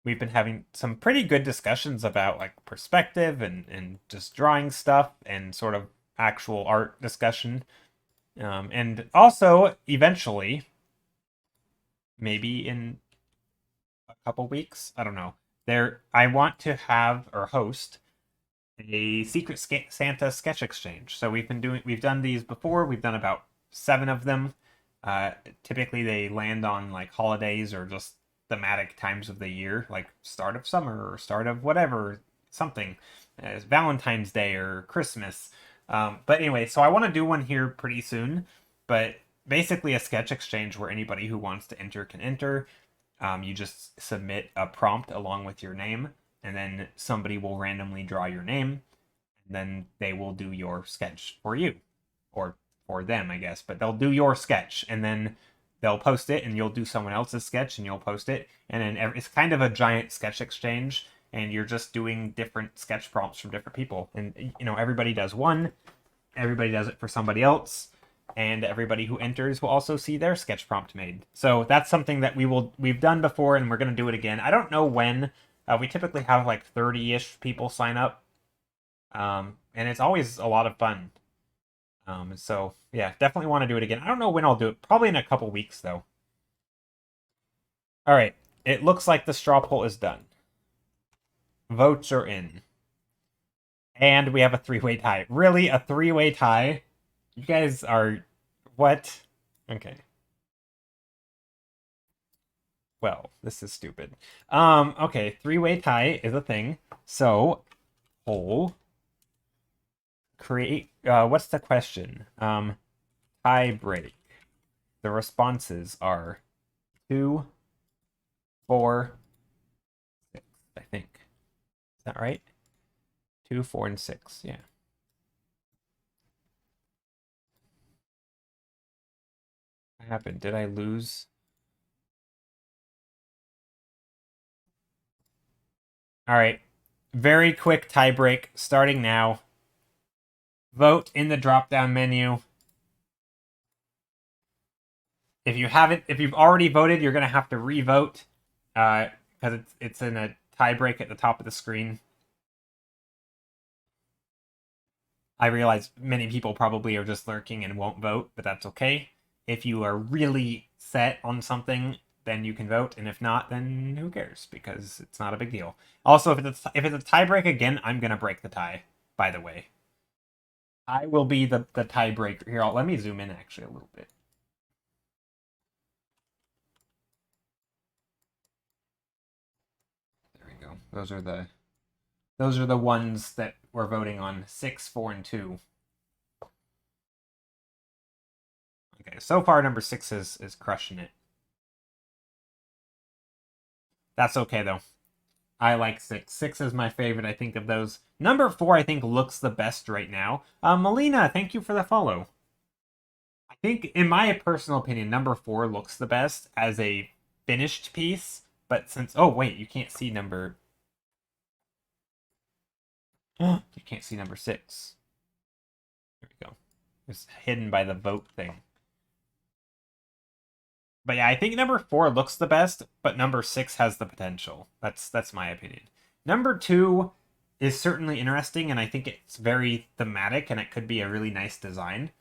We've been having some pretty good discussions about like perspective and just drawing stuff and sort of actual art discussion. And also, eventually, maybe in a couple weeks, I don't know. I want to have or host a Secret Santa sketch exchange. So we've done these before. We've done about 7 of them. Typically, they land on like holidays or just thematic times of the year, like start of summer or start of whatever, something, as Valentine's Day or Christmas. But anyway, so I want to do one here pretty soon. But basically, a sketch exchange where anybody who wants to enter can enter. You just submit a prompt along with your name, and then somebody will randomly draw your name, and then they will do your sketch for you, or for them, I guess. But they'll do your sketch, and then they'll post it, and you'll do someone else's sketch, and you'll post it, and then it's kind of a giant sketch exchange, and you're just doing different sketch prompts from different people, and everybody does one, everybody does it for somebody else, and everybody who enters will also see their sketch prompt made. So that's something that we've done before, and we're going to do it again. I don't know when. We typically have like 30-ish people sign up, and it's always a lot of fun. So yeah, definitely want to do it again. I don't know when I'll do it. Probably in a couple weeks though. All right. It looks like the straw poll is done. Votes are in. And we have a three-way tie. Really? A three-way tie? You guys are... What? Okay. Well, this is stupid. Okay, three-way tie is a thing. So, poll. Create... what's the question? Tie break. The responses are 2, 4, 6, I think. Is that right? 2, 4, and 6. Yeah. What happened? Did I lose? All right. Very quick tie break starting now. Vote in the drop-down menu. If you've already voted, you're gonna have to re-vote because it's in a tie break at the top of the screen. I realize many people probably are just lurking and won't vote, but that's okay. If you are really set on something, then you can vote, and if not, then who cares? Because it's not a big deal. Also, if it's a tie break again, I'm gonna break the tie. By the way, I will be the tiebreaker here. Let me zoom in actually a little bit. There we go. Those are the ones that we're voting on. 6, 4, and 2. Okay, so far number 6 is crushing it. That's okay though. I like 6. 6 is my favorite, I think, of those. Number 4, I think, looks the best right now. Melina, thank you for the follow. I think, in my personal opinion, number 4 looks the best as a finished piece. But since... Oh, wait, you can't see number... You can't see number 6. There we go. It's hidden by the vote thing. But yeah, I think number 4 looks the best, but number 6 has the potential. That's my opinion. Number 2 is certainly interesting, and I think it's very thematic, and it could be a really nice design.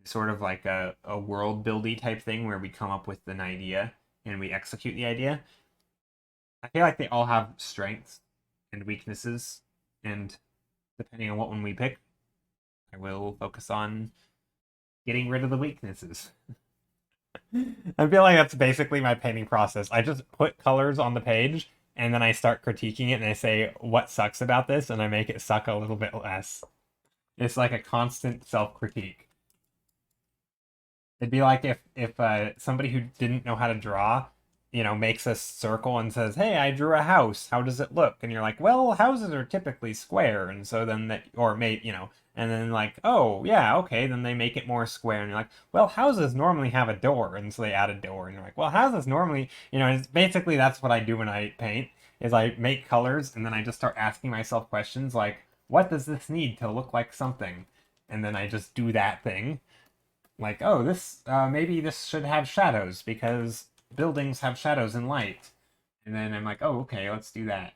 Sort of like a world buildy type thing where we come up with an idea and we execute the idea. I feel like they all have strengths and weaknesses, and depending on what one we pick, I will focus on getting rid of the weaknesses. I feel like that's basically my painting process. I just put colors on the page and then I start critiquing it and I say what sucks about this and I make it suck a little bit less. It's like a constant self-critique. It'd be like if somebody who didn't know how to draw, makes a circle and says, "Hey, I drew a house. How does it look?" And you're like, "Well, houses are typically square." And so then that, or made, and then like, "Oh, yeah, okay." Then they make it more square, and you're like, "Well, houses normally have a door," and so they add a door, and you're like, "Well, houses normally," it's basically that's what I do when I paint. Is I make colors, and then I just start asking myself questions like, "What does this need to look like something?" And then I just do that thing. Like, oh, this maybe this should have shadows because buildings have shadows and light. And then I'm like, oh, okay, let's do that.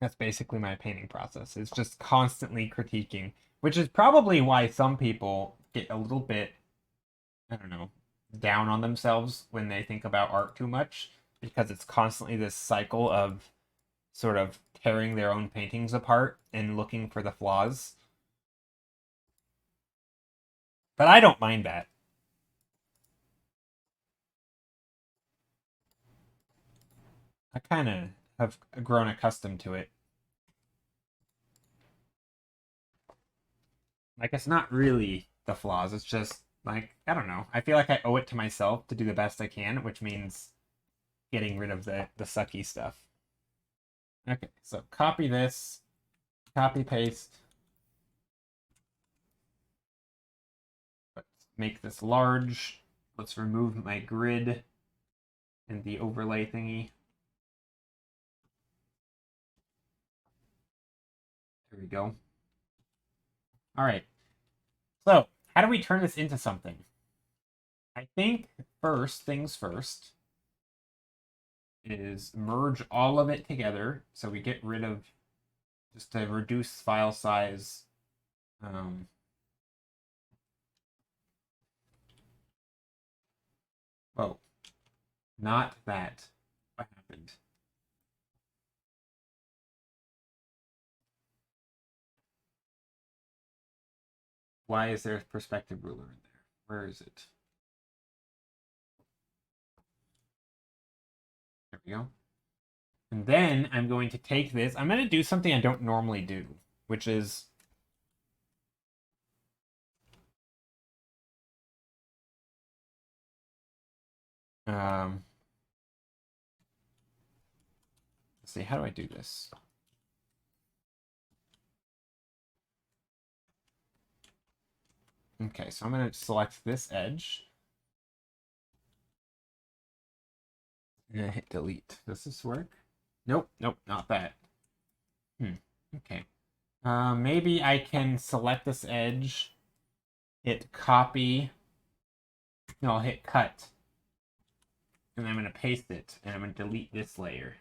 That's basically my painting process. It's just constantly critiquing, which is probably why some people get a little bit, I don't know, down on themselves when they think about art too much, because it's constantly this cycle of sort of tearing their own paintings apart and looking for the flaws. But I don't mind that. I kind of have grown accustomed to it. Like, it's not really the flaws. It's just, like, I don't know. I feel like I owe it to myself to do the best I can, which means getting rid of the sucky stuff. Okay, so copy this, copy paste. Let's make this large. Let's remove my grid and the overlay thingy. There we go. All right. So, how do we turn this into something? I think first things first is merge all of it together so we get rid of, just to reduce file size. Whoa. Not that. What happened? Why is there a perspective ruler in there? Where is it? There we go. And then I'm going to take this. I'm going to do something I don't normally do, which is let's see, how do I do this? Okay, so I'm going to select this edge. And hit delete. Does this work? Nope, nope, not that. Okay. Maybe I can select this edge, hit copy. No, I'll hit cut. And I'm going to paste it, and I'm going to delete this layer.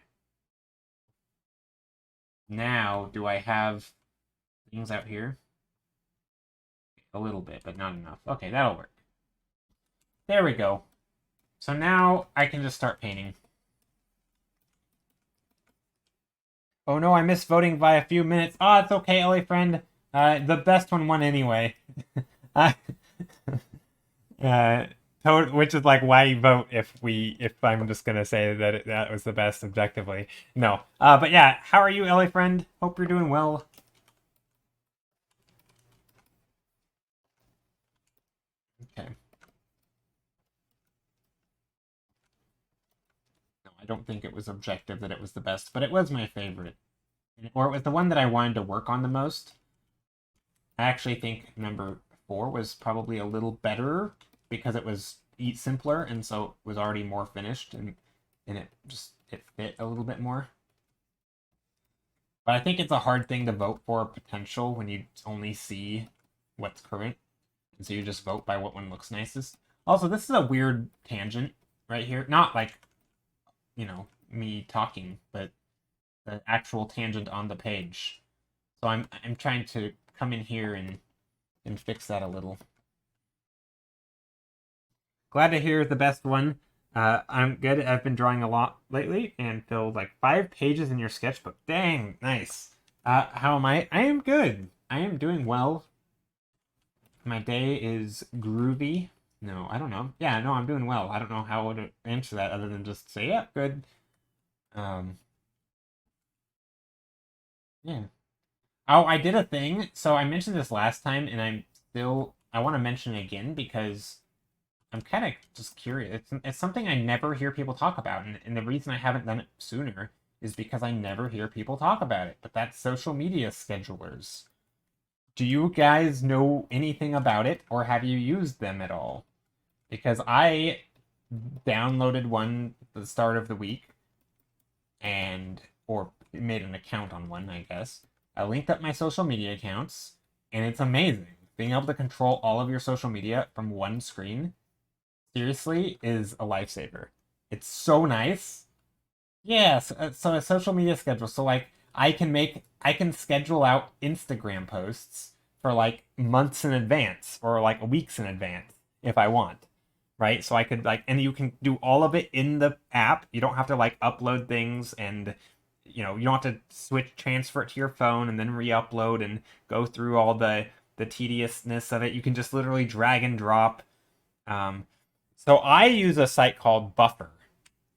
Now, do I have things out here? A little bit, but not enough. Okay, that'll work. There we go. So now I can just start painting. Oh no, I missed voting by a few minutes. Oh, it's okay, LA friend. The best one won anyway. uh, which is like, why vote if I'm just gonna say that that was the best objectively. No. But yeah, how are you, LA friend? Hope you're doing well. Okay. No, I don't think it was objective that it was the best, but it was my favorite. Or it was the one that I wanted to work on the most. I actually think number 4 was probably a little better because it was simpler, and so it was already more finished, and it fit a little bit more. But I think it's a hard thing to vote for potential when you only see what's current, and so you just vote by what one looks nicest. Also, this is a weird tangent right here. Not like, me talking, but the actual tangent on the page. So I'm trying to come in here and fix that a little. Glad to hear the best one. I'm good. I've been drawing a lot lately and filled like 5 pages in your sketchbook. Dang, nice. How am I? I am good. I am doing well. My day is groovy. No, I don't know. Yeah, no, I'm doing well. I don't know how to answer that other than just say, yeah, good. Um, yeah. Oh, I did a thing. So I mentioned this last time, and I want to mention it again because I'm kind of just curious. It's something I never hear people talk about, and the reason I haven't done it sooner is because I never hear people talk about it. But that's social media schedulers. Do you guys know anything about it, or have you used them at all? Because I downloaded one at the start of the week, or made an account on one, I guess. I linked up my social media accounts, and it's amazing. Being able to control all of your social media from one screen seriously is a lifesaver. It's so nice. Yes, so a social media schedule. So like I can schedule out Instagram posts for like months in advance or like weeks in advance if I want. Right? So I could like, and you can do all of it in the app. You don't have to like upload things, and you don't have to transfer it to your phone and then re-upload and go through all the tediousness of it. You can just literally drag and drop. um, so I use a site called Buffer,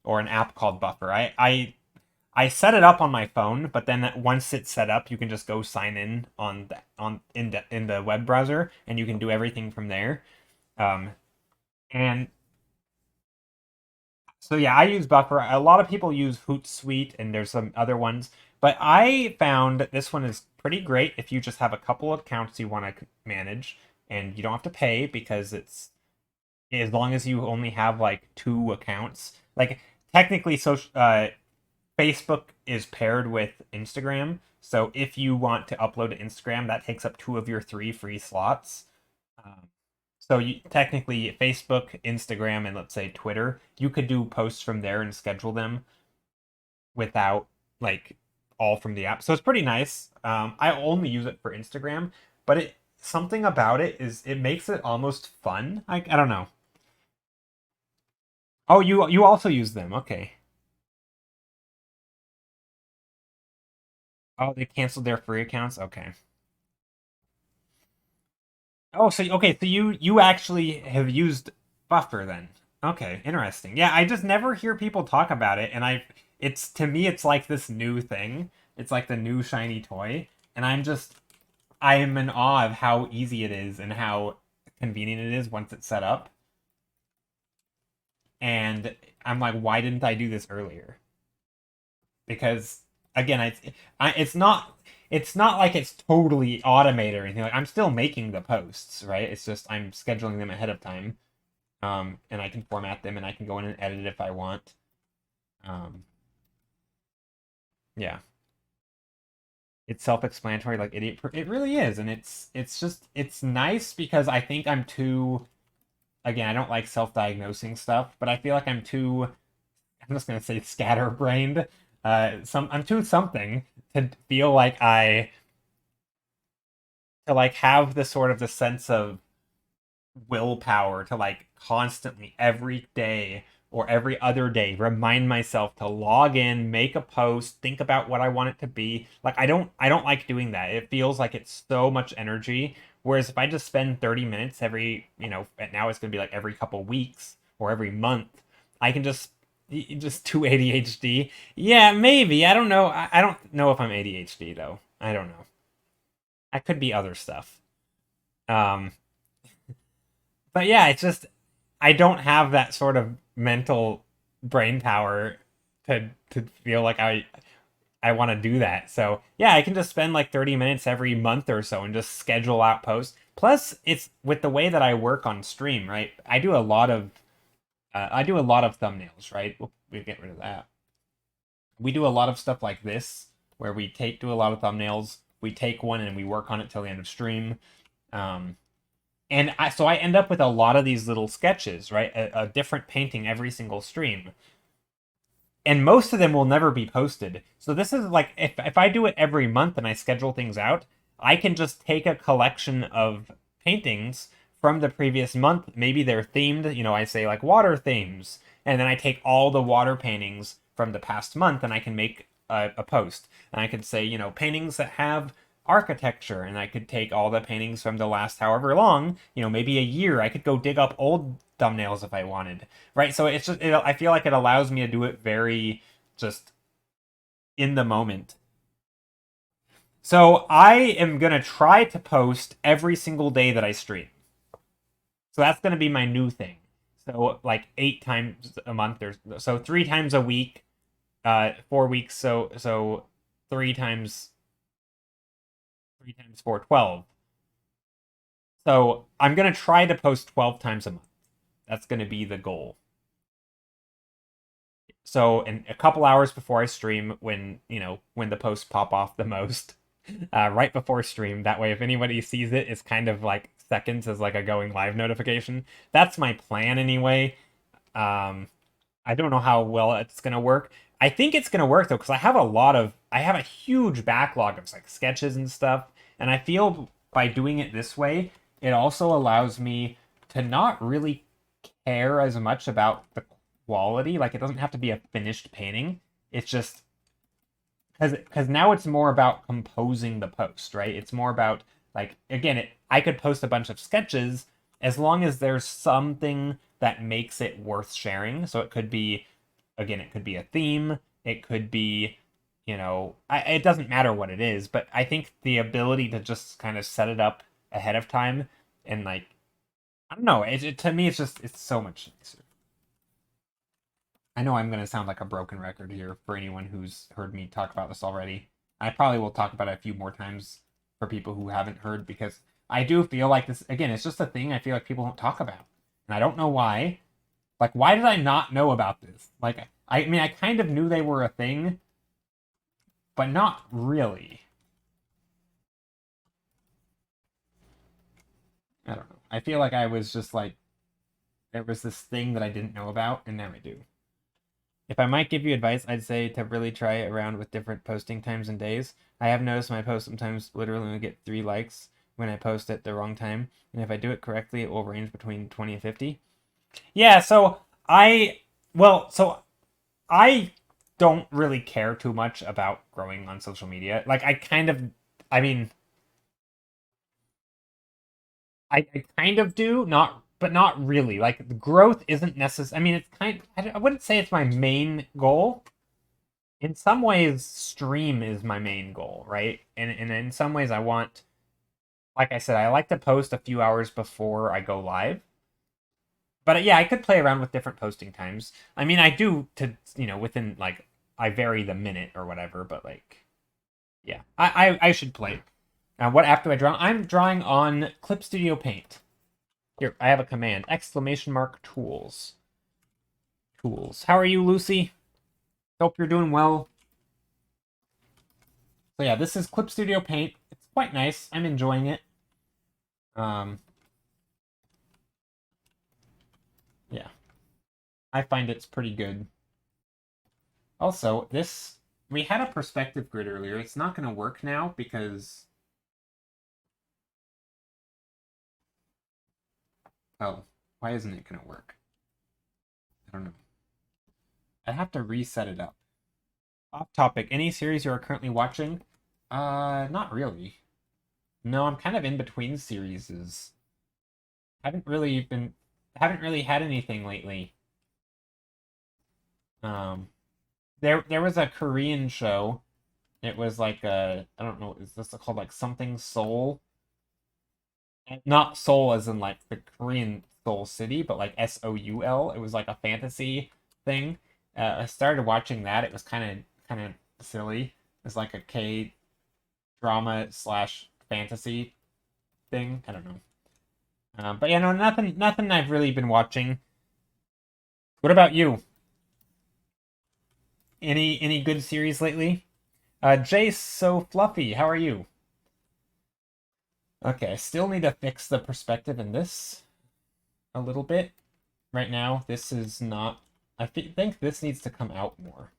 or an app called Buffer. I set it up on my phone, but then once it's set up, you can just go sign in in the web browser, and you can do everything from there. Um, and so yeah, I use Buffer. A lot of people use Hootsuite, and there's some other ones, but I found that this one is pretty great if you just have a couple of accounts you want to manage, and you don't have to pay because it's as long as you only have like 2 accounts. Like technically, Facebook is paired with Instagram, so if you want to upload to Instagram, that takes up 2 of your 3 free slots. Um, so technically, Facebook, Instagram, and let's say Twitter, you could do posts from there and schedule them without like all from the app. So it's pretty nice. I only use it for Instagram, but something about it is it makes it almost fun. I don't know. Oh, you also use them. Okay. Oh, they canceled their free accounts. Okay. Oh, so okay, so you actually have used Buffer then. Okay, interesting. Yeah, I just never hear people talk about it, and it's to me it's like this new thing. It's like the new shiny toy, and I am in awe of how easy it is and how convenient it is once it's set up. And I'm like, why didn't I do this earlier? Because again, it's not like it's totally automated or anything. Like I'm still making the posts, right? It's just I'm scheduling them ahead of time. And I can format them and I can go in and edit if I want. Um, yeah, it's self-explanatory, like it really is, and it's just it's nice because I think I'm too. Again, I don't like self-diagnosing stuff, but I feel like I'm too. I'm just gonna say scatterbrained. I'm too something to feel like I to like have the sort of the sense of willpower to like constantly every day or every other day remind myself to log in, make a post, think about what I want it to be. Like I don't like doing that. It feels like it's so much energy. Whereas if I just spend 30 minutes every, now it's going to be like every couple weeks or every month, I can just do ADHD. Yeah, maybe. I don't know. I don't know if I'm ADHD though. I don't know. I could be other stuff. Um, but yeah, it's just I don't have that sort of mental brain power to feel like I want to do that. So yeah, I can just spend like 30 minutes every month or so and just schedule out posts. Plus, it's with the way that I work on stream, right? I do a lot of thumbnails, right? We get rid of that. We do a lot of stuff like this, where we take do a lot of thumbnails. We take one and we work on it till the end of stream. Um, so I end up with a lot of these little sketches, right? A different painting every single stream. And most of them will never be posted. So this is like if I do it every month and I schedule things out, I can just take a collection of paintings from the previous month. Maybe they're themed, I say like water themes, and then I take all the water paintings from the past month and I can make a post. And I could say, paintings that have architecture, and I could take all the paintings from the last however long, maybe a year. I could go dig up old thumbnails if I wanted, right? So I feel like it allows me to do it very just in the moment. So I am gonna try to post every single day that I stream. So that's gonna be my new thing. So like 8 times a month or so 3 times a week, 4 weeks. So three times 4, 12. So I'm gonna try to post 12 times a month. That's gonna be the goal. So in a couple hours before I stream, when the posts pop off the most, right before stream. That way, if anybody sees it, it's kind of like seconds as like a going live notification. That's my plan anyway. Um, I don't know how well it's gonna work. I think it's gonna work though, because I have a huge backlog of like sketches and stuff, and I feel by doing it this way, it also allows me to not really care as much about the quality. Like it doesn't have to be a finished painting. It's just because now it's more about composing the post, right? It's more about like again, I could post a bunch of sketches as long as there's something that makes it worth sharing. So it could be again, it could be a theme, it could be it doesn't matter what it is, but I think the ability to just kind of set it up ahead of time and like I don't know, to me it's so much nicer. I know I'm going to sound like a broken record here for anyone who's heard me talk about this already. I probably will talk about it a few more times for people who haven't heard because I do feel like this, again, it's just a thing I feel like people don't talk about. And I don't know why. Like, why did I not know about this? Like, I mean, I kind of knew they were a thing, but not really. I don't know. I feel like I was just like, there was this thing that I didn't know about, and now I do. If I might give you advice, I'd say to really try around with different posting times and days. I have noticed my posts sometimes literally only get 3 likes when I post at the wrong time, and if I do it correctly, it will range between 20 and 50. Yeah, so Well, so I don't really care too much about growing on social media. Like I kind of, I mean, I kind of do, not, but not really. Like the growth isn't necessary. I mean, it's kind. I wouldn't say it's my main goal. In some ways, stream is my main goal, right? And in some ways, I want, like I said, I like to post a few hours before I go live. But yeah, I could play around with different posting times. I mean, I do to within like I vary the minute or whatever. But like, yeah, I should play. Now, what app do I draw? I'm drawing on Clip Studio Paint. Here, I have a command. Exclamation mark tools. Tools. How are you, Lucy? Hope you're doing well. So yeah, this is Clip Studio Paint. It's quite nice. I'm enjoying it. Um, yeah, I find it's pretty good. Also, this we had a perspective grid earlier. It's not going to work now because oh, why isn't it going to work? I don't know. I have to reset it up. Off topic. Any series you are currently watching? Not really. No, I'm kind of in between series. Haven't really been haven't really had anything lately. Um there was a Korean show. It was like a I don't know, is this called like something Seoul? Not Seoul as in like the Korean Seoul City, but like Soul. It was like a fantasy thing. I started watching that. It was kind of silly. It was like a K drama slash fantasy thing. I don't know. But yeah, no, nothing I've really been watching. What about you? Any good series lately? Jay's so fluffy. How are you? Okay, I still need to fix the perspective in this a little bit. Right now, this is not. Think this needs to come out more.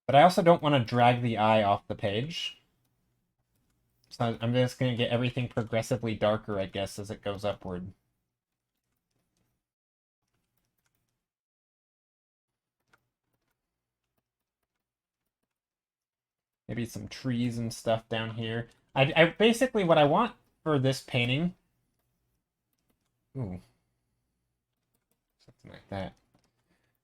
But I also don't want to drag the eye off the page. So I'm just going to get everything progressively darker, I guess, as it goes upward. Maybe some trees and stuff down here. I basically what I want for this painting. Ooh, something like that.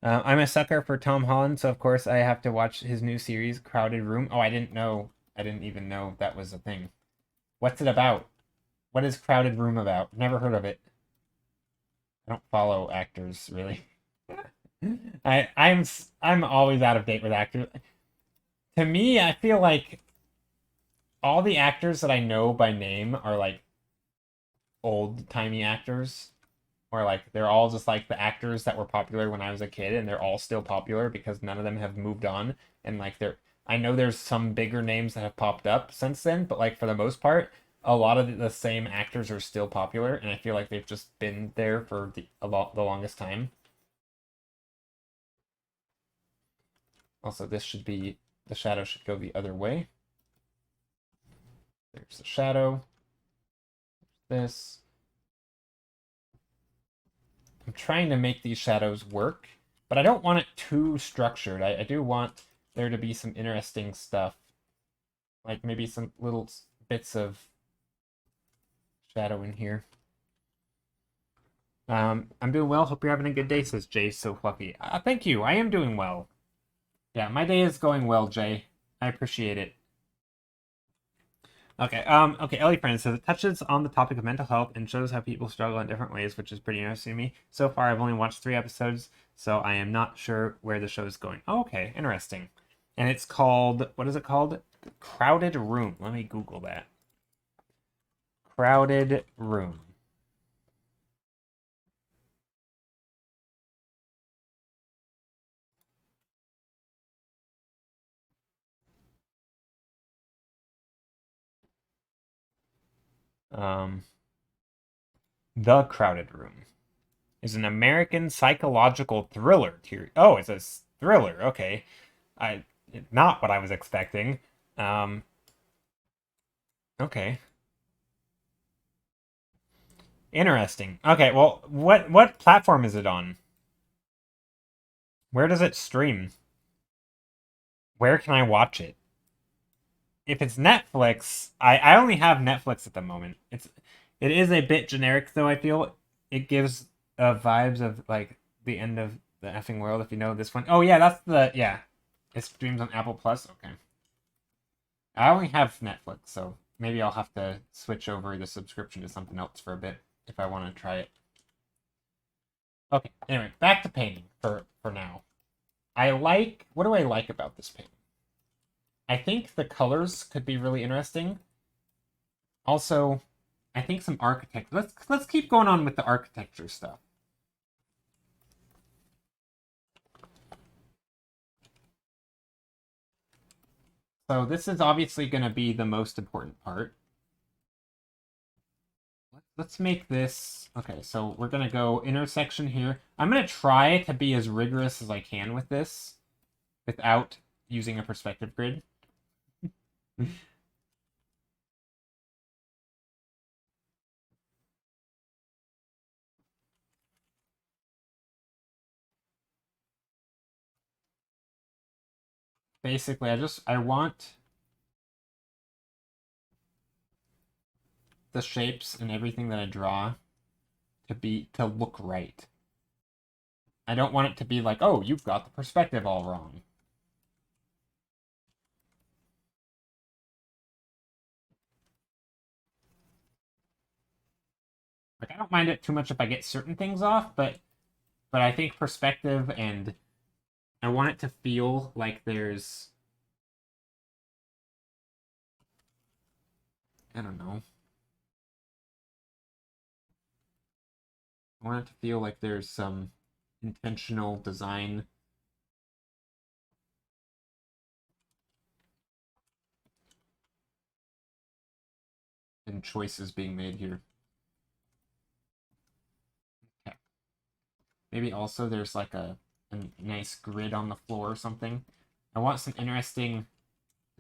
I'm a sucker for Tom Holland, so of course I have to watch his new series, Crowded Room. Oh, I didn't know. I didn't even know that was a thing. What's it about? What is Crowded Room about? Never heard of it. I don't follow actors really. I'm always out of date with actors. To me, I feel like all the actors that I know by name are like old timey actors, or like they're all just like the actors that were popular when I was a kid, and they're all still popular because none of them have moved on. And like they're, I know there's some bigger names that have popped up since then, but like for the most part, a lot of the same actors are still popular, and I feel like they've just been there for the longest time. Also, this should be the shadow should go the other way. There's the shadow. This. I'm trying to make these shadows work, but I don't want it too structured. I do want there to be some interesting stuff, like maybe some little bits of shadow in here. I'm doing well. Hope you're having a good day, says Jay so fluffy. Thank you. I am doing well. Yeah, my day is going well, Jay. I appreciate it. Okay, okay, Ellie Friend says it touches on the topic of mental health and shows how people struggle in different ways, which is pretty interesting to me. So far, I've only watched 3 episodes, so I am not sure where the show is going. Oh, okay, interesting. And it's called, what is it called? Crowded Room. Let me Google that. Crowded Room. Um, The Crowded Room is an American psychological thriller. Oh, it's a thriller. Okay. I not what I was expecting. Um, okay. Interesting. Okay, well, what platform is it on? Where does it stream? Where can I watch it? If it's Netflix, I only have Netflix at the moment. It is a bit generic though, I feel. It gives vibes of like the end of the effing world if you know this one. Oh yeah, that's the yeah. It streams on Apple Plus. Okay. I only have Netflix, so maybe I'll have to switch over the subscription to something else for a bit if I want to try it. Okay. Anyway, back to painting for now. I like what do I like about this painting? I think the colors could be really interesting. Also, I think some architecture. Let's keep going on with the architecture stuff. So this is obviously going to be the most important part. Let's make this okay. So we're going to go intersection here. I'm going to try to be as rigorous as I can with this without using a perspective grid. Basically, I want the shapes and everything that I draw to look right. I don't want it to be like, oh, you've got the perspective all wrong. Like I don't mind it too much if I get certain things off, but I think perspective and I want it to feel like there's I don't know. I want it to feel like there's some intentional design and choices being made here. Okay. Maybe also there's like a nice grid on the floor or something. I want some interesting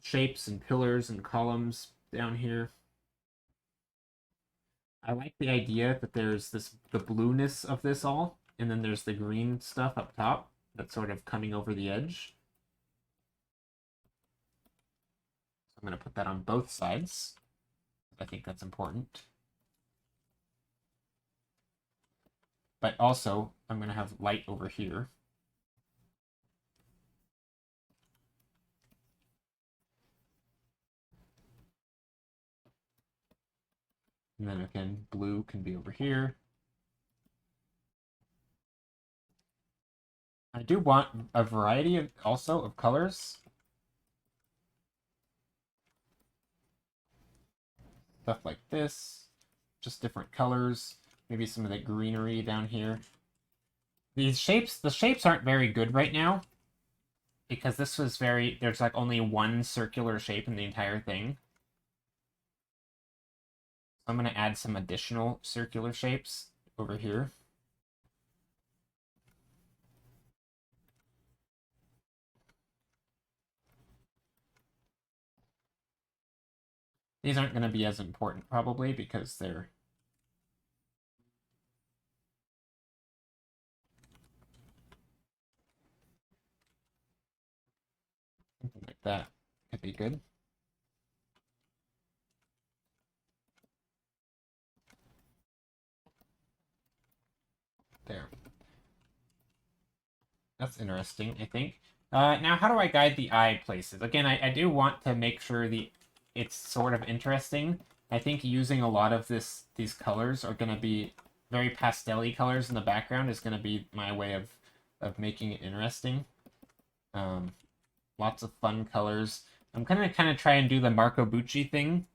shapes and pillars and columns down here. I like the idea that there's the blueness of this all, and then there's the green stuff up top that's sort of coming over the edge. So I'm going to put that on both sides. I think that's important. But also, I'm going to have light over here. And then again, blue can be over here. I do want a variety of also of colors. Stuff like this. Just different colors. Maybe some of the greenery down here. The shapes aren't very good right now. Because this was there's like only one circular shape in the entire thing. So I'm going to add some additional circular shapes over here. These aren't going to be as important probably because they're something like that could be good. There. That's interesting, I think. Now, how do I guide the eye places? Again, I do want to make sure it's sort of interesting. I think using a lot of these colors are going to be very pastel-y colors in the background is going to be my way of making it interesting. Lots of fun colors. I'm gonna kind of try and do the Marco Bucci thing,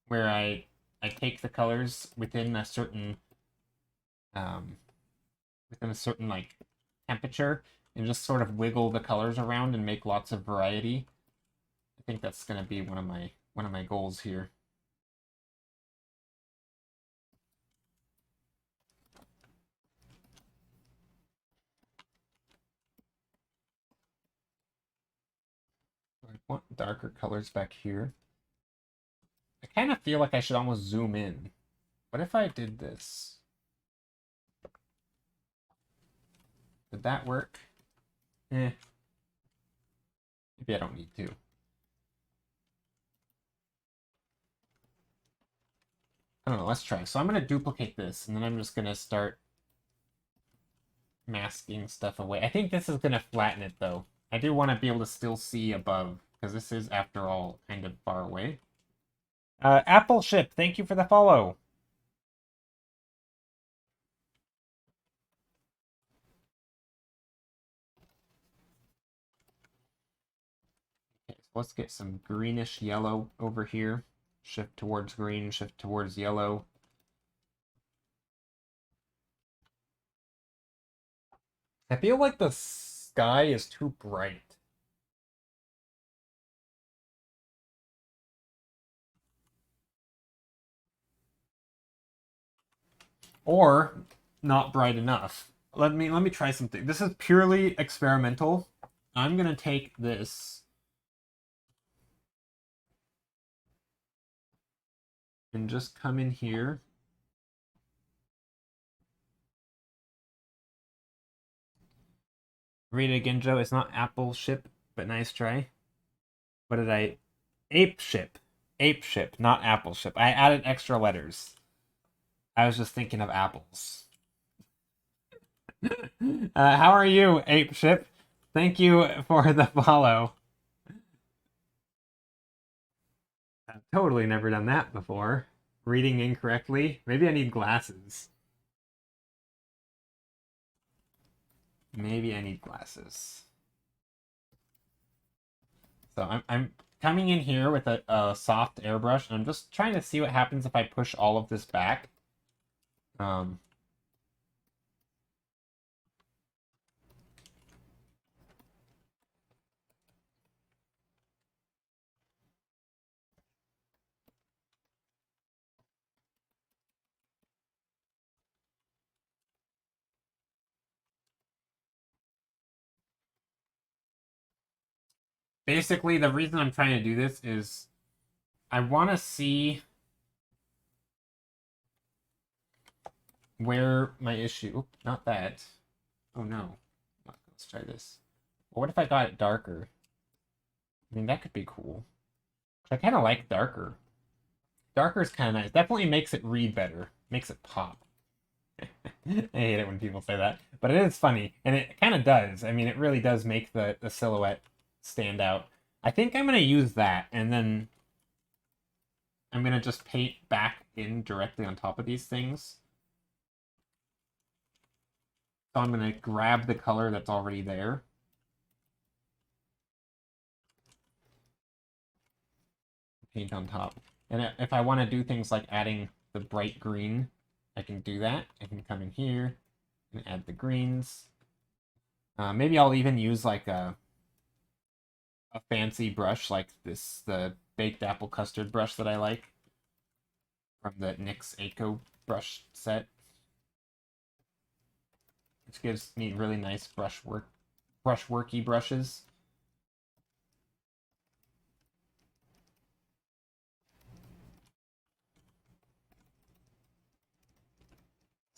where I take the colors um, within a certain like temperature and just sort of wiggle the colors around and make lots of variety. I think that's gonna be one of my goals here. darker colors back here. I kind of feel like I should almost zoom in. What if I did this? Did that work? Eh. Maybe I don't need to. I don't know, let's try. So I'm going to duplicate this, and then I'm just going to start masking stuff away. I think this is going to flatten it, though. I do want to be able to still see above, because this is, after all, kind of far away. Apple Ship, thank you for the follow. Okay, so let's get some greenish yellow over here. Shift towards green, shift towards yellow. I feel like the sky is too bright. Or not bright enough. Let me try something. This is purely experimental. I'm gonna take this and just come in here. Read it again, Joe. It's not Apple Ship, but nice try. What did I? Ape Ship. Ape Ship, not Apple Ship. I added extra letters. I was just thinking of apples. How are you, Ape Ship? Thank you for the follow. I've totally never done that before. Reading incorrectly. Maybe I need glasses. Maybe I need glasses. So I'm coming in here with a soft airbrush, and I'm just trying to see what happens if I push all of this back. Basically, the reason I'm trying to do this is I want to see where my issue... Oop, not that. Oh, no. Let's try this. Well, what if I got it darker? I mean, that could be cool. I kind of like darker. Darker is kind of nice. Definitely makes it read better. Makes it pop. I hate it when people say that. But it is funny. And it kind of does. I mean, it really does make the silhouette stand out. I think I'm going to use that. And then I'm going to just paint back in directly on top of these things. So I'm going to grab the color that's already there. Paint on top. And if I want to do things like adding the bright green, I can do that. I can come in here and add the greens. Maybe I'll even use like a fancy brush like this, the baked apple custard brush that I like from the NYX Eco brush set, which gives me really nice brushworky brushes.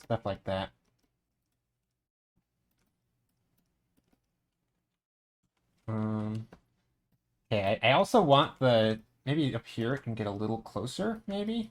Stuff like that. Okay, I also want the, maybe up here it can get a little closer, maybe?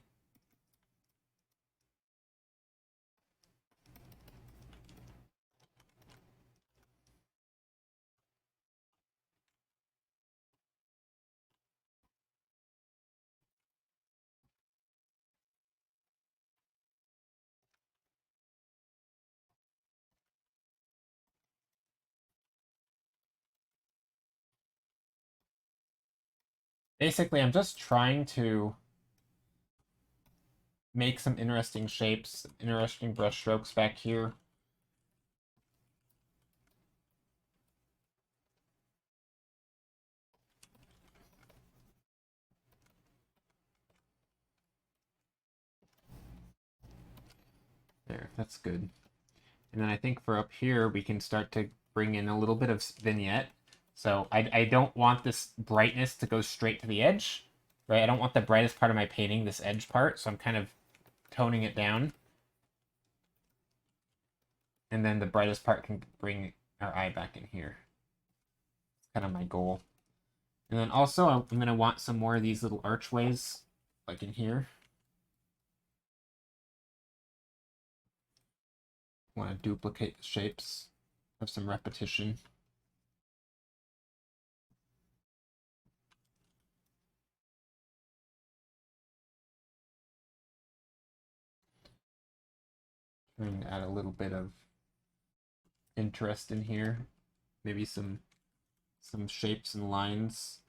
Basically, I'm just trying to make some interesting shapes, interesting brush strokes back here. There, that's good. And then I think for up here, we can start to bring in a little bit of vignette. So I don't want this brightness to go straight to the edge, right? I don't want the brightest part of my painting, this edge part, so I'm kind of toning it down. And then the brightest part can bring our eye back in here. It's kind of my goal. And then also, I'm going to want some more of these little archways, like in here. I want to duplicate the shapes, have some repetition. Trying to add a little bit of interest in here. Maybe some shapes and lines.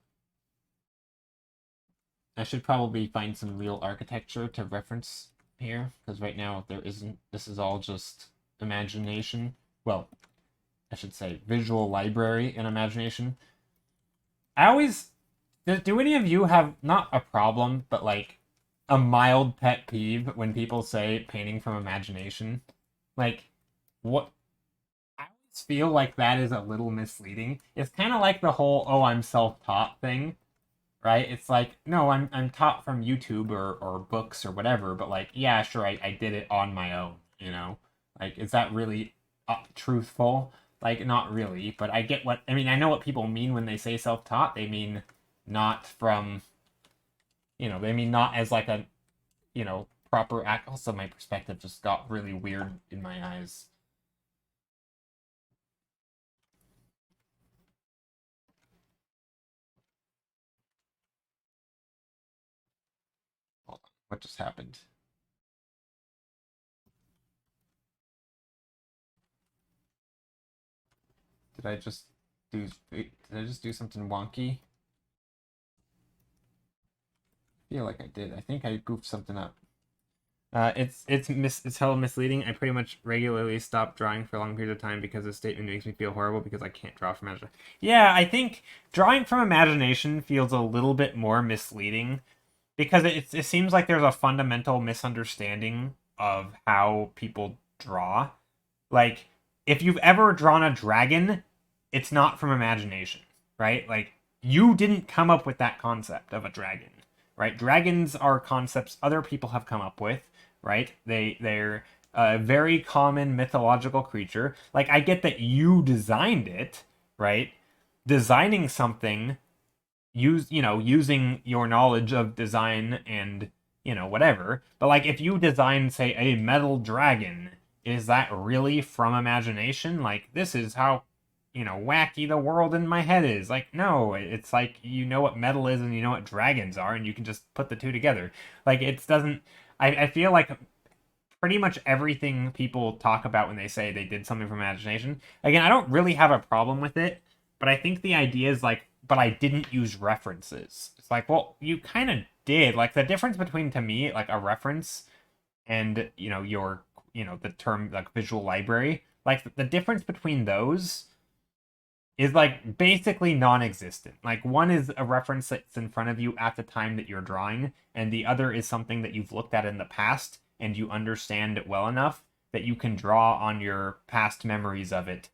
I should probably find some real architecture to reference here, because right now there isn't. This is all just imagination. Well, I should say visual library and imagination. I always... Do any of you have, not a problem, but like a mild pet peeve when people say painting from imagination? Like, what? I always feel like that is a little misleading. It's kind of like the whole, oh, I'm self-taught thing, right? It's like, no, I'm taught from YouTube or books or whatever, but like, yeah, sure, I did it on my own, you know? Like, is that really truthful? Like, not really, but I get what, I mean, I know what people mean when they say self-taught. They mean not from, they mean not as like a, proper act. Also, my perspective just got really weird in my eyes. Hold on, what just happened? Did I just do something wonky? I feel like I did. I think I goofed something up. It's hella misleading. I pretty much regularly stop drawing for a long period of time because the statement makes me feel horrible because I can't draw from imagination. Yeah, I think drawing from imagination feels a little bit more misleading because it seems like there's a fundamental misunderstanding of how people draw. Like, if you've ever drawn a dragon, it's not from imagination, right? Like, you didn't come up with that concept of a dragon, right? Dragons are concepts other people have come up with, right? They're a very common mythological creature. Like, I get that you designed it, right? Designing something, using your knowledge of design and whatever. But like, if you design, say, a metal dragon, is that really from imagination? Like, this is how wacky the world in my head is. Like, no, it's like, what metal is and you know what dragons are, and you can just put the two together. Like, it doesn't. I feel like pretty much everything people talk about when they say they did something from imagination. Again, I don't really have a problem with it, but I think the idea is like, but I didn't use references. It's like, well, you kind of did. Like, the difference between, to me, like a reference and your the term like visual library, like the difference between those is like basically non-existent. Like, one is a reference that's in front of you at the time that you're drawing, and the other is something that you've looked at in the past and you understand it well enough that you can draw on your past memories of it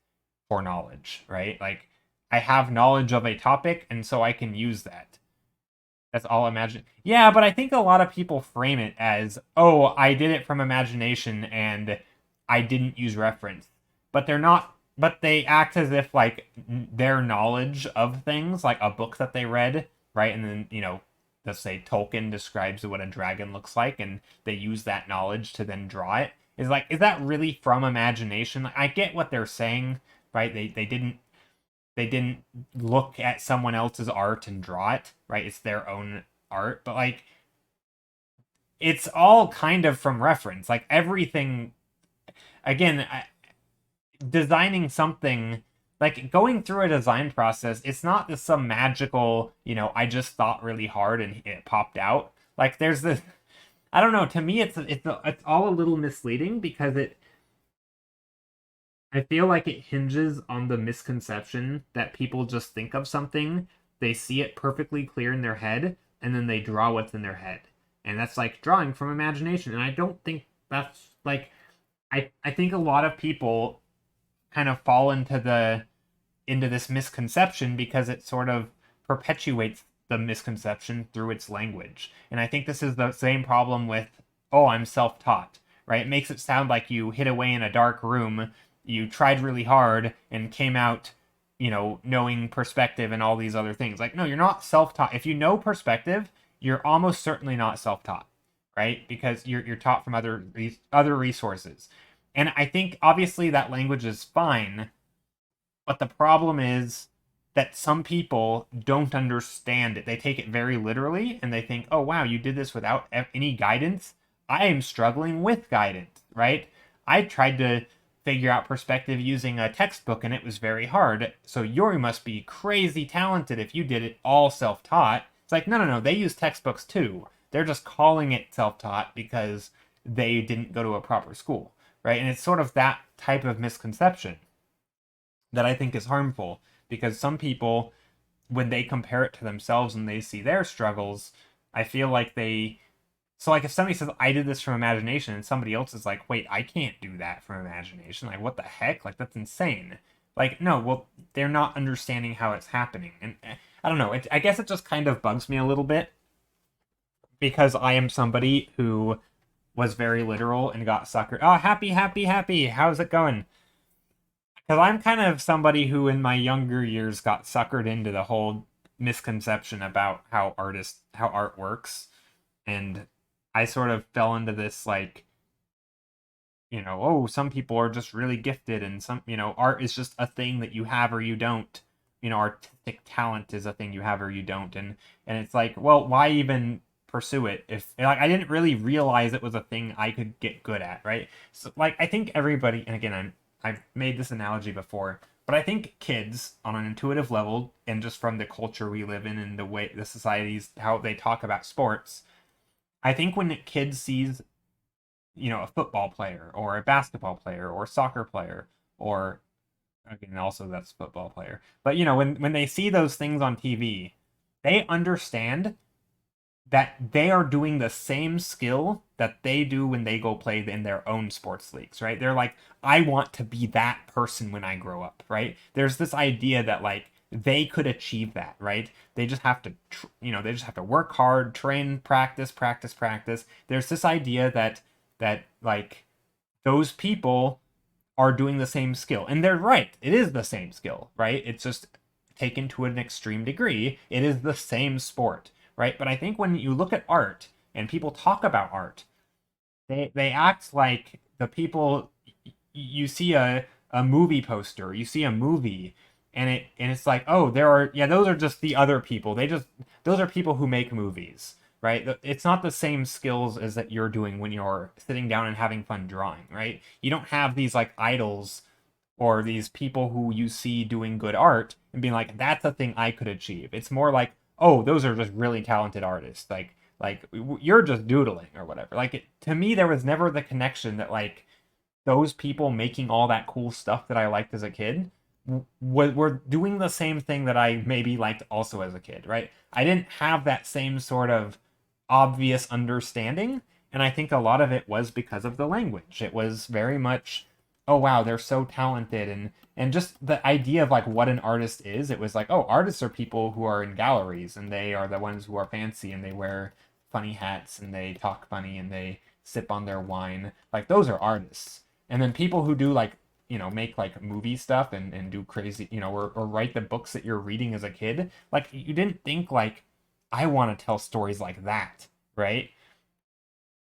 for knowledge, right? Like, I have knowledge of a topic and so I can use that. That's all imagine. Yeah, but I think a lot of people frame it as, oh, I did it from imagination and I didn't use reference. But they're not, but they act as if like their knowledge of things, like a book that they read, right? And then, let's say Tolkien describes what a dragon looks like and they use that knowledge to then draw it. Is like, is that really from imagination? I get what they're saying, right? They didn't look at someone else's art and draw it, right? It's their own art, but like, it's all kind of from reference. Like, everything, again, designing something, like going through a design process, it's not just some magical, I just thought really hard and it popped out. Like, there's this, I don't know, to me it's all a little misleading because I feel like it hinges on the misconception that people just think of something, they see it perfectly clear in their head, and then they draw what's in their head. And that's like drawing from imagination. And I don't think that's like, I think a lot of people kind of fall into into this misconception because it sort of perpetuates the misconception through its language. And I think this is the same problem with, oh, I'm self taught, right? It makes it sound like you hid away in a dark room, you tried really hard, and came out, knowing perspective and all these other things. Like, no, you're not self taught. If you know perspective, you're almost certainly not self taught, right? Because you're taught from other resources. And I think obviously that language is fine, but the problem is that some people don't understand it. They take it very literally and they think, oh, wow, you did this without any guidance. I am struggling with guidance, right? I tried to figure out perspective using a textbook and it was very hard. So you must be crazy talented if you did it all self taught. It's like, no, no, no. They use textbooks too. They're just calling it self taught because they didn't go to a proper school, right? And it's sort of that type of misconception that I think is harmful, because some people, when they compare it to themselves and they see their struggles, I feel like so like if somebody says I did this from imagination and somebody else is like, wait, I can't do that from imagination, like what the heck, like that's insane. Like, no, well, they're not understanding how it's happening. And I don't know, I guess it just kind of bugs me a little bit because I am somebody who was very literal and got suckered. Oh, happy, happy, happy. How's it going? Because I'm kind of somebody who in my younger years got suckered into the whole misconception about how art works. And I sort of fell into this, like, oh, some people are just really gifted and some, art is just a thing that you have or you don't. Artistic talent is a thing you have or you don't. And it's like, well, why even pursue it if, like, I didn't really realize it was a thing I could get good at, right? So like I think everybody, and again, I've made this analogy before, but I think kids on an intuitive level and just from the culture we live in and the way the societies how they talk about sports, I think when a kid sees, a football player or a basketball player or a soccer player or, again, also that's football player, but when they see those things on TV, they understand that they are doing the same skill that they do when they go play in their own sports leagues, right? They're like, I want to be that person when I grow up, right? There's this idea that like they could achieve that, right? They just have to, they just have to work hard, train, practice, practice, practice. There's this idea that like those people are doing the same skill. And they're right. It is the same skill, right? It's just taken to an extreme degree. It is the same sport, right? But I think when you look at art and people talk about art, they act like the people you see a movie poster, you see a movie, and it's like, oh, those are just the other people. Those are people who make movies, right? It's not the same skills as that you're doing when you're sitting down and having fun drawing, right? You don't have these like idols or these people who you see doing good art and being like, that's a thing I could achieve. It's more like, oh, those are just really talented artists. Like you're just doodling or whatever. Like to me, there was never the connection that like those people making all that cool stuff that I liked as a kid were doing the same thing that I maybe liked also as a kid, right? I didn't have that same sort of obvious understanding, and I think a lot of it was because of the language. It was very much, oh wow, they're so talented, and just the idea of like what an artist is. It was like, oh, artists are people who are in galleries and they are the ones who are fancy and they wear funny hats and they talk funny and they sip on their wine. Like those are artists. And then people who do like, make like movie stuff and do crazy, or write the books that you're reading as a kid, like you didn't think like, I want to tell stories like that, right?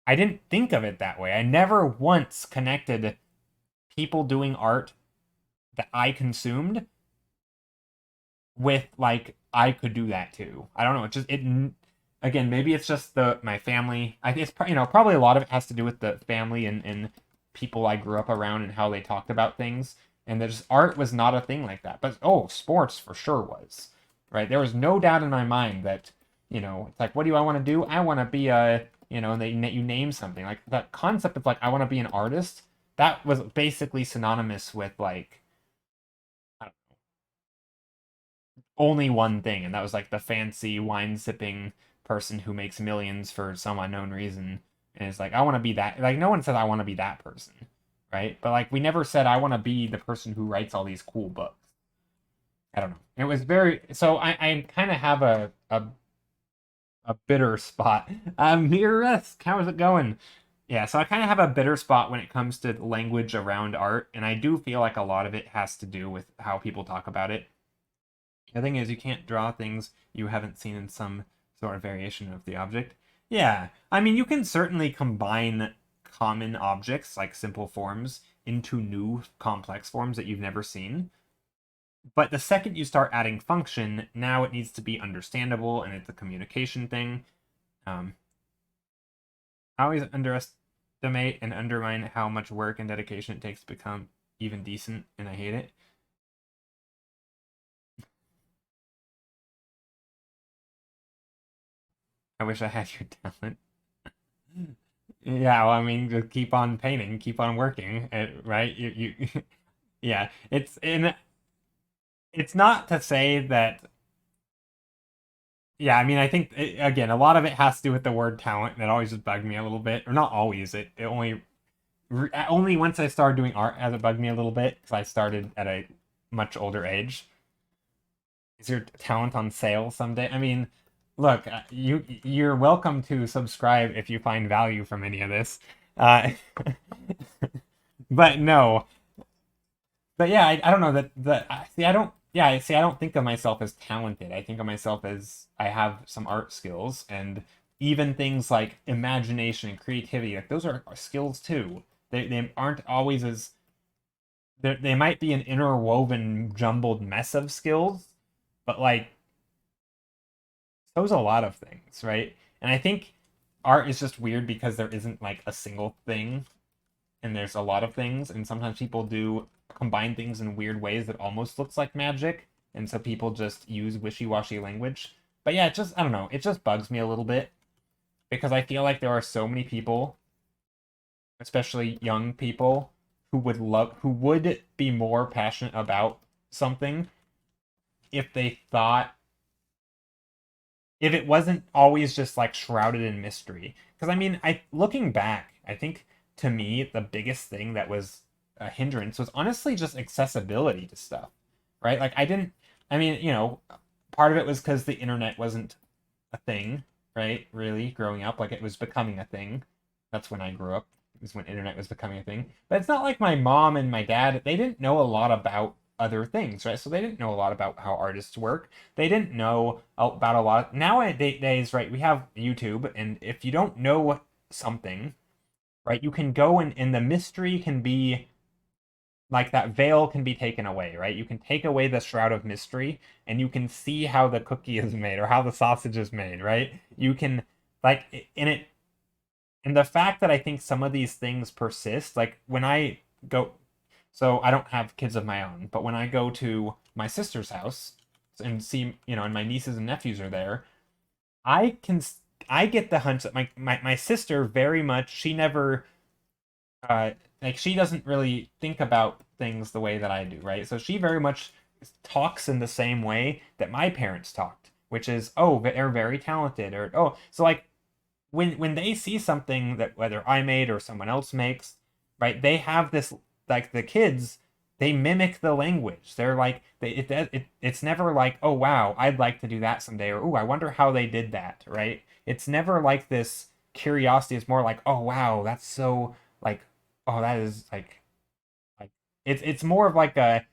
I didn't think of it that way. I never once connected people doing art that I consumed with like I could do that too. I don't know. It's just it. Again, maybe it's just my family. I think it's probably a lot of it has to do with the family and people I grew up around and how they talked about things. And there's art was not a thing like that. But oh, sports for sure was, right? There was no doubt in my mind that it's like, what do I want to do? I want to be a and you name something like that concept of like I want to be an artist. That was basically synonymous with like only one thing, and that was like the fancy wine sipping person who makes millions for some unknown reason. And it's like, I want to be that. Like, no one said I want to be that person, right? But like, we never said I want to be the person who writes all these cool books. I don't know. It was very so I kind of have a bitter spot. Mirask, how is it going? Yeah, so I kind of have a bitter spot when it comes to language around art, and I do feel like a lot of it has to do with how people talk about it. The thing is, you can't draw things you haven't seen in some sort of variation of the object. Yeah, I mean, you can certainly combine common objects, like simple forms, into new complex forms that you've never seen. But the second you start adding function, now it needs to be understandable, and it's a communication thing. Um, I always underestimate and undermine how much work and dedication it takes to become even decent, and I hate it. I wish I had your talent. Yeah, well, I mean, just keep on painting, keep on working, right? Yeah. It's not to say that. Yeah, I mean, I think again, a lot of it has to do with the word talent, and it always just bugged me a little bit, or not always. It only once I started doing art has it bugged me a little bit because I started at a much older age. Is your talent on sale someday? I mean, look, you're welcome to subscribe if you find value from any of this. Uh, but no, but yeah, I don't know see I don't yeah see I don't think of myself as talented. I think of myself as I have some art skills, and even things like imagination and creativity, like those are skills too. They aren't always as they might be an interwoven jumbled mess of skills, but like so's a lot of things, right? And I think art is just weird because there isn't like a single thing, and there's a lot of things, and sometimes people do combine things in weird ways that almost looks like magic, and so people just use wishy-washy language. But yeah, it just I don't know, it just bugs me a little bit because I feel like there are so many people, especially young people, who would be more passionate about something if they thought if it wasn't always just like shrouded in mystery. Because I mean, I looking back, I think to me the biggest thing that was a hindrance was honestly just accessibility to stuff, right? Like I didn't, I mean, part of it was because the internet wasn't a thing, right? Really, growing up, like it was becoming a thing. That's when I grew up. It was when internet was becoming a thing. But it's not like my mom and my dad, they didn't know a lot about other things, right? So they didn't know a lot about how artists work. They didn't know about a lot. Nowadays, right, we have YouTube, and if you don't know something, right, you can go and the mystery can be like that veil can be taken away, right? You can take away the shroud of mystery and you can see how the cookie is made or how the sausage is made, right? You can like in it and the fact that I think some of these things persist, like when I go so I don't have kids of my own, but when I go to my sister's house and see, and my nieces and nephews are there, I can I get the hunch that my sister very much she never uh like she doesn't really think about things the way that I do, right? So she very much talks in the same way that my parents talked, which is, oh, they're very talented, or oh, so like when they see something that whether I made or someone else makes, right? They have this like the kids, they mimic the language. They're like it's never like, oh wow, I'd like to do that someday, or oh, I wonder how they did that, right? It's never like this curiosity. It's more like, oh wow, that's so like, oh that is like it's more of like a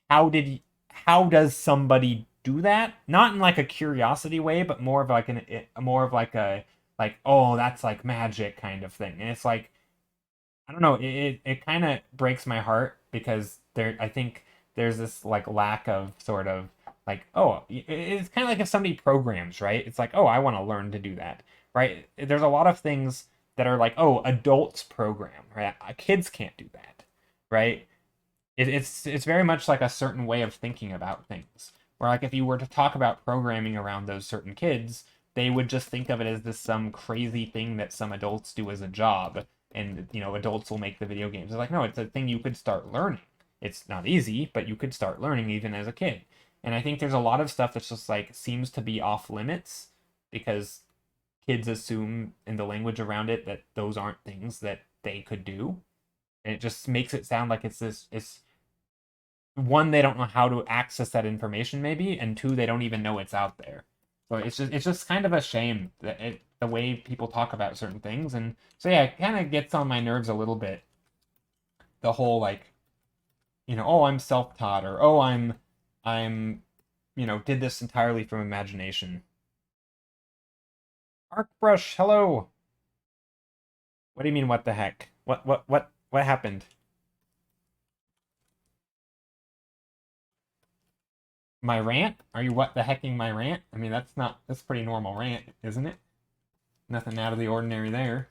how did you, how does somebody do that? Not in like a curiosity way, but more of like more of like a like oh that's like magic kind of thing. And it's like I don't know, it kind of breaks my heart because there I think there's this like lack of sort of like oh it's kind of like if somebody programs, right? It's like oh I want to learn to do that, right? There's a lot of things that are like oh adults program, right? Kids can't do that, right? It's very much like a certain way of thinking about things. Where like if you were to talk about programming around those certain kids, they would just think of it as this some crazy thing that some adults do as a job, and adults will make the video games. It's like no, it's a thing you could start learning. It's not easy, but you could start learning even as a kid. And I think there's a lot of stuff that's just like seems to be off limits because kids assume in the language around it that those aren't things that they could do. And it just makes it sound like it's one, they don't know how to access that information maybe, and two, they don't even know it's out there. So it's just kind of a shame that the way people talk about certain things. And so yeah, it kind of gets on my nerves a little bit. The whole like, oh, I'm self-taught, or oh, I'm did this entirely from imagination. Arcbrush, hello. What do you mean, what the heck? What happened? My rant? Are you what the hecking my rant? I mean, that's pretty normal rant, isn't it? Nothing out of the ordinary there.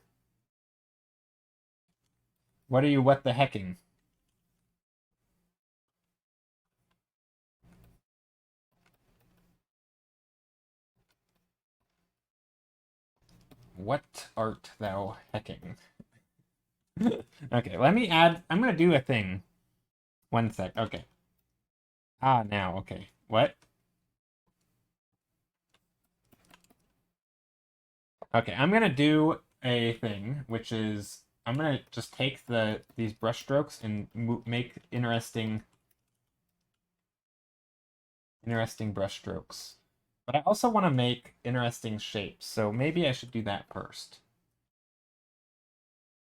What are you what the hecking? What art thou hecking? Okay, let me add. I'm gonna do a thing. One sec. Okay. Ah, now. Okay. What? Okay, I'm gonna do a thing, which is I'm gonna just take these brush strokes and make interesting brush strokes. But I also want to make interesting shapes, so maybe I should do that first.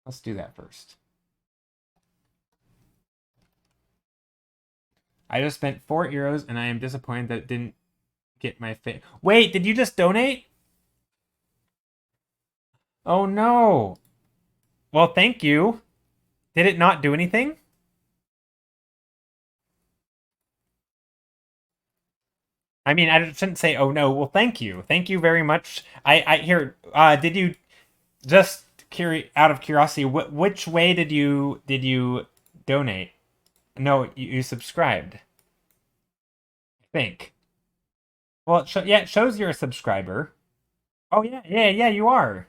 Let's do that first. I just spent 4 euros and I am disappointed that it didn't get my fit. Wait, did you just donate? Oh no. Well, thank you. Did it not do anything? I mean, I shouldn't say oh no. Well, thank you. Thank you very much. I here did you just out of curiosity, which way did you donate? No, you subscribed. I think. Well, yeah, it shows you're a subscriber. Oh yeah, yeah, yeah, you are.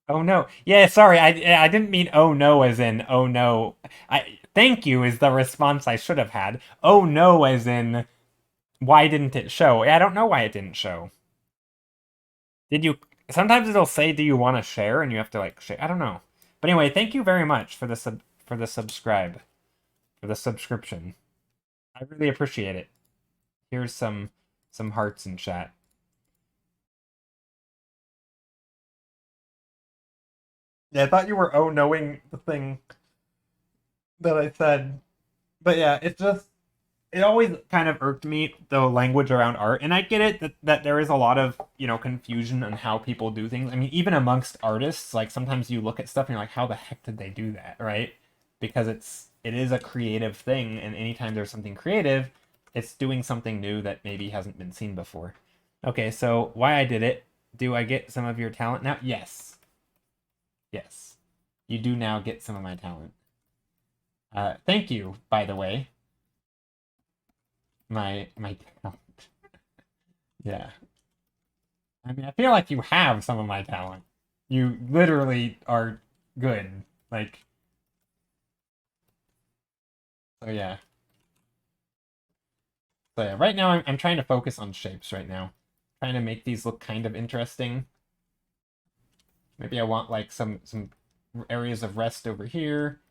Oh no. Yeah, sorry. I didn't mean oh no as in oh no. I thank you is the response I should have had. Oh no as in why didn't it show? I don't know why it didn't show. Did you sometimes it'll say do you want to share and you have to like share. I don't know. But anyway, thank you very much for the subscribe for the subscription. I really appreciate it. Here's some hearts in chat. Yeah, I thought you were oh knowing the thing that I said. But yeah, it always kind of irked me the language around art, and I get it that there is a lot of confusion on how people do things. I mean, even amongst artists, like sometimes you look at stuff and you're like, how the heck did they do that, right? Because it is a creative thing, and anytime there's something creative, it's doing something new that maybe hasn't been seen before. Okay, so why I did it? Do I get some of your talent now? Yes, yes, you do now get some of my talent. Thank you, by the way. My talent. Yeah. I mean, I feel like you have some of my talent. You literally are good. Like, so yeah. So yeah, right now I'm trying to focus on shapes right now. Trying to make these look kind of interesting. Maybe I want like some areas of rest over here.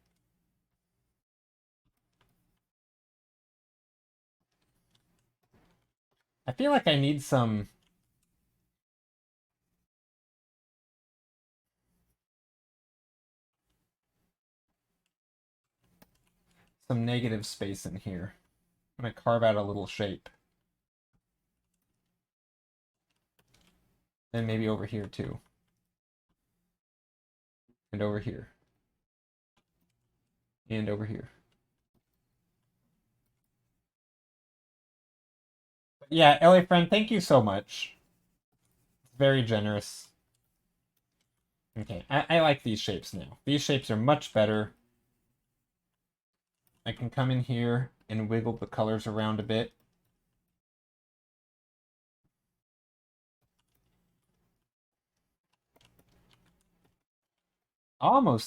I feel like I need some negative space in here. I'm gonna carve out a little shape. And maybe over here too. And over here. And over here. Yeah, LA friend, thank you so much. Very generous. Okay, I like these shapes now. These shapes are much better. I can come in here and wiggle the colors around a bit.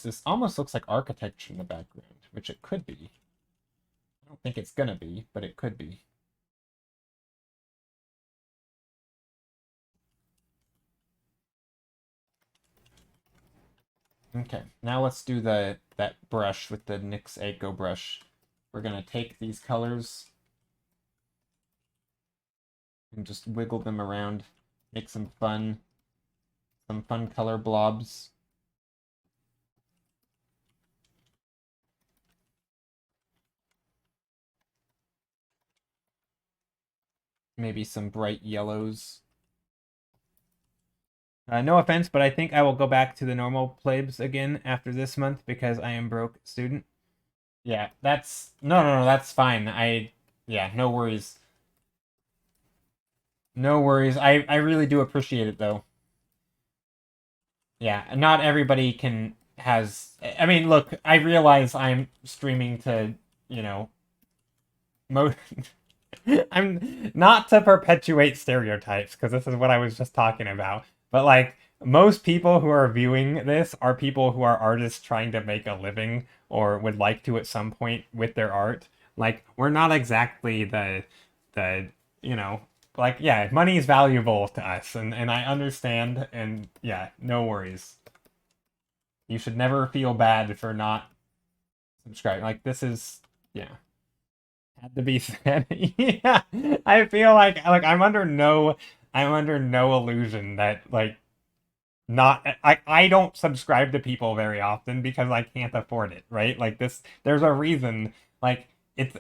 This almost looks like architecture in the background, which it could be. I don't think it's gonna be, but it could be. Okay, now let's do that brush with the NYX Echo brush we're gonna take these colors and just wiggle them around, make some fun color blobs. Maybe some bright yellows. No offense, but I think I will go back to the normal plebes again after this month because I am broke student. Yeah, that's no, that's fine. Yeah, no worries. No worries. I really do appreciate it though. Yeah, not everybody can has I mean, look, I realize I'm streaming to, you know, mo I'm not to perpetuate stereotypes because this is what I was just talking about. But like most people who are viewing this are people who are artists trying to make a living or would like to at some point with their art. Like we're not exactly the you know like yeah, money is valuable to us and I understand and yeah, no worries. You should never feel bad for not subscribing. Like this is yeah. Had to be said. Yeah, I feel like I'm under no illusion that like not I don't subscribe to people very often because I can't afford it, right? Like this, there's a reason. Like it's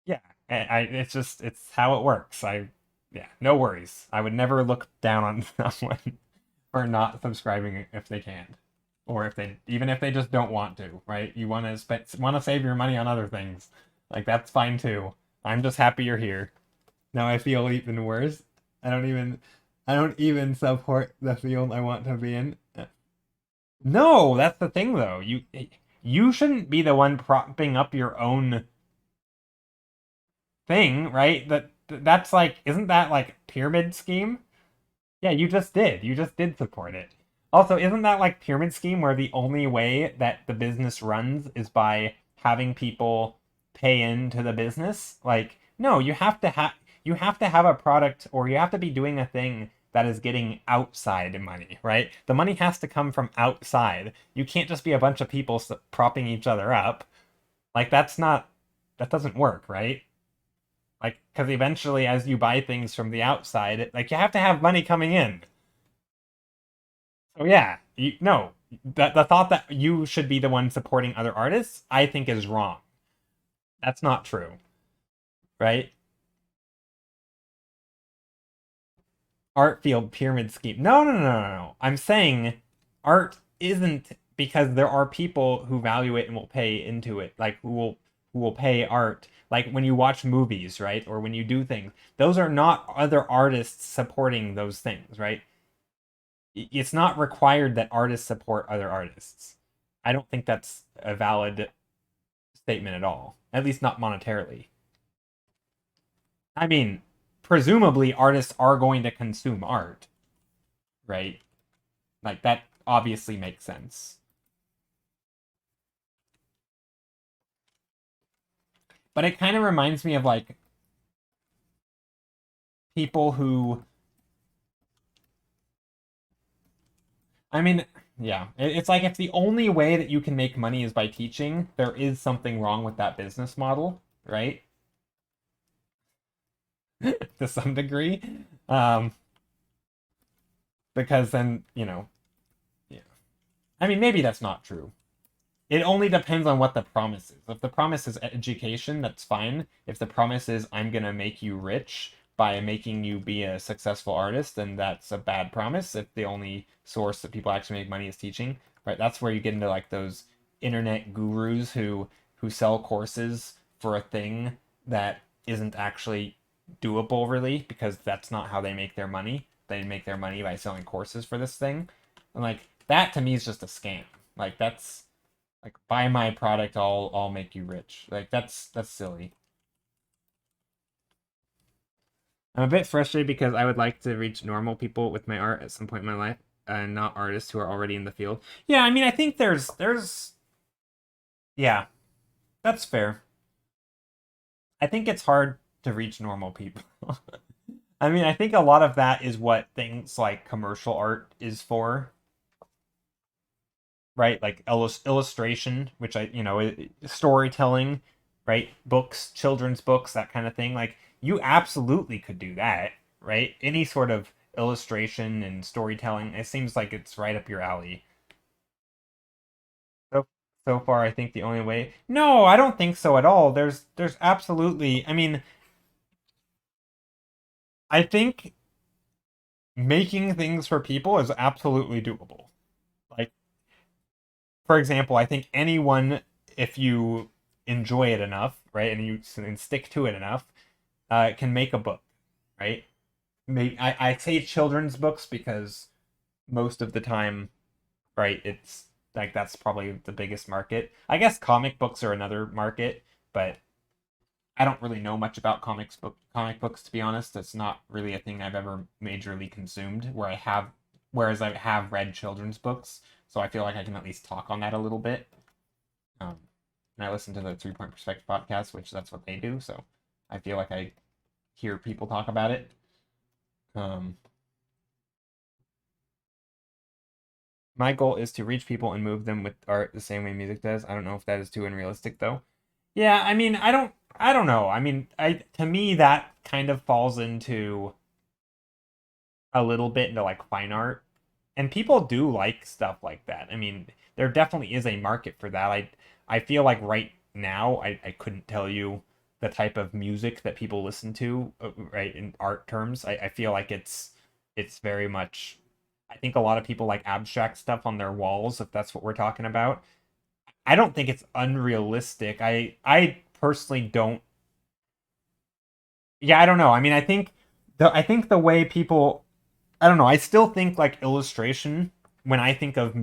yeah, it's just it's how it works. Yeah, no worries. I would never look down on someone for not subscribing if they can't. Or if they even if they just don't want to, right? You want to save your money on other things. Like that's fine too. I'm just happy you're here. Now I feel even worse. I don't even I don't even support the field I want to be in. No, that's the thing though. You shouldn't be the one propping up your own thing, right? That's like isn't that like pyramid scheme? Yeah, you just did. You just did support it. Also, isn't that like pyramid scheme where the only way that the business runs is by having people pay into the business? Like, no, you have to have a product or you have to be doing a thing that is getting outside money, right? The money has to come from outside. You can't just be a bunch of people propping each other up. Like that doesn't work, right? Like, because eventually, as you buy things from the outside, like you have to have money coming in. So yeah, no, the thought that you should be the one supporting other artists, I think is wrong. That's not true, right? Art field pyramid scheme. No. I'm saying art isn't because there are people who value it and will pay into it, like who will pay art. Like when you watch movies, right? Or when you do things. Those are not other artists supporting those things, right? It's not required that artists support other artists. I don't think that's a valid statement at all. At least not monetarily. I mean, presumably artists are going to consume art, right? Like that obviously makes sense. But it kind of reminds me of like people who I mean, yeah, it's like if the only way that you can make money is by teaching, there is something wrong with that business model, right? To some degree. Um, because then, yeah. I mean, maybe that's not true. It only depends on what the promise is. If the promise is education, that's fine. If the promise is I'm gonna make you rich by making you be a successful artist, then that's a bad promise. If the only source that people actually make money is teaching, right? That's where you get into like those internet gurus who sell courses for a thing that isn't actually doable really because that's not how they make their money. They make their money by selling courses for this thing. And like that to me is just a scam. Like that's like buy my product, I'll make you rich. Like that's silly. I'm a bit frustrated because I would like to reach normal people with my art at some point in my life, and not artists who are already in the field. Yeah, I mean, I think there's yeah, that's fair. I think it's hard to reach normal people. I mean, I think a lot of that is what things like commercial art is for, right? Like illustration, which storytelling, right? Books, children's books, that kind of thing. Like you absolutely could do that, right? Any sort of illustration and storytelling. It seems like it's right up your alley. So so far I think the only way. No, I don't think so at all. There's absolutely, I mean, I think making things for people is absolutely doable. Like for example, I think anyone, if you enjoy it enough, right, and stick to it enough, can make a book, right? Maybe I say children's books because most of the time, right, it's like that's probably the biggest market. I guess comic books are another market, but I don't really know much about comic books to be honest. It's not really a thing I've ever majorly consumed. Whereas I have read children's books, so I feel like I can at least talk on that a little bit. Um, and I listen to the 3 Point Perspective podcast, which that's what they do. So I feel like I hear people talk about it. Um, my goal is to reach people and move them with art the same way music does. I don't know if that is too unrealistic though. Yeah, I mean, I don't know. I mean, I to me that kind of falls into a little bit into like fine art. And people do like stuff like that. I mean, there definitely is a market for that. I feel like right now I couldn't tell you the type of music that people listen to, right, in art terms. I feel like it's very much I think a lot of people like abstract stuff on their walls, if that's what we're talking about. I don't think it's unrealistic. I personally don't. Yeah, I don't know. I mean, I think the way people I don't know. I still think like illustration when I think of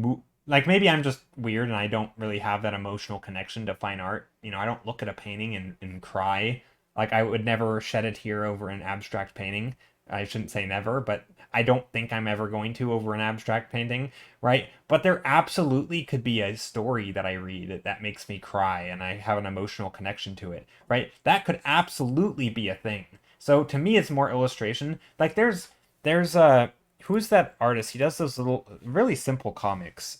like maybe I'm just weird and I don't really have that emotional connection to fine art. You know, I don't look at a painting and cry. Like I would never shed a tear over an abstract painting. I shouldn't say never, but I don't think I'm ever going to over an abstract painting, right? But there absolutely could be a story that I read that makes me cry and I have an emotional connection to it, right? That could absolutely be a thing. So to me, it's more illustration. Like there's who's that artist? He does those little really simple comics.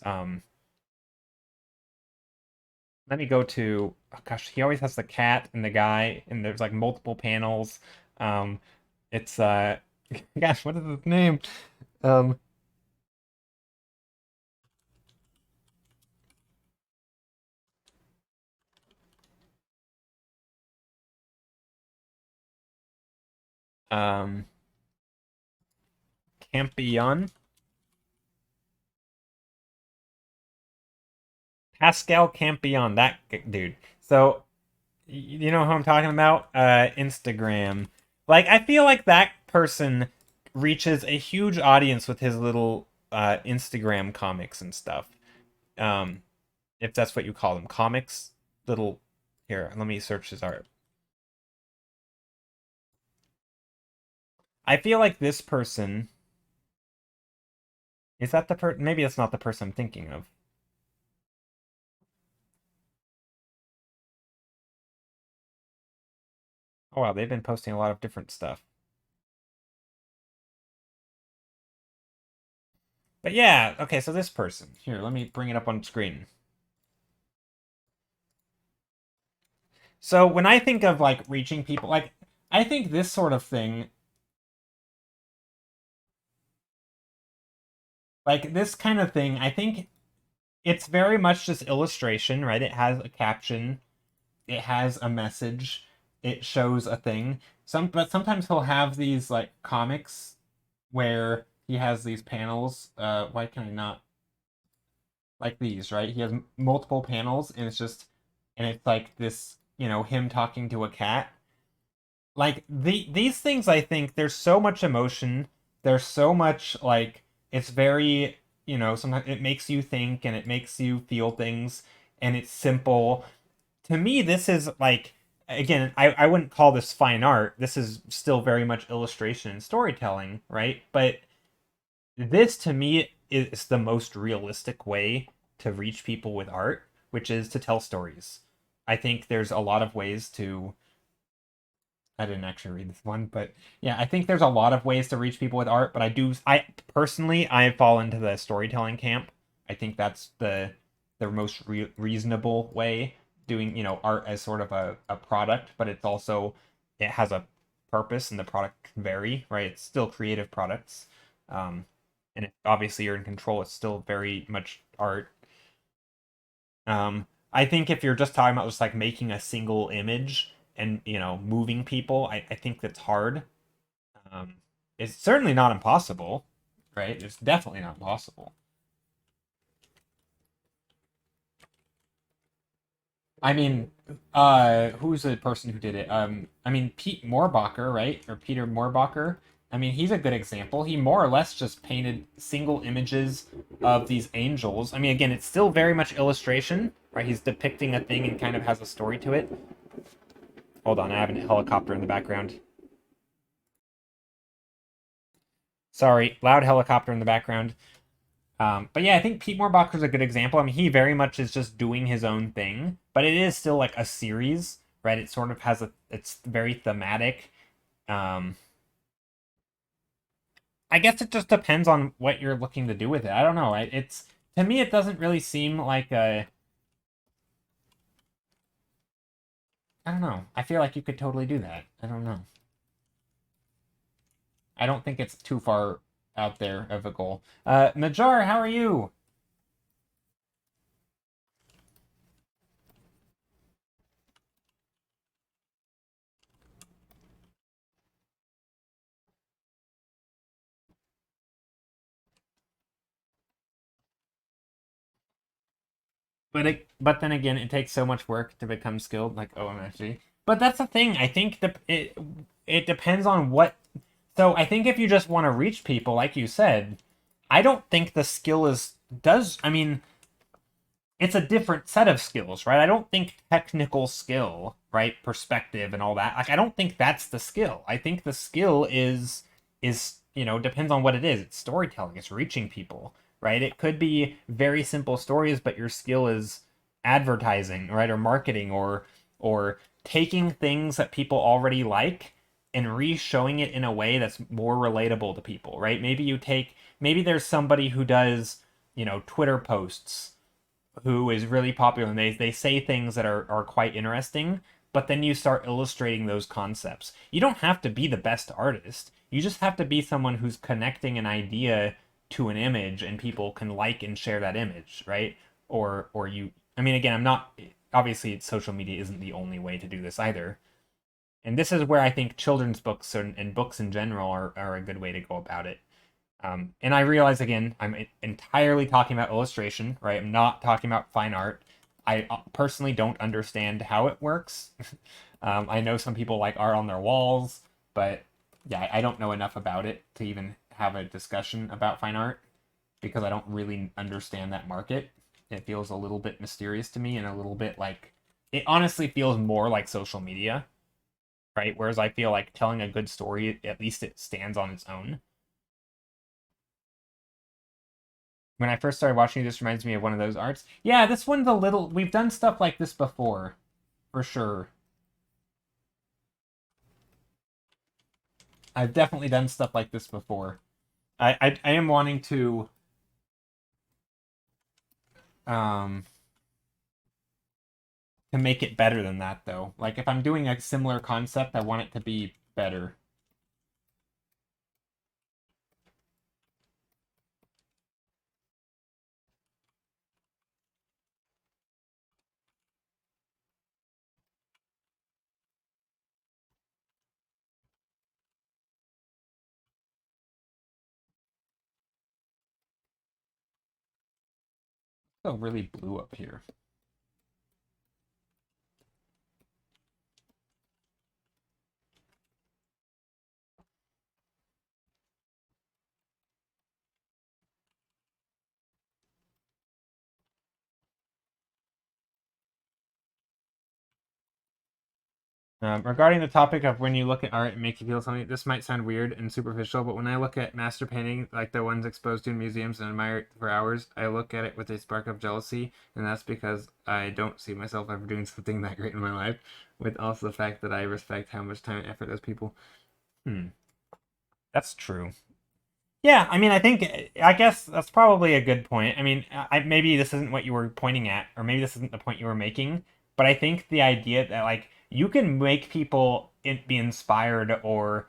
Let me go to oh gosh, he always has the cat and the guy and there's like multiple panels. Um it's gosh, what is his name? Um um Campion. Pascal Campion, that dude. So you know who I'm talking about? Instagram. Like I feel like that person reaches a huge audience with his little Instagram comics and stuff. Um, if that's what you call them, comics. Little here, let me search his art. I feel like this person is that the maybe that's not the person I'm thinking of. Oh wow, they've been posting a lot of different stuff. But yeah, okay, so this person. Here, let me bring it up on screen. So when I think of like reaching people, like I think this sort of thing, like this kind of thing, I think it's very much just illustration, right? It has a caption, it has a message, it shows a thing. But sometimes he'll have these like comics where he has these panels. Why can I not like these, right? He has multiple panels and it's like this, you know, him talking to a cat. Like these things I think there's so much emotion, there's so much like it's very, you know, sometimes it makes you think and it makes you feel things and it's simple. To me this is like again, I wouldn't call this fine art. This is still very much illustration and storytelling, right? But this to me is the most realistic way to reach people with art, which is to tell stories. I think there's a lot of ways to I didn't actually read this one, but yeah, I think there's a lot of ways to reach people with art, but I personally I fall into the storytelling camp. I think that's the most reasonable way. doing, you know, art as sort of a product, but it's also, it has a purpose and the product can vary, right? It's still creative products. Um, and if obviously you're in control, it's still very much art. I think if you're just talking about just like making a single image and, you know, moving people, I think that's hard. Um, it's certainly not impossible, right? It's definitely not possible. I mean, who's the person who did it? I mean, Pete Moorbacher, right? Or Peter Moorbacher. I mean, he's a good example. He more or less just painted single images of these angels. I mean, again, it's still very much illustration, right? He's depicting a thing and kind of has a story to it. Hold on, I have a helicopter in the background. Sorry, loud helicopter in the background. But yeah, I think Pete Moorbacher's a good example. I mean, he very much is just doing his own thing, but it is still like a series, right? It sort of has it's very thematic. Um, I guess it just depends on what you're looking to do with it. I don't know. It's to me, it doesn't really seem like a. I don't know. I feel like you could totally do that. I don't know. I don't think it's too far out there of a goal. Najar, how are you? But then again, it takes so much work to become skilled, like OMFG. But that's the thing. I think it depends on what. So I think if you just want to reach people, like you said, I don't think the skill is does. I mean, it's a different set of skills, right? I don't think technical skill, right, perspective and all that. Like I don't think that's the skill. I think the skill is, you know, depends on what it is. It's storytelling, it's reaching people, right? It could be very simple stories, but your skill is advertising, right, or marketing or taking things that people already like and re-showing it in a way that's more relatable to people, right? Maybe there's somebody who does, you know, Twitter posts who is really popular and they say things that are quite interesting, but then you start illustrating those concepts. You don't have to be the best artist. You just have to be someone who's connecting an idea to an image and people can like and share that image, right? Or you I mean again, I'm not obviously social media isn't the only way to do this either. And this is where I think children's books and books in general are a good way to go about it. And I realize again, I'm entirely talking about illustration, right? I'm not talking about fine art. I personally don't understand how it works. I know some people like art on their walls, but yeah, I don't know enough about it to even have a discussion about fine art because I don't really understand that market. It feels a little bit mysterious to me and a little bit like it honestly feels more like social media, right? Whereas I feel like telling a good story, at least it stands on its own. When I first started watching, this reminds me of one of those arts. Yeah, this one's a little. We've done stuff like this before, for sure. I've definitely done stuff like this before. I am wanting um to make it better than that though. Like if I'm doing a similar concept, I want it to be better. So really blue up here. Regarding the topic of when you look at art and make you feel something, this might sound weird and superficial, but when I look at master painting, like the ones exposed to in museums and admire it for hours, I look at it with a spark of jealousy, and that's because I don't see myself ever doing something that great in my life, with also the fact that I respect how much time and effort those people. Hmm, that's true. Yeah, I mean, I guess that's probably a good point. I mean, maybe this isn't what you were pointing at, or maybe this isn't the point you were making, But I think the idea that like you can make people be inspired or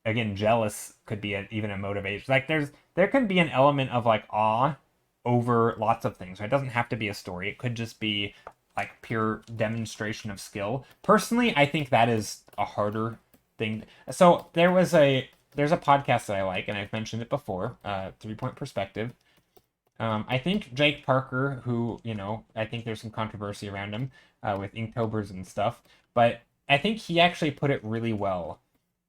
again jealous could be even a motivation. Like there can be an element of like awe over lots of things. Right? It doesn't have to be a story. It could just be like pure demonstration of skill. Personally, I think that is a harder thing. So there's a podcast that I like, and I've mentioned it before, 3 Point Perspective. I think Jake Parker, who, I think there's some controversy around him with Inktober's and stuff, but I think he actually put it really well,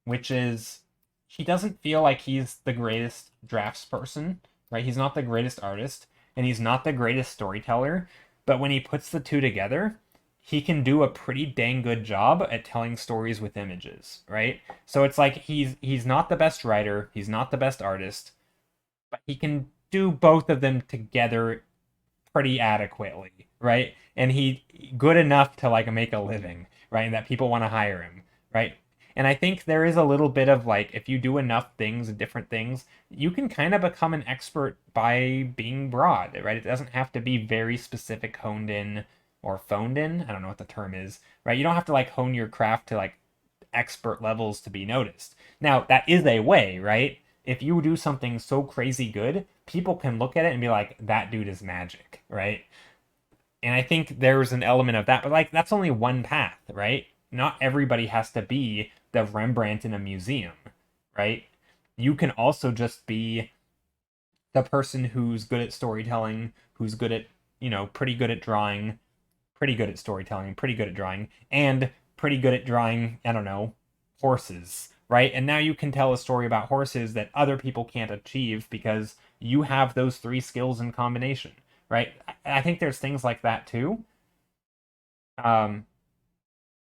which is he doesn't feel like he's the greatest drafts person, right? He's not the greatest artist, and he's not the greatest storyteller, but when he puts the two together, he can do a pretty dang good job at telling stories with images, right? So it's like he's not the best writer, he's not the best artist, but he can do both of them together pretty adequately, right? And he good enough to like make a living, right? And that people want to hire him, right? And I think there is a little bit of like if you do enough things and different things, you can kind of become an expert by being broad, right? It doesn't have to be very specific, honed in or phoned in. I don't know what the term is, right? You don't have to like hone your craft to like expert levels to be noticed. Now, that is a way, right? If you do something so crazy good, people can look at it and be like, that dude is magic, right? And I think there's an element of that, but like that's only one path, right? Not everybody has to be the Rembrandt in a museum, right? You can also just be the person who's good at storytelling, who's good at, pretty good at drawing, pretty good at storytelling, pretty good at drawing, and pretty good at drawing, I don't know, horses, right? And now you can tell a story about horses that other people can't achieve because you have those three skills in combination, right? I think there's things like that too. Um,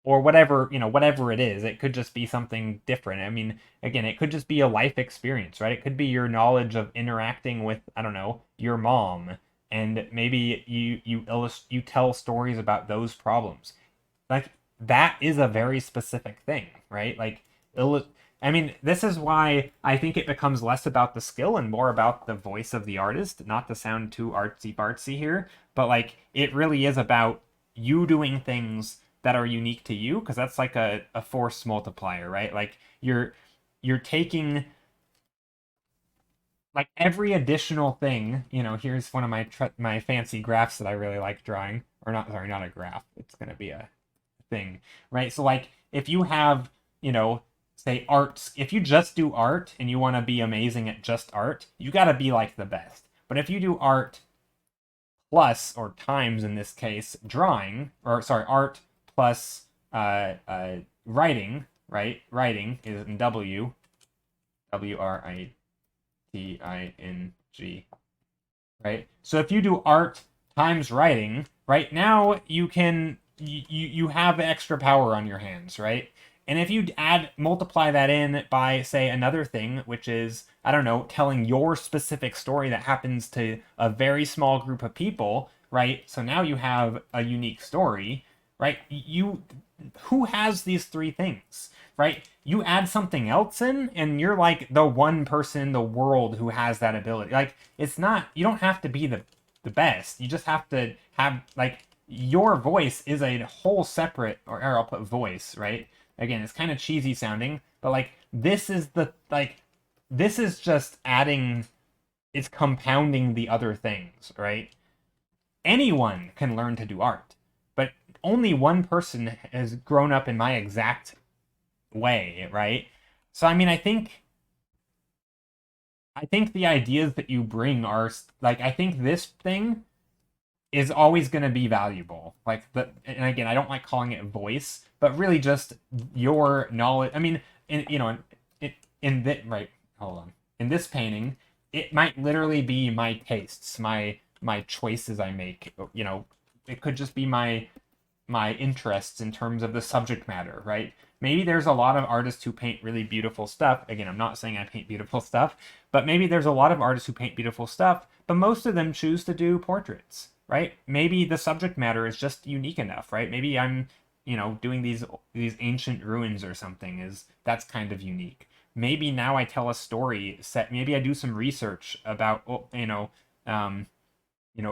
or whatever, whatever it is. It could just be something different. I mean, again, it could just be a life experience, right? It could be your knowledge of interacting with, I don't know, your mom, and maybe you tell stories about those problems. Like that is a very specific thing, right? Like I mean, this is why I think it becomes less about the skill and more about the voice of the artist, not to sound too artsy fartsy here, but like it really is about you doing things that are unique to you because that's like a force multiplier, right? Like you're taking like every additional thing, here's one of my fancy graphs that I really like drawing, or not, sorry, not a graph. It's going to be a thing, right? So like if you have, say arts, if you just do art and you want to be amazing at just art, you got to be like the best. But if you do art plus or times in this case drawing, or sorry, art plus writing, right? Writing is in WRITING, right? So if you do art times writing, right now you have extra power on your hands, right? And if you multiply that in by say another thing, which is I don't know, telling your specific story that happens to a very small group of people, right? So now you have a unique story, right? Who has these three things, right? You add something else in, and you're like the one person in the world who has that ability. Like it's not you don't have to be the best. You just have to have like your voice is a whole separate or I'll put voice, right? Again, it's kind of cheesy sounding, but like this is just adding it's compounding the other things, right? Anyone can learn to do art, but only one person has grown up in my exact way, right? So I mean, I think the ideas that you bring are like I think this thing is always going to be valuable. Like and again, I don't like calling it voice, but really just your knowledge. I mean, in that right, hold on. In this painting, it might literally be my tastes, my choices I make. It could just be my interests in terms of the subject matter, right? Maybe there's a lot of artists who paint really beautiful stuff. Again, I'm not saying I paint beautiful stuff, but maybe there's a lot of artists who paint beautiful stuff, but most of them choose to do portraits, right? Maybe the subject matter is just unique enough, right? Maybe I'm, doing these ancient ruins or something is that's kind of unique. Maybe now I tell a story set. Maybe I do some research about,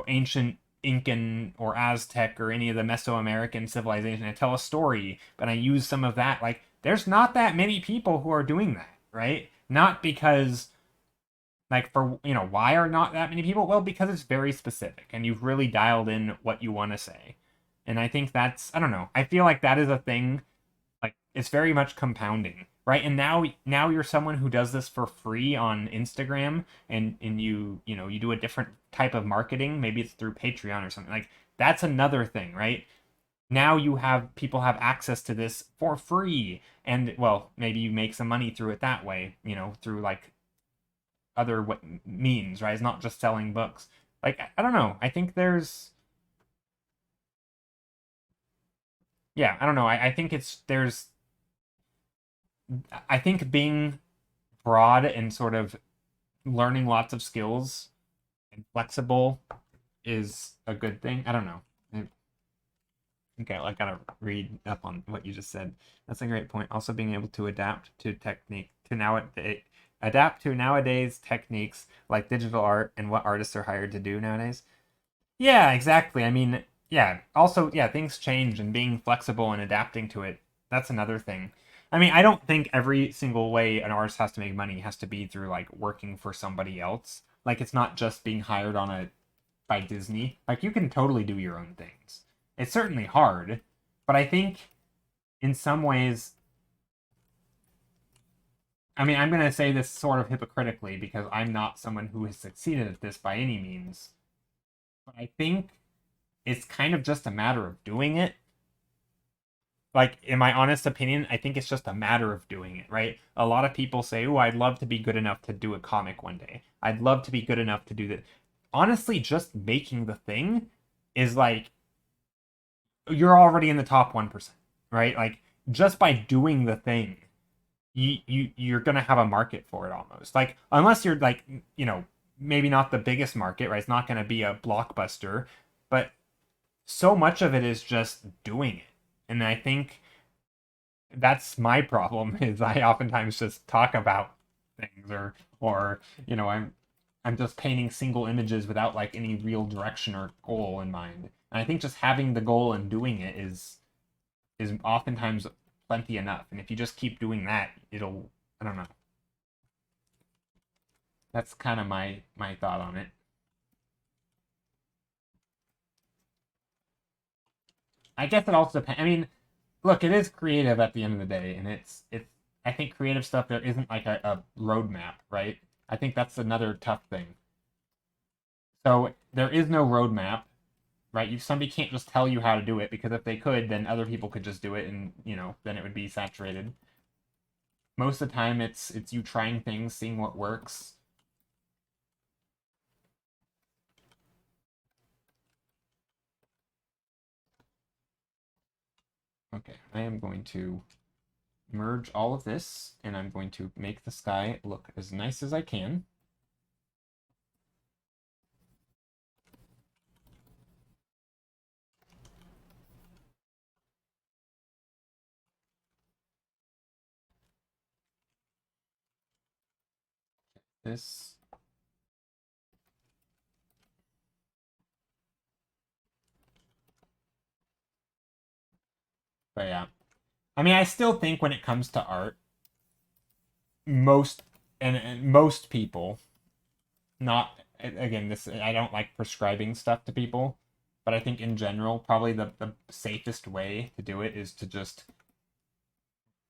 ancient Incan or Aztec or any of the Mesoamerican civilization. I tell a story, but I use some of that. Like, there's not that many people who are doing that, right? Not because, like, for, why are not that many people? Well, because it's very specific and you've really dialed in what you want to say. And I think that's, I don't know, I feel like that is a thing, like, it's very much compounding, right? And now you're someone who does this for free on Instagram, and you do a different type of marketing. Maybe it's through Patreon or something. Like, that's another thing, right? Now you have people have access to this for free, and, well, maybe you make some money through it that way, through, like, other means, right? It's not just selling books. Like, I don't know, I think there's, yeah, I don't know, I think I think being broad and sort of learning lots of skills and flexible is a good thing. I don't know. Okay, I gotta read up on what you just said. That's a great point. Also, being able to adapt to nowadays techniques like digital art and what artists are hired to do nowadays. Yeah, exactly. I mean, yeah. Also, yeah, things change, and being flexible and adapting to it, that's another thing. I mean, I don't think every single way an artist has to make money has to be through, like, working for somebody else. Like, it's not just being hired on a by Disney. Like, you can totally do your own things. It's certainly hard, but I think in some ways, I mean, I'm going to say this sort of hypocritically because I'm not someone who has succeeded at this by any means, but I think it's kind of just a matter of doing it. Like, in my honest opinion, I think it's just a matter of doing it, right? A lot of people say, "Oh, I'd love to be good enough to do a comic one day. I'd love to be good enough to do that." Honestly, just making the thing is like you're already in the top 1%, right? Like, just by doing the thing, you're going to have a market for it almost. Like, unless you're like, maybe not the biggest market, right? It's not going to be a blockbuster, but so much of it is just doing it. And I think that's my problem is I oftentimes just talk about things, or I'm just painting single images without, like, any real direction or goal in mind. And I think just having the goal and doing it is oftentimes plenty enough. And if you just keep doing that, it'll, I don't know. That's kind of my thought on it. I guess it also depends. I mean, look, it is creative at the end of the day, and it's I think creative stuff, there isn't like a roadmap, right? I think that's another tough thing. So there is no roadmap, right? Somebody can't just tell you how to do it, because if they could, then other people could just do it, and then it would be saturated. Most of the time, it's you trying things, seeing what works. Okay, I am going to merge all of this, and I'm going to make the sky look as nice as I can. This. But yeah. I mean, I still think when it comes to art, most and most people, not, again, this, I don't like prescribing stuff to people, but I think in general, probably the safest way to do it is to just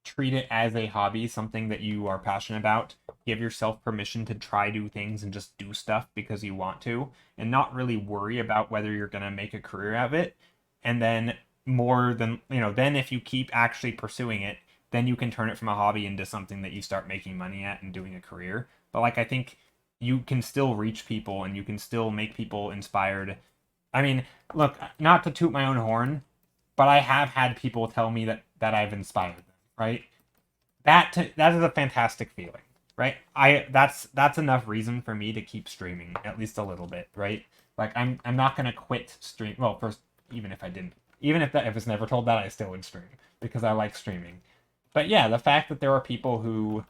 treat it as a hobby, something that you are passionate about. Give yourself permission to try new things and just do stuff because you want to, and not really worry about whether you're going to make a career out of it. And then, more than, then if you keep actually pursuing it, then you can turn it from a hobby into something that you start making money at and doing a career. But, like, I think you can still reach people and you can still make people inspired. I mean, look, not to toot my own horn, but I have had people tell me that I've inspired them, right? That is a fantastic feeling, right? That's enough reason for me to keep streaming at least a little bit, right? Like, I'm not gonna quit stream. Well, first, even if I didn't, even if I was never told that, I still would stream because I like streaming. But yeah, the fact that there are people who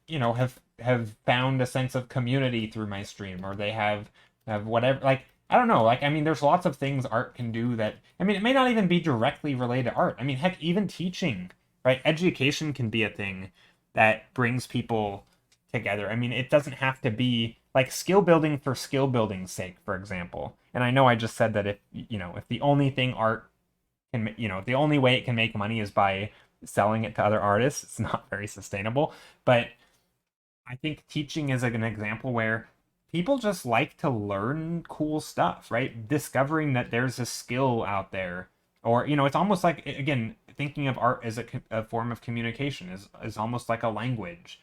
have found a sense of community through my stream, or they have of whatever. Like, I don't know. Like, I mean, there's lots of things art can do that. I mean, it may not even be directly related to art. I mean, heck, even teaching, right? Education can be a thing that brings people together. I mean, it doesn't have to be like skill building for skill building's sake, for example. And I know I just said that if, if the only thing art can, the only way it can make money is by selling it to other artists, it's not very sustainable. But I think teaching is like an example where people just like to learn cool stuff, right? Discovering that there's a skill out there, or it's almost like, again, thinking of art as a form of communication is almost like a language.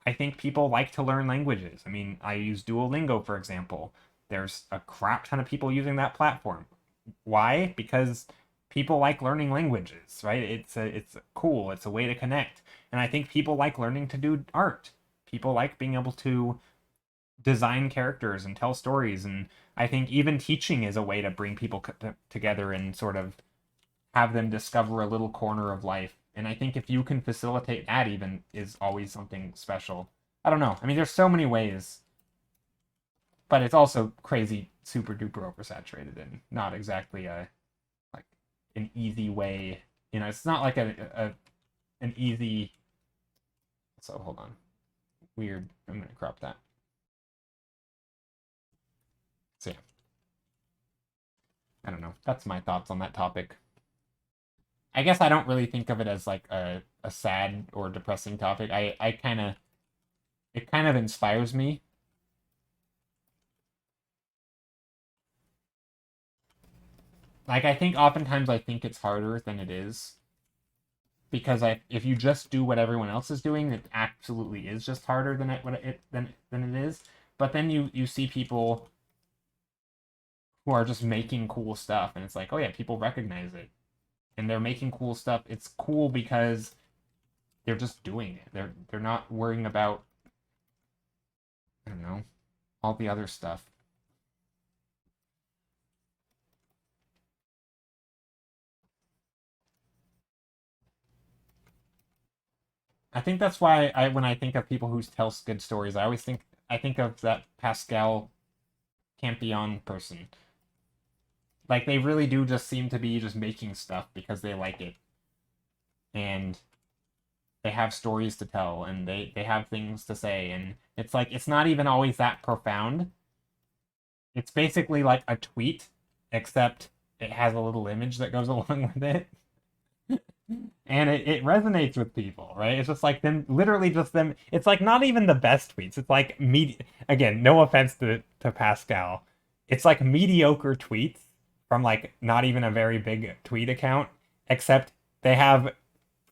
I think people like to learn languages. I mean, I use Duolingo, for example. There's a crap ton of people using that platform. Why? Because people like learning languages, right? It's cool. It's a way to connect. And I think people like learning to do art. People like being able to design characters and tell stories. And I think even teaching is a way to bring people together and sort of have them discover a little corner of life. And I think if you can facilitate that, even is always something special. I don't know. I mean, there's so many ways, but it's also crazy, super duper oversaturated and not exactly a like an easy way. It's not like an easy. So hold on. Weird. I'm gonna crop that. So yeah, I don't know. That's my thoughts on that topic. I guess I don't really think of it as like a sad or depressing topic. I kind of it kind of inspires me. Like I think oftentimes I think it's harder than it is because if you just do what everyone else is doing, it absolutely is just harder than it is. But then you see people who are just making cool stuff, and it's like, oh yeah, people recognize it, and they're making cool stuff. It's cool because they're just doing it. They're not worrying about, I don't know, all the other stuff. I think that's why when I think of people who tell good stories, I think of that Pascal Campion person. Like they really do just seem to be just making stuff because they like it, and they have stories to tell, and they have things to say, and it's like it's not even always that profound. It's basically like a tweet, except it has a little image that goes along with it. And it resonates with people, right? It's just like them, literally just them. It's like not even the best tweets. It's like again, no offense to Pascal. It's like mediocre tweets from like not even a very big tweet account, except they have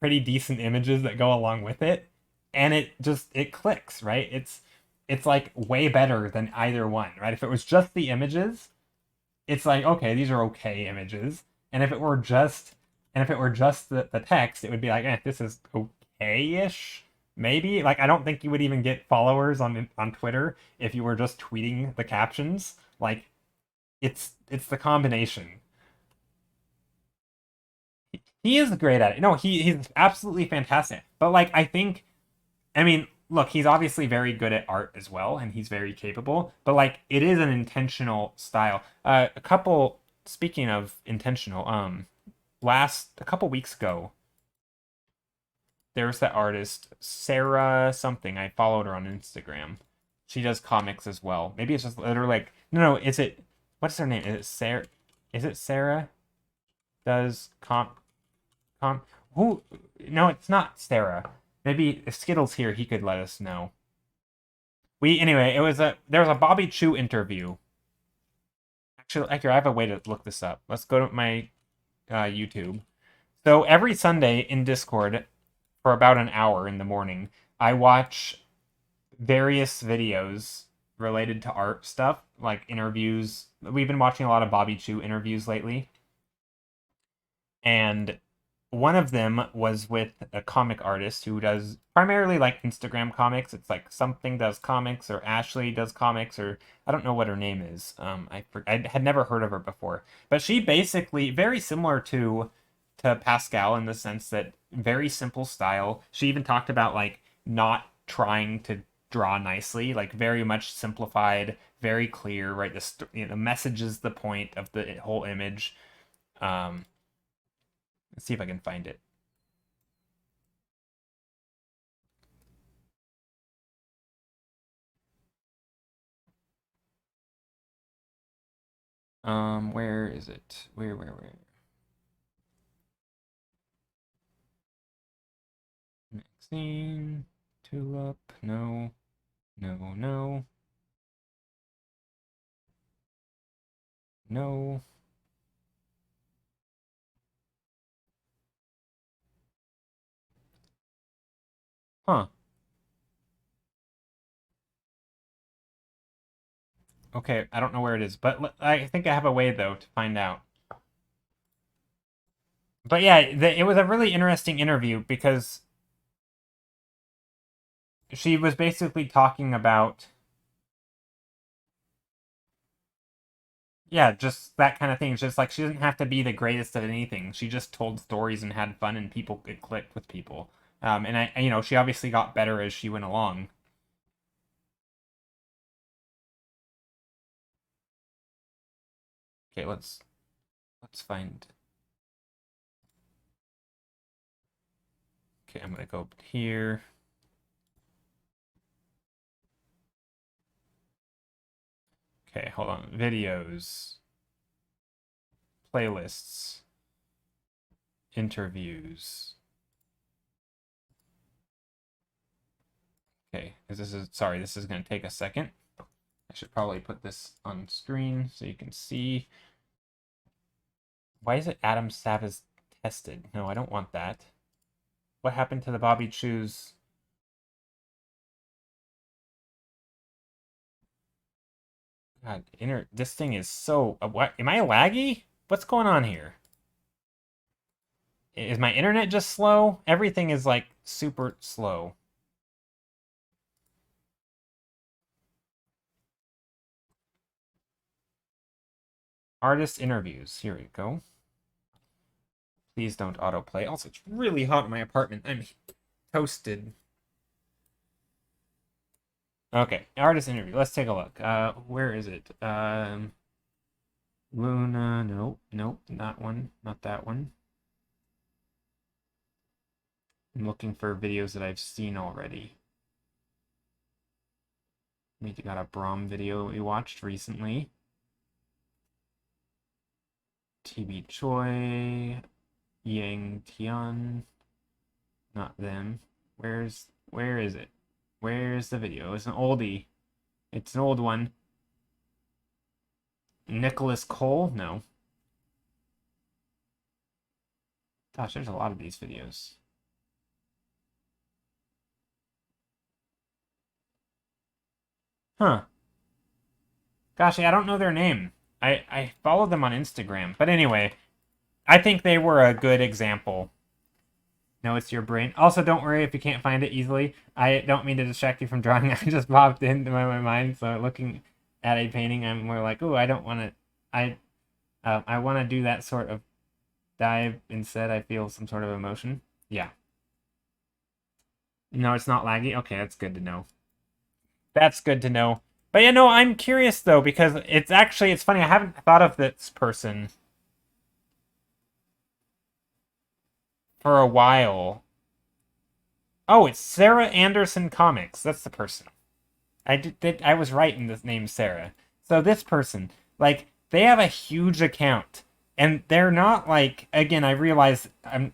pretty decent images that go along with it, and it clicks, right? It's like way better than either one, right? If it was just the images, it's like, okay, these are okay images. And if it were just the text, it would be like, this is okay-ish. Maybe. Like I don't think you would even get followers on Twitter if you were just tweeting the captions. Like it's the combination. He is great at it. No, he's absolutely fantastic. But like I mean, look, he's obviously very good at art as well, and he's very capable. But like, it is an intentional style. A couple. Speaking of intentional, a couple weeks ago, there's that artist Sarah something. I followed her on Instagram. She does comics as well. Maybe it's just literally like no. Is it what's her name? Is it Sarah? Is it Sarah? Does com who? No, it's not Sarah. Maybe if Skittles here, he could let us know. Anyway, there was a Bobby Chu interview. Actually, I have a way to look this up. Let's go to my YouTube. So every Sunday in Discord for about an hour in the morning, I watch various videos related to art stuff, like interviews. We've been watching a lot of Bobby Chu interviews lately. And one of them was with a comic artist who does primarily like Instagram comics. It's like something does comics or Ashley does comics or I don't know what her name is. I had never heard of her before, but she basically very similar to Pascal in the sense that very simple style. She even talked about like not trying to draw nicely, like very much simplified, very clear, right? The message is the point of the whole image. Let's see if I can find it. Where is it? Where? Maxine, Tulip, no. No. Huh. Okay, I don't know where it is, but I think I have a way, though, to find out. But yeah, it was a really interesting interview because she was basically talking about, yeah, just that kind of thing. It's just like she doesn't have to be the greatest at anything. She just told stories and had fun, and it clicked with people. And she obviously got better as she went along. Okay, let's find. Okay, I'm gonna go here. Okay, hold on. Videos, playlists, interviews. Okay, this is going to take a second. I should probably put this on screen so you can see. Why is it Adam Savage tested? No, I don't want that. What happened to the Bobby Chews? God, this thing is so. What? Am I laggy? What's going on here? Is my internet just slow? Everything is like super slow. Artist interviews. Here we go. Please don't autoplay. Also, it's really hot in my apartment. I'm toasted. Okay, artist interview. Let's take a look. Where is it? Luna. Nope, not one. Not that one. I'm looking for videos that I've seen already. We got a Braum video we watched recently. TB Choi, Yang Tian. Not them. Where is it? Where's the video? It's an oldie. It's an old one. Nicholas Cole? No. Gosh, there's a lot of these videos. Huh. Gosh, I don't know their name. I follow them on Instagram. But anyway, I think they were a good example. No, it's your brain. Also, don't worry if you can't find it easily. I don't mean to distract you from drawing. I just popped into my mind. So looking at a painting, I'm more like, oh, I don't want to. I want to do that sort of dive instead. I feel some sort of emotion. Yeah. No, it's not laggy. Okay, that's good to know. That's good to know. But yeah, no, I'm curious though because it's funny. I haven't thought of this person for a while. Oh, it's Sarah Anderson Comics. That's the person. I was right in this name, Sarah. So this person, like, they have a huge account, and they're not like. Again, I realize I'm,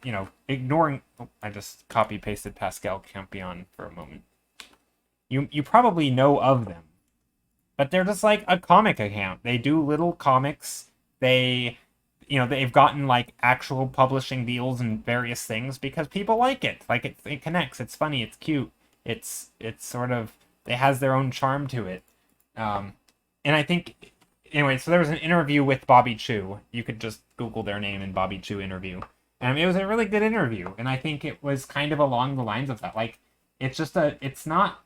ignoring. Oh, I just copy pasted Pascal Campion for a moment. You probably know of them, but they're just like a comic account. They do little comics. They've gotten like actual publishing deals and various things because people like it. Like it connects. It's funny. It's cute. It's sort of it has their own charm to it. And I think anyway. So there was an interview with Bobby Chew. You could just Google their name and Bobby Chew interview. It was a really good interview, and I think it was kind of along the lines of that. Like it's not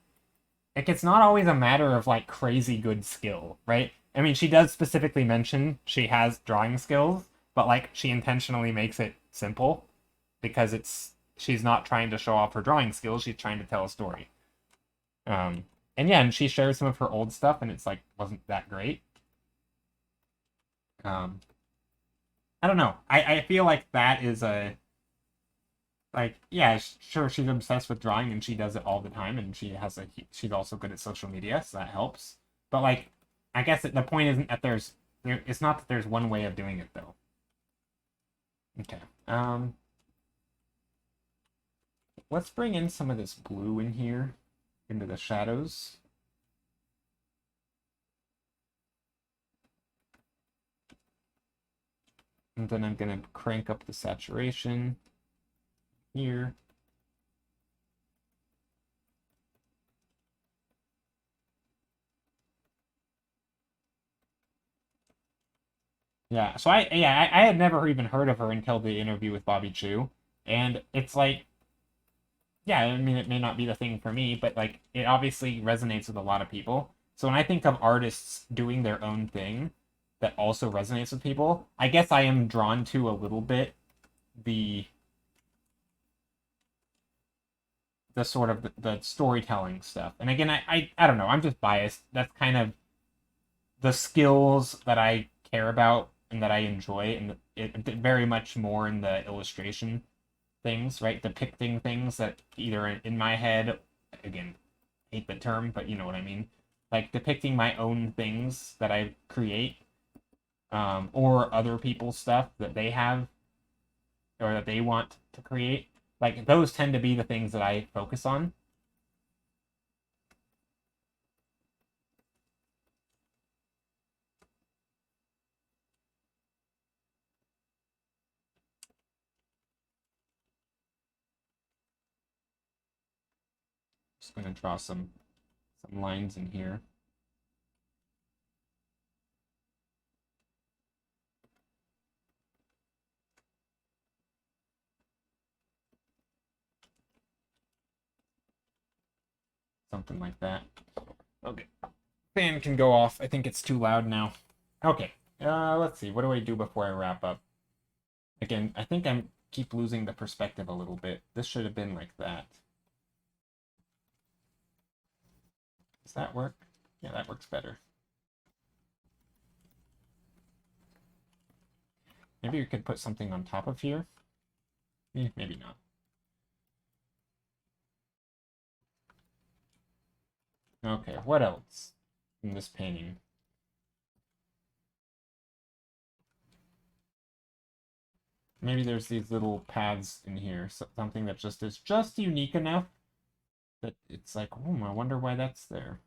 like it's not always a matter of like crazy good skill, right? I mean, she does specifically mention she has drawing skills, but like she intentionally makes it simple because she's not trying to show off her drawing skills, she's trying to tell a story. And yeah, and she shares some of her old stuff, and it's like wasn't that great. Um, I don't know. I feel like that is a like yeah, sure she's obsessed with drawing and she does it all the time, and she's also good at social media, so that helps. But like, I guess the point isn't that it's not that there's one way of doing it though. Okay. Let's bring in some of this blue in here into the shadows. And then I'm going to crank up the saturation here. Yeah, so I had never even heard of her until the interview with Bobby Chu. And it's like, yeah, I mean, it may not be the thing for me, but like, it obviously resonates with a lot of people. So when I think of artists doing their own thing that also resonates with people, I guess I am drawn to a little bit the sort of the storytelling stuff. And again, I don't know, I'm just biased. That's kind of the skills that I care about and that I enjoy, and it very much more in the illustration things, right? Depicting things that either in my head, again, hate the term, but you know what I mean. Like depicting my own things that I create, or other people's stuff that they have or that they want to create. Like those tend to be the things that I focus on. Just gonna draw some lines in here. Something like that. Okay. Fan can go off. I think it's too loud now. Okay. Let's see. What do I do before I wrap up? Again, I think I'm keep losing the perspective a little bit. This should have been like that. Does that work? Yeah, that works better. Maybe we could put something on top of here. Maybe not. Okay, what else in this painting? Maybe there's these little paths in here, something that just is just unique enough that it's like, oh, I wonder why that's there.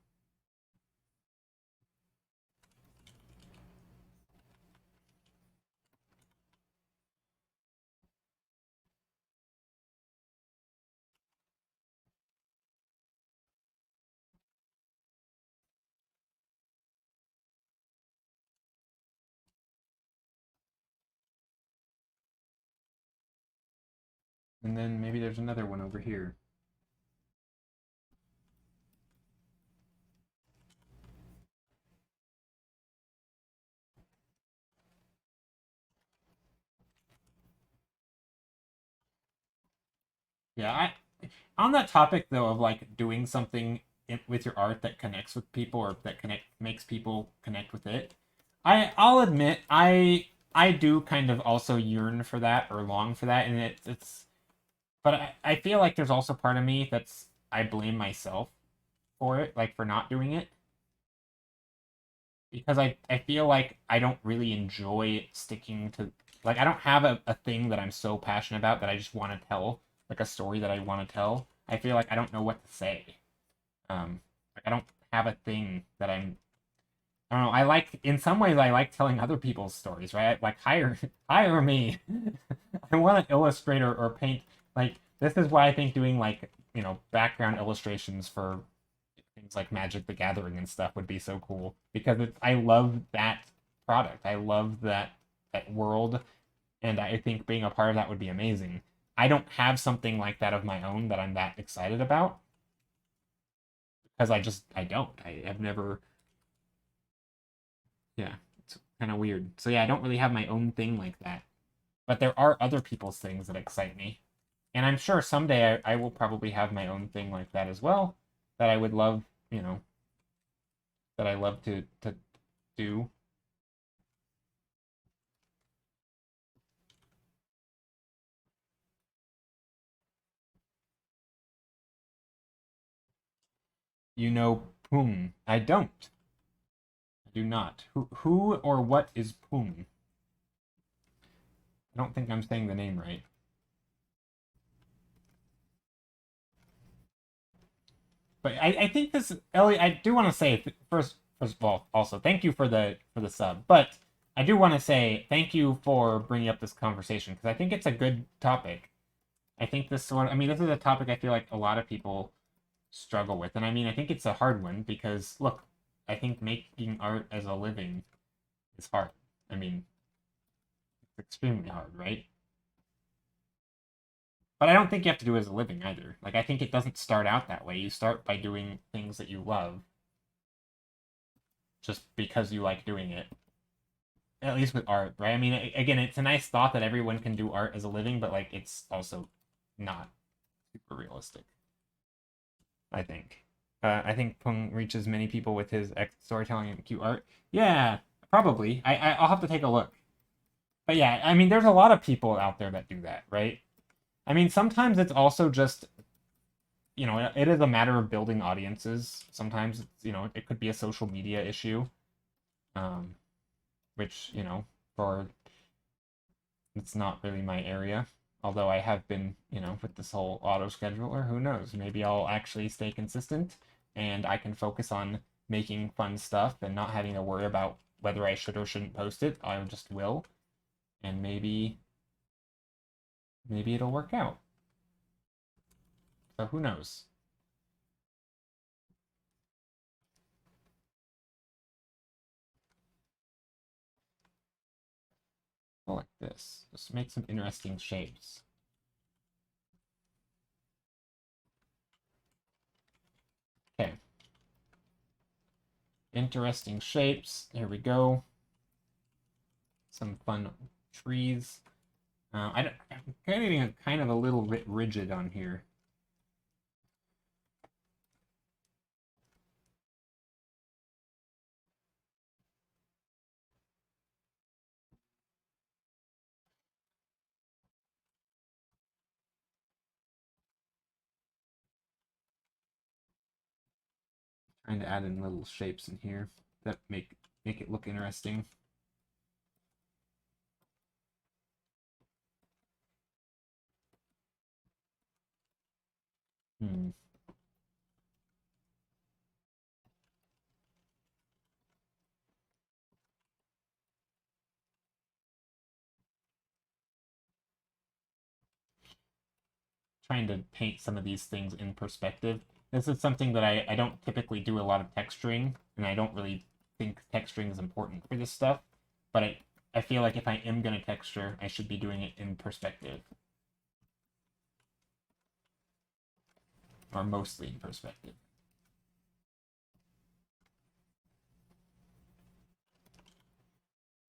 And then maybe there's another one over here. Yeah, on that topic though of like doing something with your art that connects with people or that makes people connect with it. I'll admit I do kind of also yearn for that or long for that, and it's but I feel like there's also part of me that's I blame myself for it, like for not doing it. Because I feel like I don't really enjoy sticking to like I don't have a thing that I'm so passionate about that I just want to tell, like a story that I want to tell. I feel like I don't know what to say. Like I don't have a thing that I don't know. I like in some ways I like telling other people's stories, right? Like hire me. I want to illustrate or paint. Like this is why I think doing like background illustrations for things like Magic the Gathering and stuff would be so cool because I love that product. I love that world, and I think being a part of that would be amazing. I don't have something like that of my own that I'm that excited about because I don't. I have never. Yeah, it's kind of weird. So yeah, I don't really have my own thing like that. But there are other people's things that excite me. And I'm sure someday I will probably have my own thing like that as well that I would love you know, that I love to do. You know Pung. I don't. I do not. Who or what is Pung? I don't think I'm saying the name right. But I think this, Ellie, I do want to say first of all, also thank you for the sub. But I do want to say thank you for bringing up this conversation because I think it's a good topic. I think I mean, this is a topic I feel like a lot of people struggle with, and I mean, I think it's a hard one because look, I think making art as a living is hard. I mean, it's extremely hard, right? But I don't think you have to do it as a living either. Like, I think it doesn't start out that way. You start by doing things that you love just because you like doing it. At least with art, right? I mean, again, it's a nice thought that everyone can do art as a living, but like, it's also not super realistic. I think. I think Pung reaches many people with his storytelling and cute art. Yeah, probably. I'll have to take a look. But yeah, I mean, there's a lot of people out there that do that, right? I mean, sometimes it's also just, it is a matter of building audiences. Sometimes it's, it could be a social media issue, um, which, for it's not really my area. Although I have been, with this whole auto scheduler, who knows? Maybe I'll actually stay consistent and I can focus on making fun stuff and not having to worry about whether I should or shouldn't post it. I just will. And maybe it'll work out. So who knows? Go like this. Just make some interesting shapes. Okay. Interesting shapes. Here we go. Some fun trees. I'm getting kind of a little bit rigid on here. Trying to add in little shapes in here that make it look interesting. Hmm. Trying to paint some of these things in perspective. This is something that I don't typically do a lot of texturing, and I don't really think texturing is important for this stuff. But I feel like if I am going to texture, I should be doing it in perspective. Or mostly in perspective.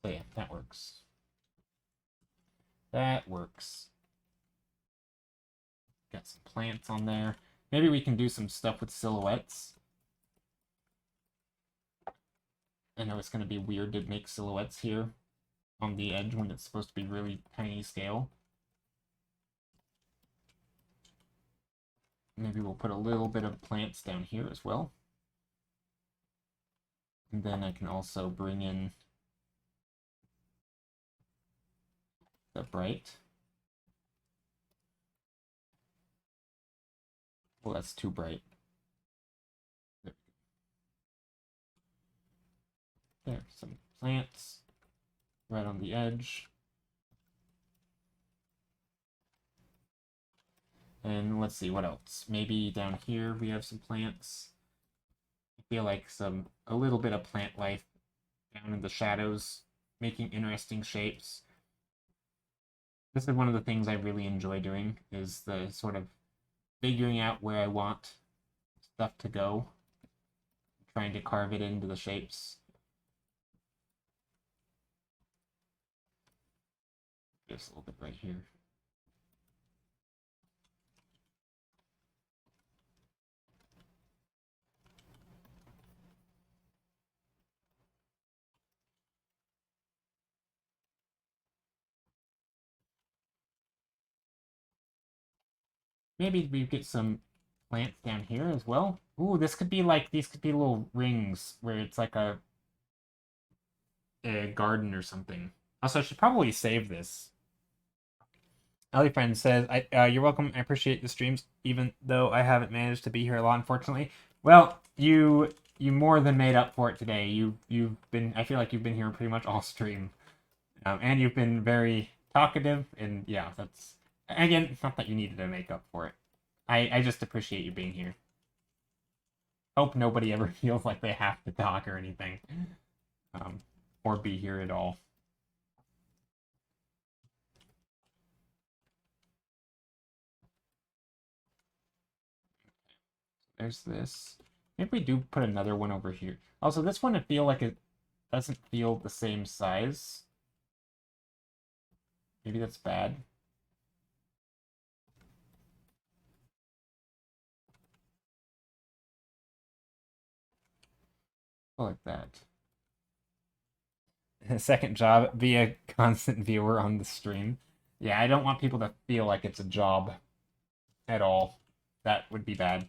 So yeah, that works. That works. Got some plants on there. Maybe we can do some stuff with silhouettes. I know it's going to be weird to make silhouettes here on the edge when it's supposed to be really tiny scale. Maybe we'll put a little bit of plants down here as well. And then I can also bring in the bright. Well, that's too bright. There, some plants right on the edge. And let's see, what else? Maybe down here we have some plants. I feel like a little bit of plant life down in the shadows, making interesting shapes. This is one of the things I really enjoy doing, is the sort of figuring out where I want stuff to go, trying to carve it into the shapes. Just a little bit right here. Maybe we get some plants down here as well. Ooh, this could be like, these could be little rings where it's like a garden or something. Also, I should probably save this. Ali Friend says, "You're welcome. I appreciate the streams, even though I haven't managed to be here a lot, unfortunately." Well, you more than made up for it today. You've been. I feel like you've been here pretty much all stream, and you've been very talkative. And yeah, that's again. It's not that you needed to make up for it. I just appreciate you being here. Hope nobody ever feels like they have to talk or anything, um, or be here at all. There's this. Maybe we do put another one over here. Also, this one I feel like it doesn't feel the same size. Maybe that's bad. I like that. Second job, be a constant viewer on the stream. Yeah, I don't want people to feel like it's a job at all. That would be bad.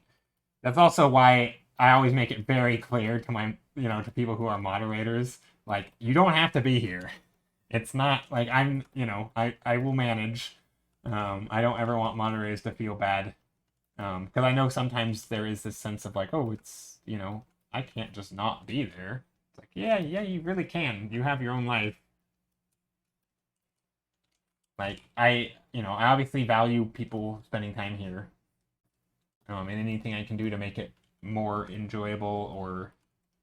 That's also why I always make it very clear to my, to people who are moderators, like, you don't have to be here. It's not like I will manage. I don't ever want moderators to feel bad. Because I know sometimes there is this sense of like, oh, it's, I can't just not be there. It's like, yeah, you really can. You have your own life. Like, I obviously value people spending time here. And anything I can do to make it more enjoyable or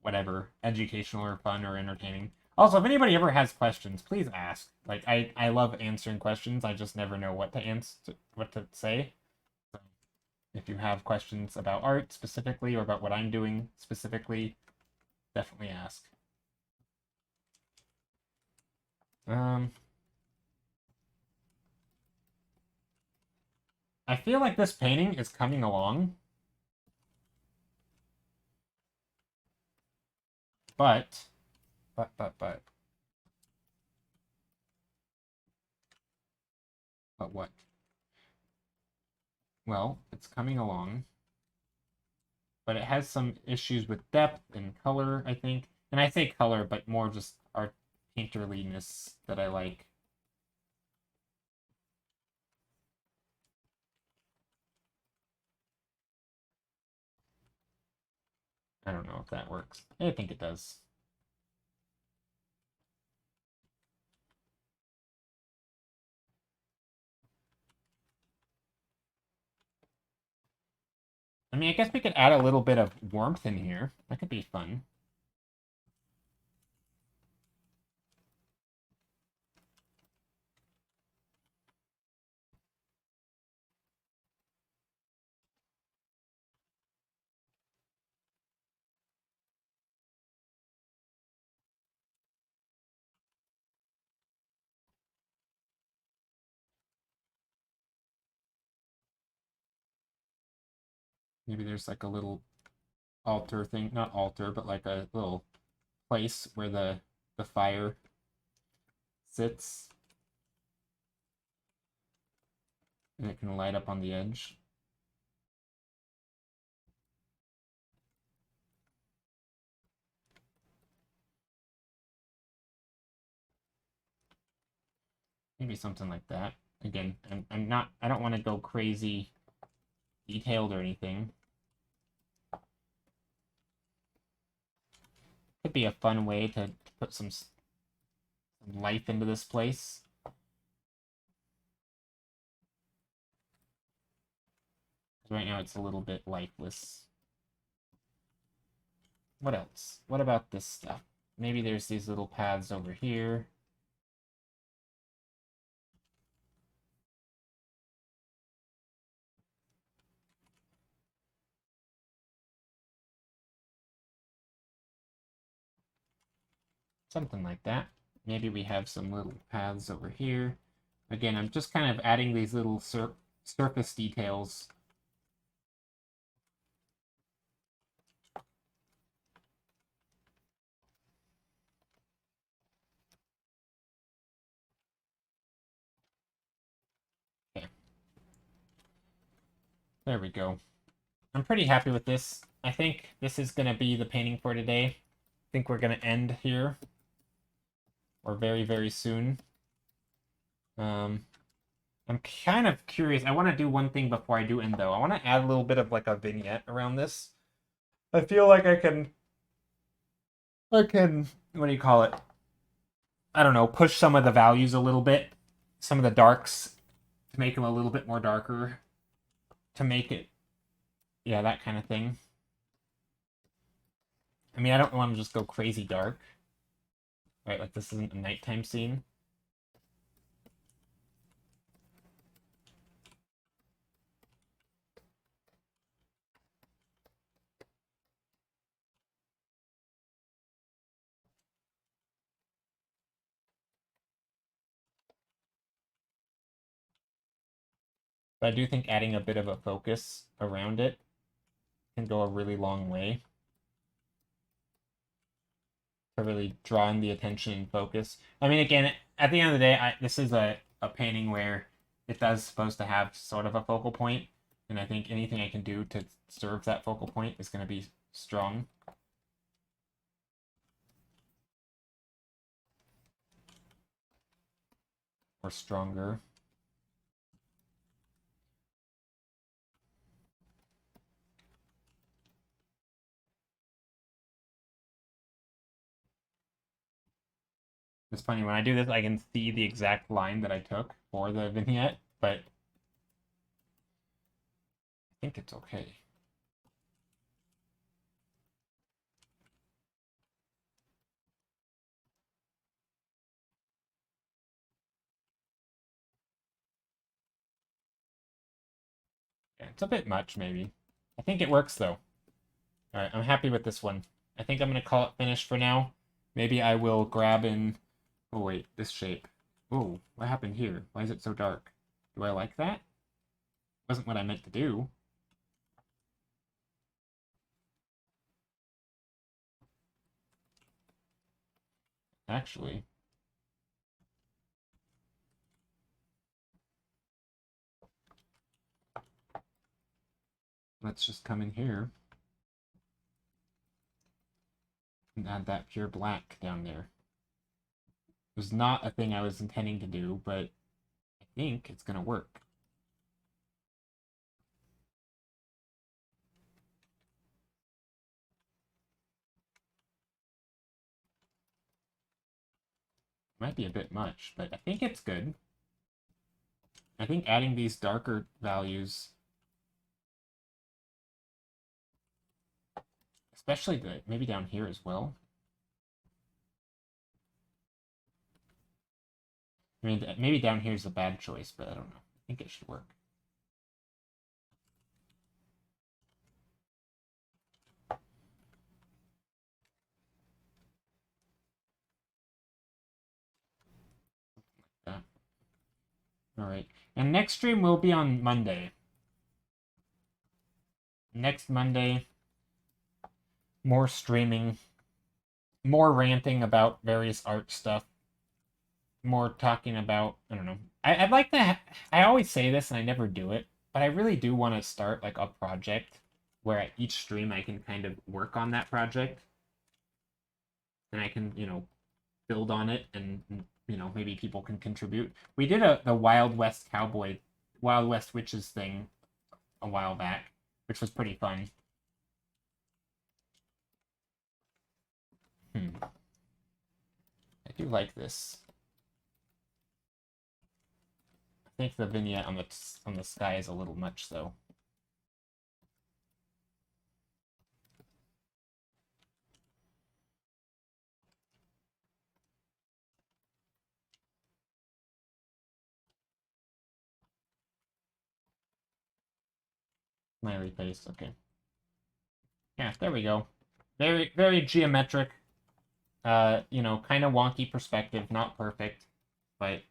whatever, educational or fun or entertaining. Also, if anybody ever has questions, please ask. Like, I love answering questions. I just never know what to answer, what to say. So if you have questions about art specifically or about what I'm doing specifically, definitely ask. Um, I feel like this painting is coming along, but, but what? Well, it's coming along, but it has some issues with depth and color, I think. And I say color, but more just art painterliness that I like. I don't know if that works. I think it does. I mean, I guess we could add a little bit of warmth in here. That could be fun. Maybe there's like a little altar thing, not altar, but like a little place where the fire sits, and it can light up on the edge. Maybe something like that. Again, I don't want to go crazy detailed or anything. Could be a fun way to put some life into this place. Right now it's a little bit lifeless. What else? What about this stuff? Maybe there's these little paths over here. Something like that. Maybe we have some little paths over here. Again, I'm just kind of adding these little surface details. Okay. There we go. I'm pretty happy with this. I think this is going to be the painting for today. I think we're going to end here. Or very, very soon. I'm kind of curious. I want to do one thing before I do end, though. I want to add a little bit of, like, a vignette around this. I feel like I can, what do you call it? I don't know, push some of the values a little bit. Some of the darks to make them a little bit more darker. To make it, yeah, that kind of thing. I mean, I don't want to just go crazy dark. Right, like this isn't a nighttime scene. But I do think adding a bit of a focus around it can go a really long way. To really draw in the attention and focus. I mean, again, at the end of the day, this is a painting where it does supposed to have sort of a focal point, and I think anything I can do to serve that focal point is going to be strong. Or stronger. It's funny, when I do this, I can see the exact line that I took for the vignette, but I think it's okay. Yeah, it's a bit much, maybe. I think it works, though. Alright, I'm happy with this one. I think I'm going to call it finished for now. Maybe I will grab in... Oh, wait, this shape. Oh, what happened here? Why is it so dark? Do I like that? Wasn't what I meant to do. Actually. Let's just come in here. And add that pure black down there. It was not a thing I was intending to do, but I think it's going to work. Might be a bit much, but I think it's good. I think adding these darker values, especially maybe down here as well. I mean, maybe down here is a bad choice, but I don't know. I think it should work. Alright. And next stream will be on Monday. Next Monday, more streaming, more ranting about various art stuff, more talking about, I don't know. I'd like to, I always say this and I never do it, but I really do want to start like a project where at each stream I can kind of work on that project. And I can, build on it and, maybe people can contribute. We did the Wild West Wild West Witches thing a while back, which was pretty fun. I do like this. I think the vignette on the sky is a little much, though. Smiley face, okay. Yeah, there we go. Very, very geometric. Kind of wonky perspective, not perfect, but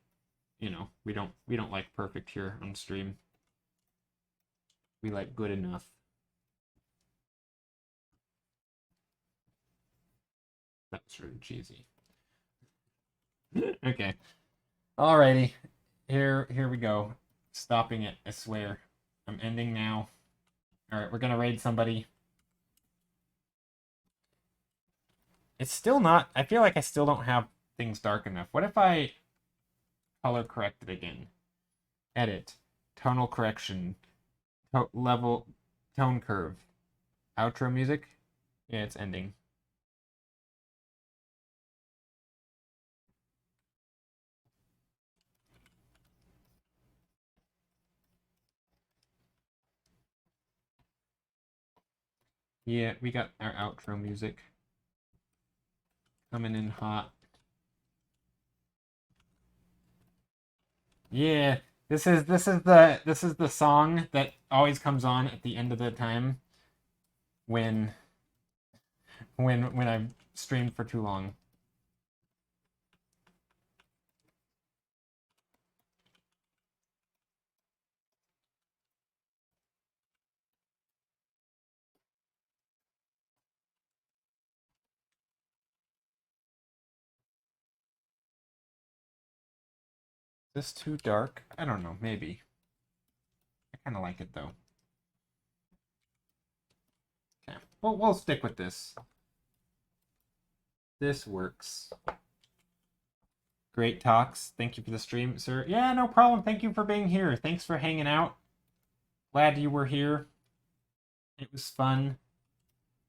we don't like perfect here on stream. We like good enough. That's really cheesy. Okay. Alrighty. Here we go. Stopping it, I swear. I'm ending now. Alright, we're gonna raid somebody. It's still not... I feel like I still don't have things dark enough. What if I color correct it again? Edit. Tonal correction. Level. Tone curve. Outro music? Yeah, it's ending. Yeah, we got our outro music. Coming in hot. Yeah, this is the song that always comes on at the end of the time when I've streamed for too long. Is this too dark? I don't know, maybe. I kind of like it though. Okay, well, we'll stick with this. This works. Great talks. Thank you for the stream, sir. Yeah, no problem. Thank you for being here. Thanks for hanging out. Glad you were here. It was fun.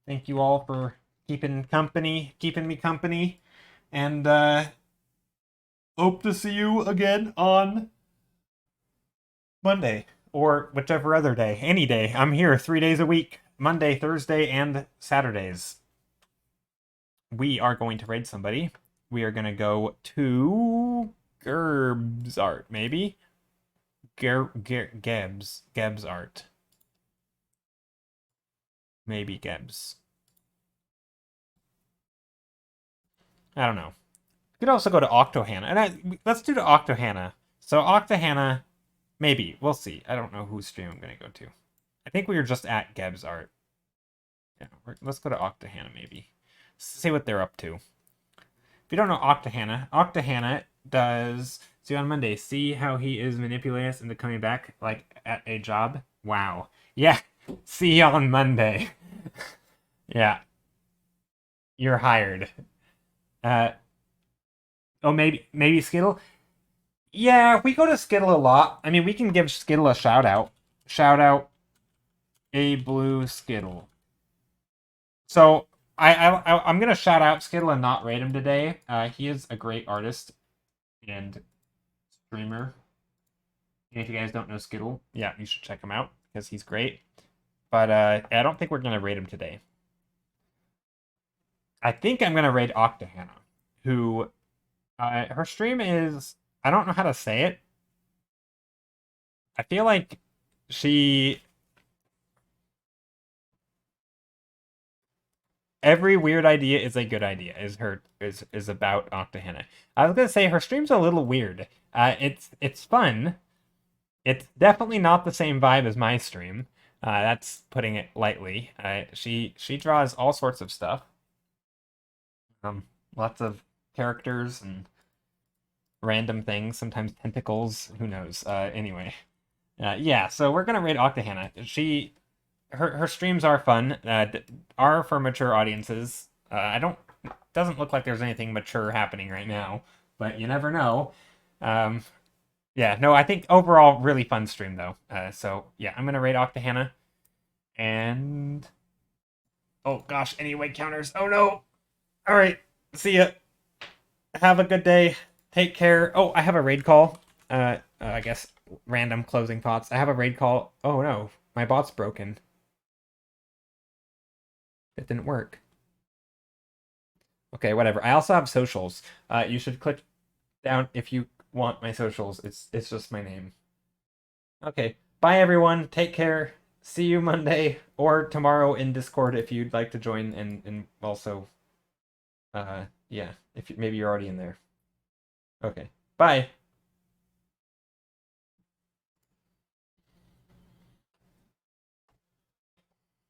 Thank you all for keeping me company. And hope to see you again on Monday or whichever other day. Any day. I'm here 3 days a week. Monday, Thursday, and Saturdays. We are going to raid somebody. We are going to go to Gerb's art, maybe? Geb's art. Maybe Geb's. I don't know. You could also go to Octohannah. And let's do the Octohannah. So Octohannah, maybe. We'll see. I don't know whose stream I'm going to go to. I think we were just at Geb's art. Yeah, let's go to Octohannah, maybe. See what they're up to. If you don't know Octohannah does... See you on Monday. See how he is manipulating us into coming back, like, at a job? Wow. Yeah. See you on Monday. Yeah. You're hired. Oh, maybe Skittle? Yeah, we go to Skittle a lot. I mean, we can give Skittle a shout out. Shout out a blue Skittle. So I'm gonna shout out Skittle and not rate him today. He is a great artist and streamer. And if you guys don't know Skittle, yeah, you should check him out because he's great. But I don't think we're gonna rate him today. I think I'm gonna rate Octohannah, who her stream is, I don't know how to say it. I feel like she... Every weird idea is a good idea. Is about Octohannah. I was gonna say her stream's a little weird. It's fun. It's definitely not the same vibe as my stream. That's putting it lightly. She draws all sorts of stuff. Lots of characters and random things. Sometimes tentacles. Who knows? Anyway, yeah. So we're gonna rate Octohannah. Her streams are fun. Are for mature audiences. Doesn't look like there's anything mature happening right now, but you never know. Yeah, no, I think overall really fun stream though. So yeah, I'm gonna rate Octohannah. And oh gosh, any weight counters? Oh no! All right, see ya. Have a good day. Take care. Oh, I have a raid call. I guess random closing thoughts. I have a raid call. Oh no, my bot's broken. It didn't work. Okay, whatever. I also have socials. You should click down if you want my socials. It's just my name. Okay. Bye everyone. Take care. See you Monday or tomorrow in Discord if you'd like to join, and also yeah, if maybe you're already in there. Okay. Bye.